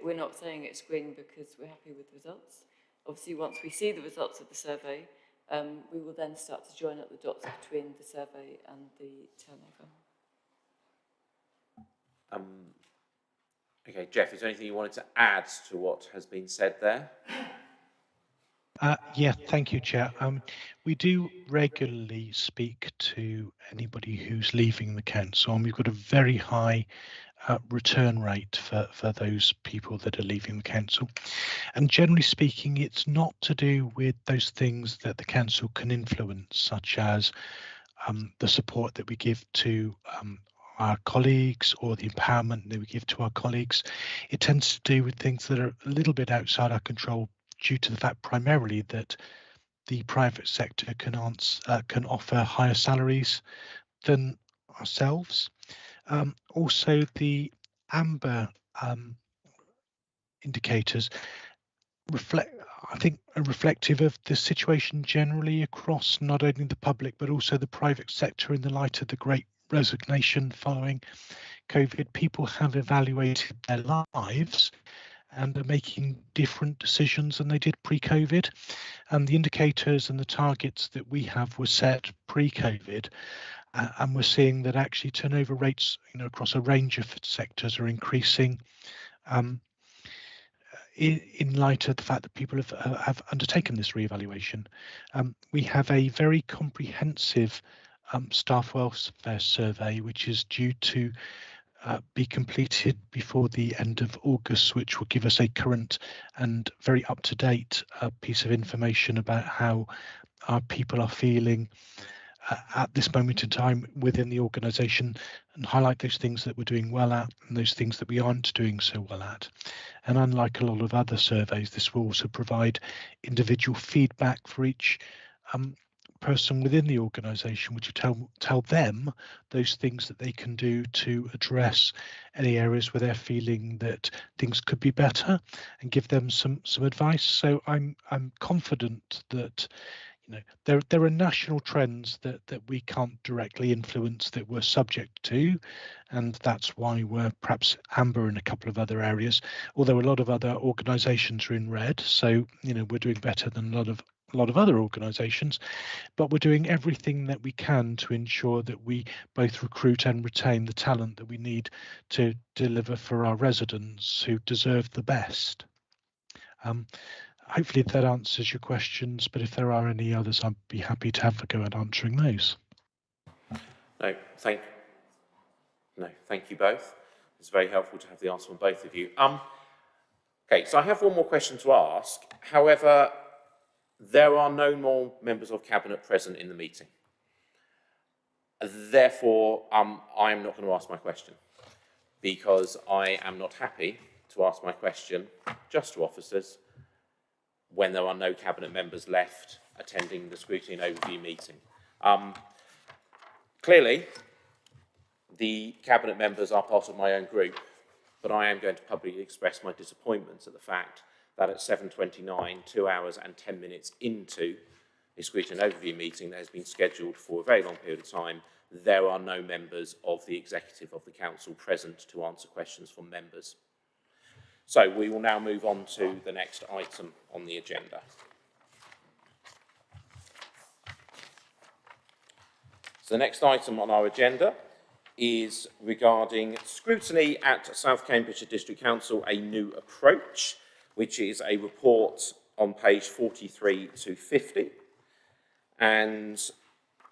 we're not saying it's green because we're happy with the results. Obviously, once we see the results of the survey, we will then start to join up the dots between the survey and the turnover. Okay, Jeff, is there anything you wanted to add to what has been said there? Yeah, thank you, Chair. We do regularly speak to anybody who's leaving the council, and we've got a very high return rate for those people that are leaving the council. And generally speaking, it's not to do with those things that the council can influence, such as the support that we give to our colleagues or the empowerment that we give to our colleagues. It tends to do with things that are a little bit outside our control, due to the fact primarily that the private sector can offer higher salaries than ourselves. Also, the amber indicators I think, are reflective of the situation generally across not only the public but also the private sector in the light of the great resignation following COVID. People have evaluated their lives and are making different decisions than they did pre-COVID. And the indicators and the targets that we have were set pre-COVID. And we're seeing that actually turnover rates, across a range of sectors are increasing in light of the fact that people have undertaken this reevaluation. We have a very comprehensive staff welfare survey, which is due to be completed before the end of August, which will give us a current and very up-to-date piece of information about how our people are feeling at this moment in time within the organisation, and highlight those things that we're doing well at and those things that we aren't doing so well at. And unlike a lot of other surveys, this will also provide individual feedback for each person within the organisation, which will tell them those things that they can do to address any areas where they're feeling that things could be better, and give them some advice. So I'm confident that there are national trends that we can't directly influence, that we're subject to, and that's why we're perhaps amber in a couple of other areas, although a lot of other organisations are in red. So we're doing better than a lot of other organisations, but we're doing everything that we can to ensure that we both recruit and retain the talent that we need to deliver for our residents who deserve the best. Hopefully that answers your questions, but if there are any others, I'd be happy to have a go at answering those. No, thank you both. It's very helpful to have the answer from both of you. Okay, so I have one more question to ask. However, there are no more members of Cabinet present in the meeting. Therefore, I am not going to ask my question, because I am not happy to ask my question just to officers when there are no Cabinet members left attending the Scrutiny and Overview meeting. Clearly, the Cabinet members are part of my own group, but I am going to publicly express my disappointment at the fact that at 7:29, 2 hours and 10 minutes into a Scrutiny and Overview meeting that has been scheduled for a very long period of time, there are no members of the executive of the council present to answer questions from members. So we will now move on to the next item on the agenda. So the next item on our agenda is regarding Scrutiny at South Cambridgeshire District Council, a new approach, which is a report on page 43 to 50. And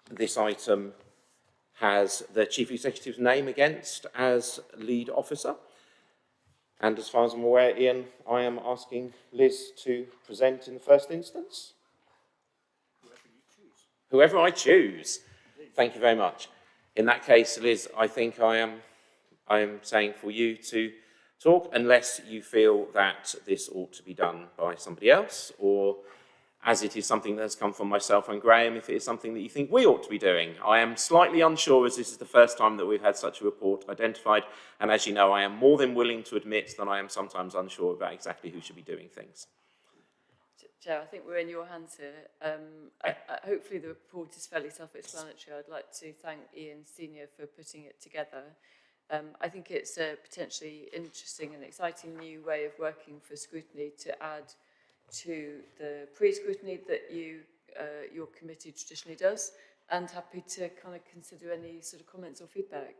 this item has the Chief Executive's name against as lead officer. And as far as I'm aware, Ian, I am asking Liz to present in the first instance. Whoever you choose. Whoever I choose. Thank you very much. In that case, Liz, I think I am saying for you to talk, unless you feel that this ought to be done by somebody else, or as it is something that has come from myself and Graham, if it is something that you think we ought to be doing. I am slightly unsure, as this is the first time that we've had such a report identified, and as you know, I am more than willing to admit that I am sometimes unsure about exactly who should be doing things. Chair, I think we're in your hands here. Hopefully the report is fairly self-explanatory. I'd like to thank Ian Senior for putting it together. I think it's a potentially interesting and exciting new way of working for scrutiny to add to the pre-scrutiny that your committee traditionally does, and happy to kind of consider any sort of comments or feedback.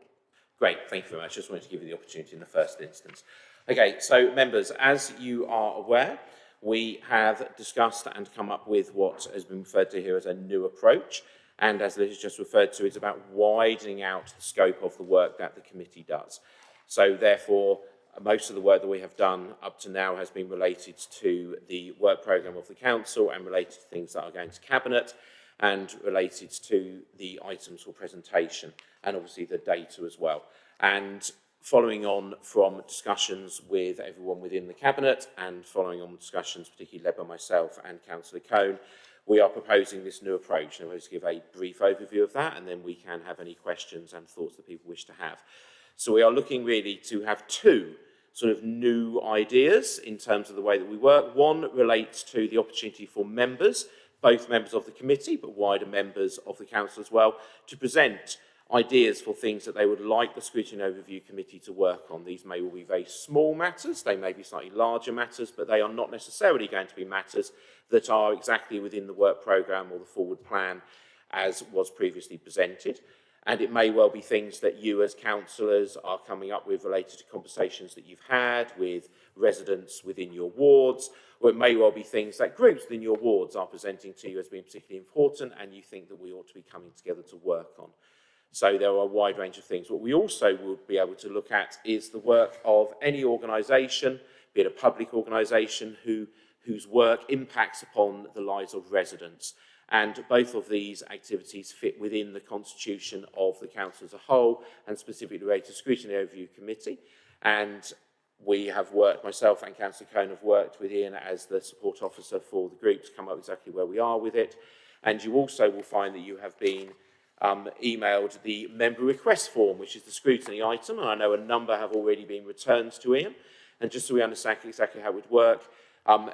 Great, thank you very much. Just wanted to give you the opportunity in the first instance. Okay, so members, as you are aware, we have discussed and come up with what has been referred to here as a new approach. And as Liz has just referred to, it's about widening out the scope of the work that the committee does. So therefore, most of the work that we have done up to now has been related to the work programme of the council and related to things that are going to cabinet and related to the items for presentation and obviously the data as well. And following on from discussions with everyone within the cabinet and following on discussions particularly led by myself and Councillor Cohn, we are proposing this new approach, and I'm going to give a brief overview of that, and then we can have any questions and thoughts that people wish to have. So we are looking really to have two sort of new ideas in terms of the way that we work. One relates to the opportunity for members, both members of the committee, but wider members of the council as well, to present ideas for things that they would like the Scrutiny Overview Committee to work on. These may all be very small matters, they may be slightly larger matters, but they are not necessarily going to be matters that are exactly within the work programme or the forward plan as was previously presented. And it may well be things that you as councillors are coming up with related to conversations that you've had with residents within your wards, or it may well be things that groups within your wards are presenting to you as being particularly important and you think that we ought to be coming together to work on. So there are a wide range of things. What we also will be able to look at is the work of any organisation, be it a public organisation, whose work impacts upon the lives of residents. And both of these activities fit within the constitution of the council as a whole, and specifically related to Scrutiny Overview Committee. And we have worked, myself and Councillor Cohn have worked with Ian as the support officer for the group to come up exactly where we are with it. And you also will find that you have been emailed the member request form, which is the scrutiny item, and I know a number have already been returned to Ian. And just so we understand exactly how it would work,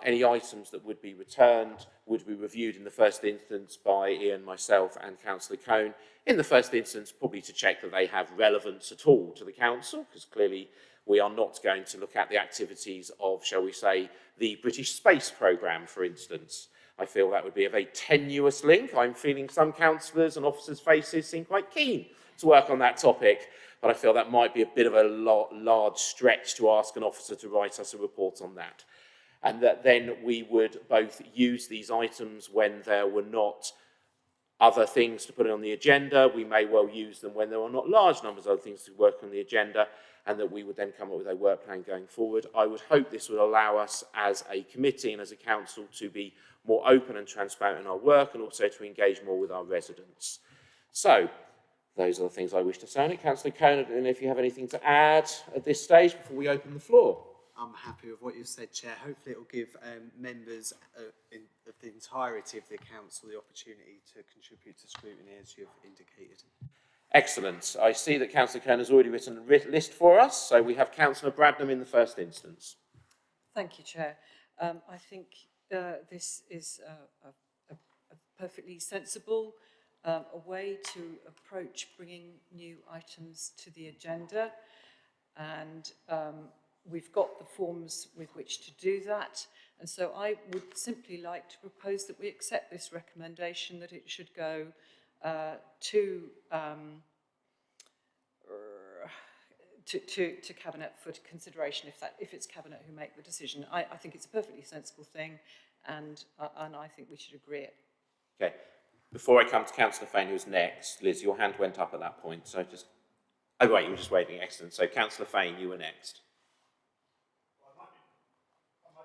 any items that would be returned would be reviewed in the first instance by Ian, myself and Councillor Cohn. In the first instance, probably to check that they have relevance at all to the council, because clearly we are not going to look at the activities of, shall we say, the British Space Programme, for instance. I feel that would be a very tenuous link. I'm feeling some councillors and officers' faces seem quite keen to work on that topic, but I feel that might be a bit of a large stretch to ask an officer to write us a report on that. And that then we would both use these items when there were not other things to put on the agenda. We may well use them when there are not large numbers of other things to work on the agenda, and that we would then come up with a work plan going forward. I would hope this would allow us as a committee and as a council to be more open and transparent in our work, and also to engage more with our residents. So, those are the things I wish to say on it. Councillor Cohn, I don't know if you have anything to add at this stage before we open the floor. I'm happy with what you've said, Chair. Hopefully it will give members of the entirety of the council the opportunity to contribute to scrutiny, as you've indicated. Excellent. I see that Councillor Cohn has already written a list for us, so we have Councillor Braddon in the first instance. Thank you, Chair. I think this is a perfectly sensible a way to approach bringing new items to the agenda, and we've got the forms with which to do that. And so I would simply like to propose that we accept this recommendation, that it should go to Cabinet for consideration, if it's Cabinet who make the decision. I think it's a perfectly sensible thing, and I think we should agree it. Okay. Before I come to Councillor Fane, who's next, Liz, your hand went up at that point, so just... Oh, right, you were just waving. Excellent. So, Councillor Fane, you were next.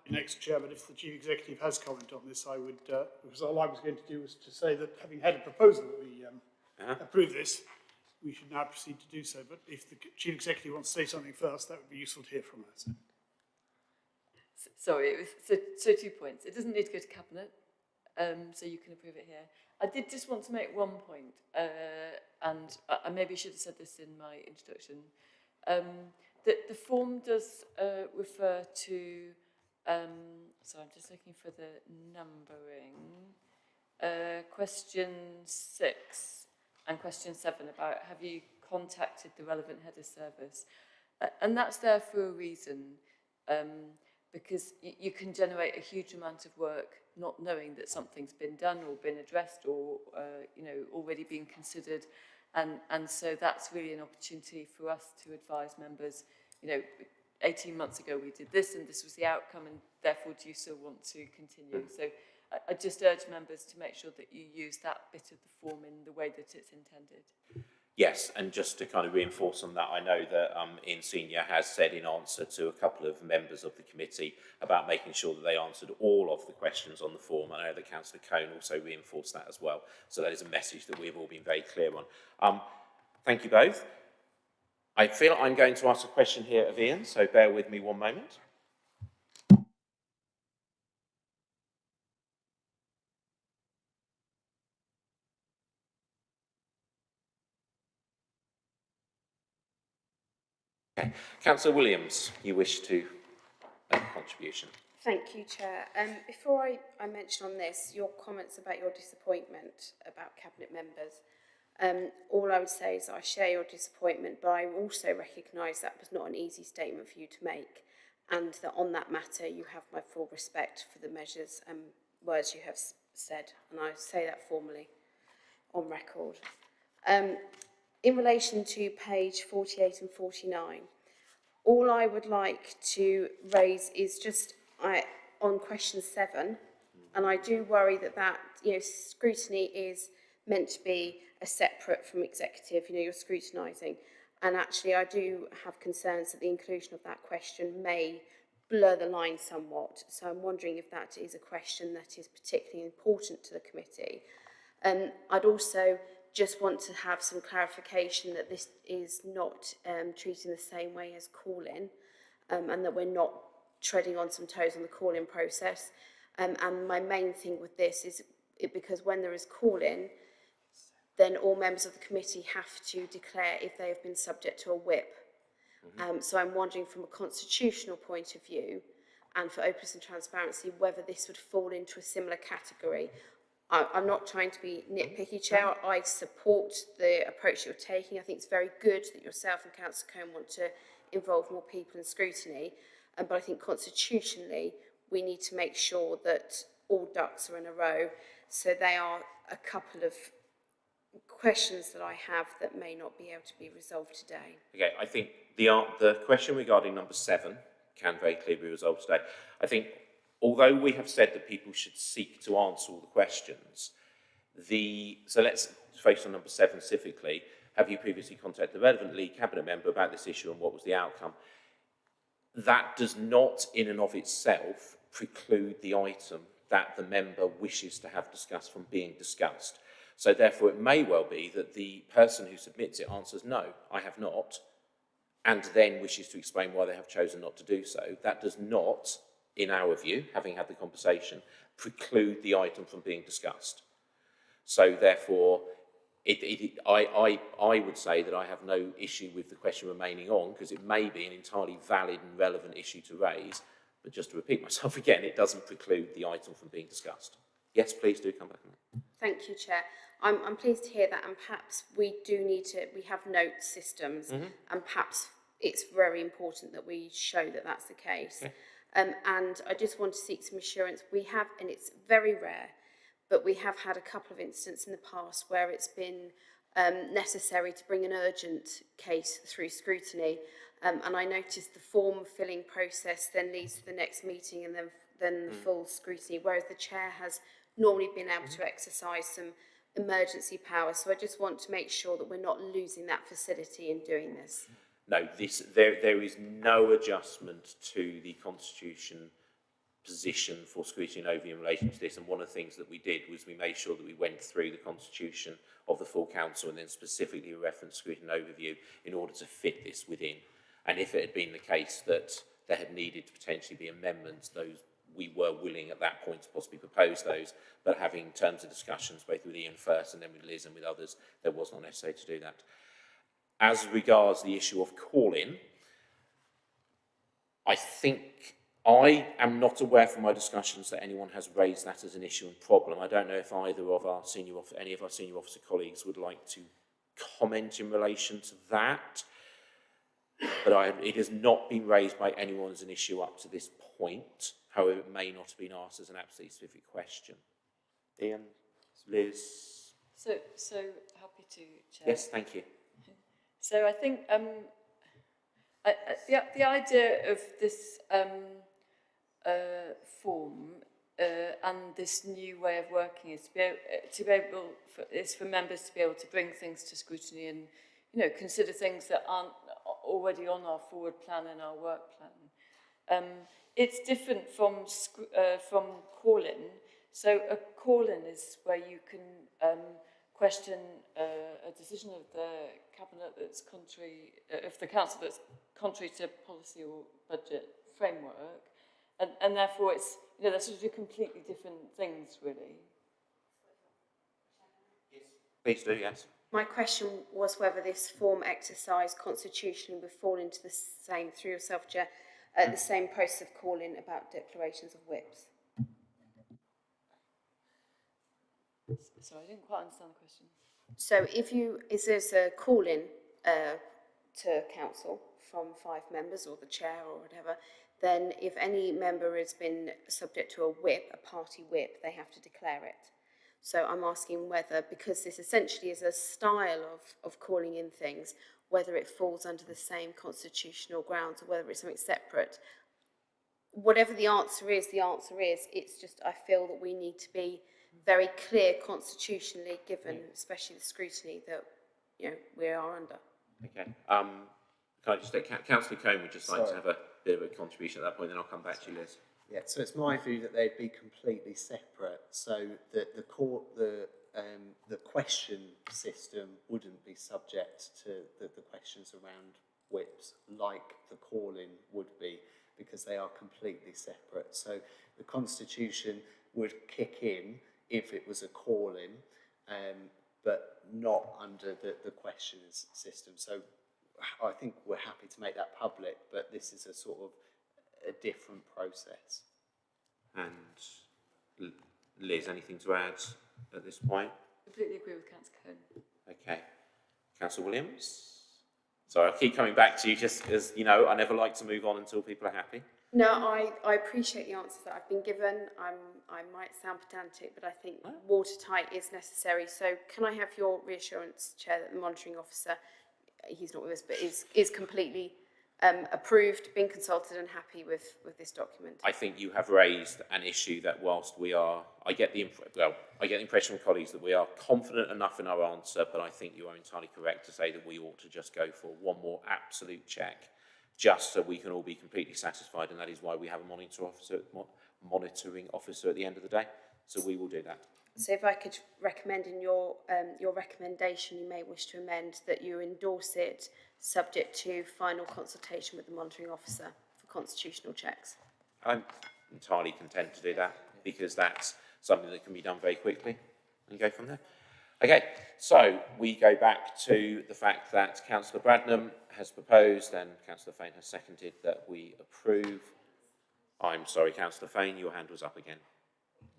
Next, Chair, but if the Chief Executive has comment on this, I would, because all I was going to do was to say that having had a proposal that we approve this, we should now proceed to do so. But if the Chief Executive wants to say something first, that would be useful to hear from her. So. Sorry, it was so 2 points. It doesn't need to go to Cabinet, so you can approve it here. I did just want to make 1 point, and I maybe should have said this in my introduction. That the form does refer to, so I'm just looking for the numbering, question 6 and question 7 about have you contacted the relevant head of service. And that's there for a reason, because you can generate a huge amount of work not knowing that something's been done or been addressed or already been considered, and so that's really an opportunity for us to advise members. 18 months ago we did this and this was the outcome, and therefore do you still want to continue? So I just urge members to make sure that you use that bit of the form in the way that it's intended. Yes, and just to kind of reinforce on that, I know that Ian Senior has said in answer to a couple of members of the committee about making sure that they answered all of the questions on the form. I know that Councillor Cohn also reinforced that as well. So that is a message that we've all been very clear on. Thank you both. I feel like I'm going to ask a question here of Ian, so bear with me one moment. Okay. Councillor Williams, you wish to make a contribution. Thank you, Chair. Before I mention on this, your comments about your disappointment about Cabinet members, all I would say is I share your disappointment, but I also recognise that was not an easy statement for you to make, and that on that matter you have my full respect for the measures and words you have said, and I say that formally on record. In relation to page 48 and 49, all I would like to raise is just on question 7, and I do worry that scrutiny is meant to be a separate from executive, you're scrutinising, and actually I do have concerns that the inclusion of that question may blur the line somewhat, so I'm wondering if that is a question that is particularly important to the committee. I'd also just want to have some clarification that this is not treating the same way as call-in, and that we're not treading on some toes on the call-in process. And my main thing with this is because when there is call-in, then all members of the committee have to declare if they have been subject to a whip. So I'm wondering from a constitutional point of view and for openness and transparency whether this would fall into a similar category. I'm not trying to be nitpicky, Chair. I support the approach you're taking. I think it's very good that yourself and Councillor Cohn want to involve more people in scrutiny. But I think constitutionally, we need to make sure that all ducks are in a row. So they are a couple of questions that I have that may not be able to be resolved today. Okay, I think the question regarding number 7 can very clearly be resolved today. I think although we have said that people should seek to answer all the questions, so let's focus on number 7 specifically. Have you previously contacted the relevant lead cabinet member about this issue and what was the outcome? That does not in and of itself preclude the item that the member wishes to have discussed from being discussed. So therefore it may well be that the person who submits it answers no, I have not, and then wishes to explain why they have chosen not to do so. That does not, in our view, having had the conversation, preclude the item from being discussed. So therefore, I would say that I have no issue with the question remaining on, because it may be an entirely valid and relevant issue to raise, but just to repeat myself again, it doesn't preclude the item from being discussed. Yes, please do come back on that. Thank you, Chair. I'm pleased to hear that, and perhaps we have note systems, and perhaps it's very important that we show that that's the case. Okay. And I just want to seek some assurance. We have, and it's very rare, but we have had a couple of incidents in the past where it's been necessary to bring an urgent case through scrutiny, and I noticed the form filling process then leads to the next meeting and then the full scrutiny, whereas the chair has normally been able to exercise some emergency power. So I just want to make sure that we're not losing that facility in doing this. No, there is no adjustment to the Constitution position for scrutiny and overview in relation to this, and one of the things that we did was we made sure that we went through the Constitution of the full Council and then specifically referenced scrutiny and overview in order to fit this within. And if it had been the case that there had needed to potentially be amendments, those we were willing at that point to possibly propose those, but having terms of discussions both with Ian first and then with Liz and with others, there was not necessary to do that. As regards the issue of call-in, I think I am not aware from my discussions that anyone has raised that as an issue and problem. I don't know if either of our any of our senior officer colleagues would like to comment in relation to that, but it has not been raised by anyone as an issue up to this point. However, it may not have been asked as an absolutely specific question. Ian, Liz? So happy to, Chair. Yes, thank you. So I think the idea of this form and this new way of working is for members to be able to bring things to scrutiny and, you know, consider things that aren't already on our forward plan and our work plan. It's different from call-in. So a call-in is where you can question a decision of the cabinet that's contrary, of the council that's contrary to policy or budget framework, and therefore it's, you know, they're sort of completely different things, really. Yes. Please do, yes. My question was whether this form exercise constitutionally would fall into the same, through yourself, Chair, the same process of calling about declarations of whips. Sorry, I didn't quite understand the question. So if there's a call-in to council from 5 members or the chair or whatever, then if any member has been subject to a whip, a party whip, they have to declare it. So I'm asking whether, because this essentially is a style of calling in things, whether it falls under the same constitutional grounds or whether it's something separate. Whatever the answer is, it's just I feel that we need to be very clear constitutionally, given especially the scrutiny that, you know, we are under. Okay. Can I just say, Councillor Cohn would just like to have a bit of a contribution at that point, then I'll come back to you, Liz. Yeah, so it's my view that they'd be completely separate, so that the question system wouldn't be subject to the questions around whips like the call-in would be, because they are completely separate. So the Constitution would kick in if it was a call-in, but not under the questions system. So I think we're happy to make that public, but this is a sort of a different process. And Liz, anything to add at this point? Completely agree with Councillor Cohn. Okay. Councillor Williams? Sorry, I keep coming back to you just as, you know, I never like to move on until people are happy. No, I appreciate the answers that I've been given. I might sound pedantic, but I think watertight is necessary. So can I have your reassurance, Chair, that the monitoring officer, he's not with us, but is completely approved, been consulted and happy with this document? I think you have raised an issue that whilst we are, I get the impression from colleagues that we are confident enough in our answer, but I think you are entirely correct to say that we ought to just go for one more absolute check, just so we can all be completely satisfied, and that is why we have a monitoring officer at the end of the day. So we will do that. So if I could recommend in your recommendation, you may wish to amend that you endorse it subject to final consultation with the monitoring officer for constitutional checks. I'm entirely content to do that, because that's something that can be done very quickly and go from there. Okay, so we go back to the fact that Councillor Braddon has proposed and Councillor Fane has seconded that we approve. I'm sorry, Councillor Fane, your hand was up again.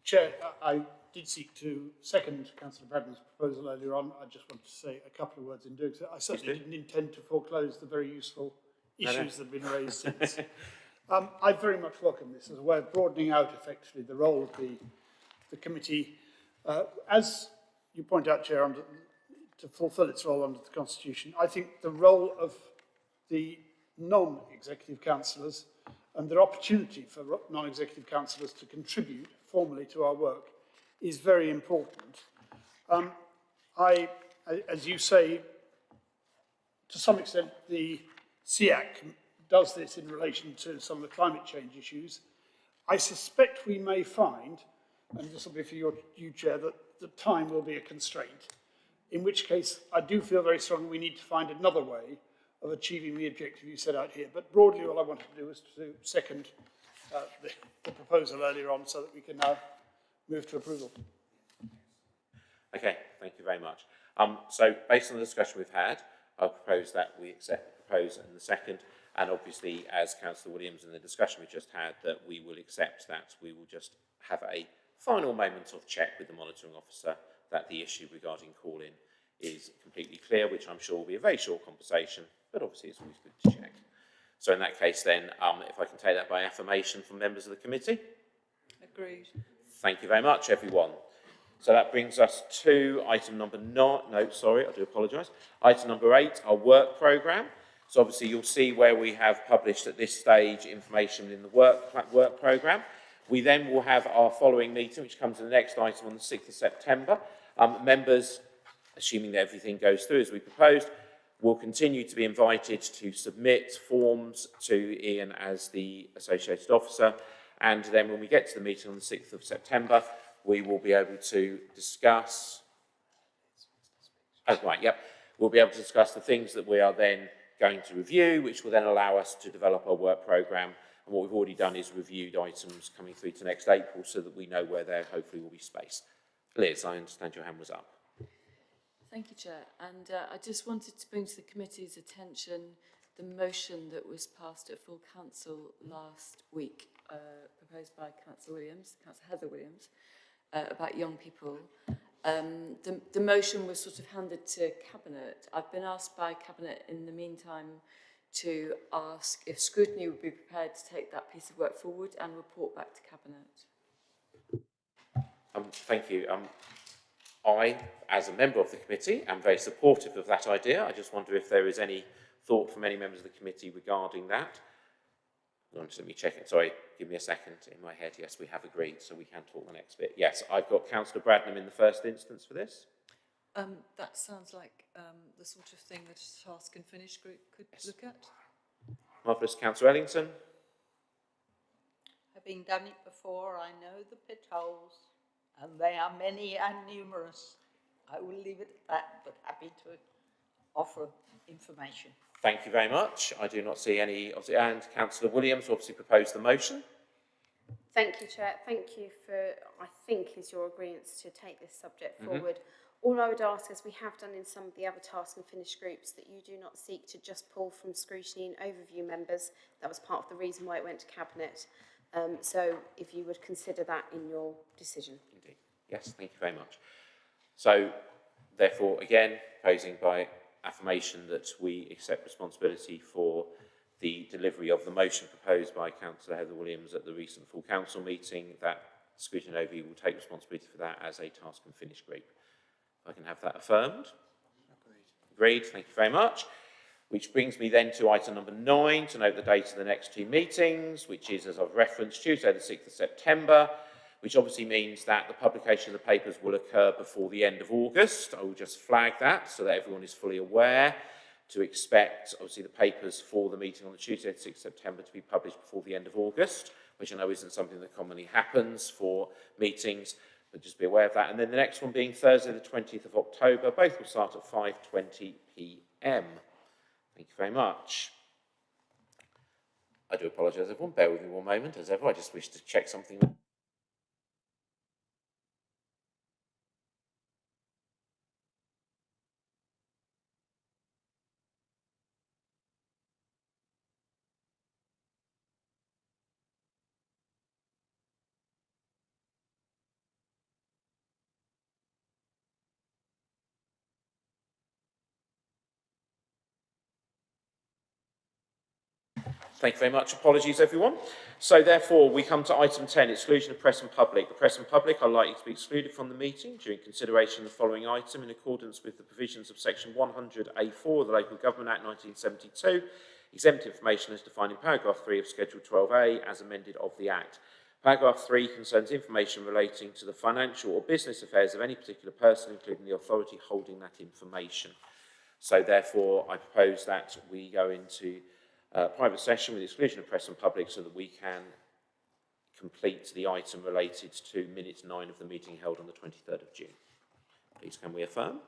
Chair, I did seek to second Councillor Braddon's proposal earlier on. I just want to say a couple of words in doing so. I certainly didn't intend to foreclose the very useful issues that have been raised since. I very much welcome this as a way of broadening out effectively the role of the committee. As you point out, Chair, to fulfil its role under the Constitution, I think the role of the non-executive councillors and their opportunity for non-executive councillors to contribute formally to our work is very important. As you say, to some extent, the SEAC does this in relation to some of the climate change issues. I suspect we may find, and this will be for you, Chair, that the time will be a constraint, in which case I do feel very strongly we need to find another way of achieving the objective you set out here. But broadly, all I wanted to do was to second the proposal earlier on so that we can now move to approval. Okay, thank you very much. So based on the discussion we've had, I'll propose that we accept the proposal in the second, and obviously as Councillor Williams in the discussion we just had, that we will accept that. We will just have a final moment of check with the monitoring officer that the issue regarding call-in is completely clear, which I'm sure will be a very short conversation, but obviously it's always good to check. So in that case then, if I can take that by affirmation from members of the committee. Agreed. Thank you very much, everyone. So that brings us to item number 9. No, sorry, I do apologise. Item number 8, our work programme. So obviously you'll see where we have published at this stage information in the work programme. We then will have our following meeting, which comes to the next item on the 6th of September. Members, assuming that everything goes through as we proposed, will continue to be invited to submit forms to Ian as the associated officer. And then when we get to the meeting on the 6th of September, we will be able to discuss... Oh, right, yep. We'll be able to discuss the things that we are then going to review, which will then allow us to develop our work programme. And what we've already done is reviewed items coming through to next April so that we know where there hopefully will be space. Liz, I understand your hand was up. Thank you, Chair. And I just wanted to bring to the committee's attention the motion that was passed at full council last week, proposed by Councillor Heather Williams, about young people. The motion was sort of handed to Cabinet. I've been asked by Cabinet in the meantime to ask if Scrutiny would be prepared to take that piece of work forward and report back to Cabinet. Thank you. I, as a member of the committee, am very supportive of that idea. I just wonder if there is any thought from any members of the committee regarding that. Just let me check it. Sorry, give me a second. In my head, yes, we have agreed, so we can talk the next bit. Yes, I've got Councillor Braddon in the first instance for this. That sounds like the sort of thing that a task and finish group could look at. Marvellous. Councillor Ellington. Having done it before, I know the pit holes, and they are many and numerous. I will leave it at that, but happy to offer information. Thank you very much. I do not see any, and Councillor Williams obviously proposed the motion. Thank you, Chair. Thank you for, I think, is your agreement to take this subject forward. All I would ask, as we have done in some of the other task and finish groups, that you do not seek to just pull from scrutiny and overview members. That was part of the reason why it went to Cabinet. So if you would consider that in your decision. Indeed. Yes, thank you very much. So, therefore, again, proposing by affirmation that we accept responsibility for the delivery of the motion proposed by Councillor Heather Williams at the recent full council meeting, that Scrutiny and Overview will take responsibility for that as a task and finish group. If I can have that affirmed. Agreed. Thank you very much. Which brings me then to item number 9, to note the date of the next 2 meetings, which is, as I've referenced, Tuesday the 6th of September, which obviously means that the publication of the papers will occur before the end of August. I will just flag that so that everyone is fully aware to expect, obviously, the papers for the meeting on the Tuesday the 6th of September to be published before the end of August, which I know isn't something that commonly happens for meetings, but just be aware of that. And then the next one being Thursday the 20th of October, both will start at 5:20 p.m. Thank you very much. I do apologise, everyone. Bear with me one moment. As ever, I just wish to check something. Thank you very much. Apologies, everyone. So, therefore, we come to item 10, exclusion of press and public. The press and public are likely to be excluded from the meeting during consideration of the following item in accordance with the provisions of Section 100A4 of the Local Government Act 1972. Exempt information as defined in paragraph 3 of Schedule 12A as amended of the Act. Paragraph 3 concerns information relating to the financial or business affairs of any particular person, including the authority holding that information. So, therefore, I propose that we go into private session with exclusion of press and public so that we can complete the item related to minute 9 of the meeting held on the 23rd of June. Please can we affirm?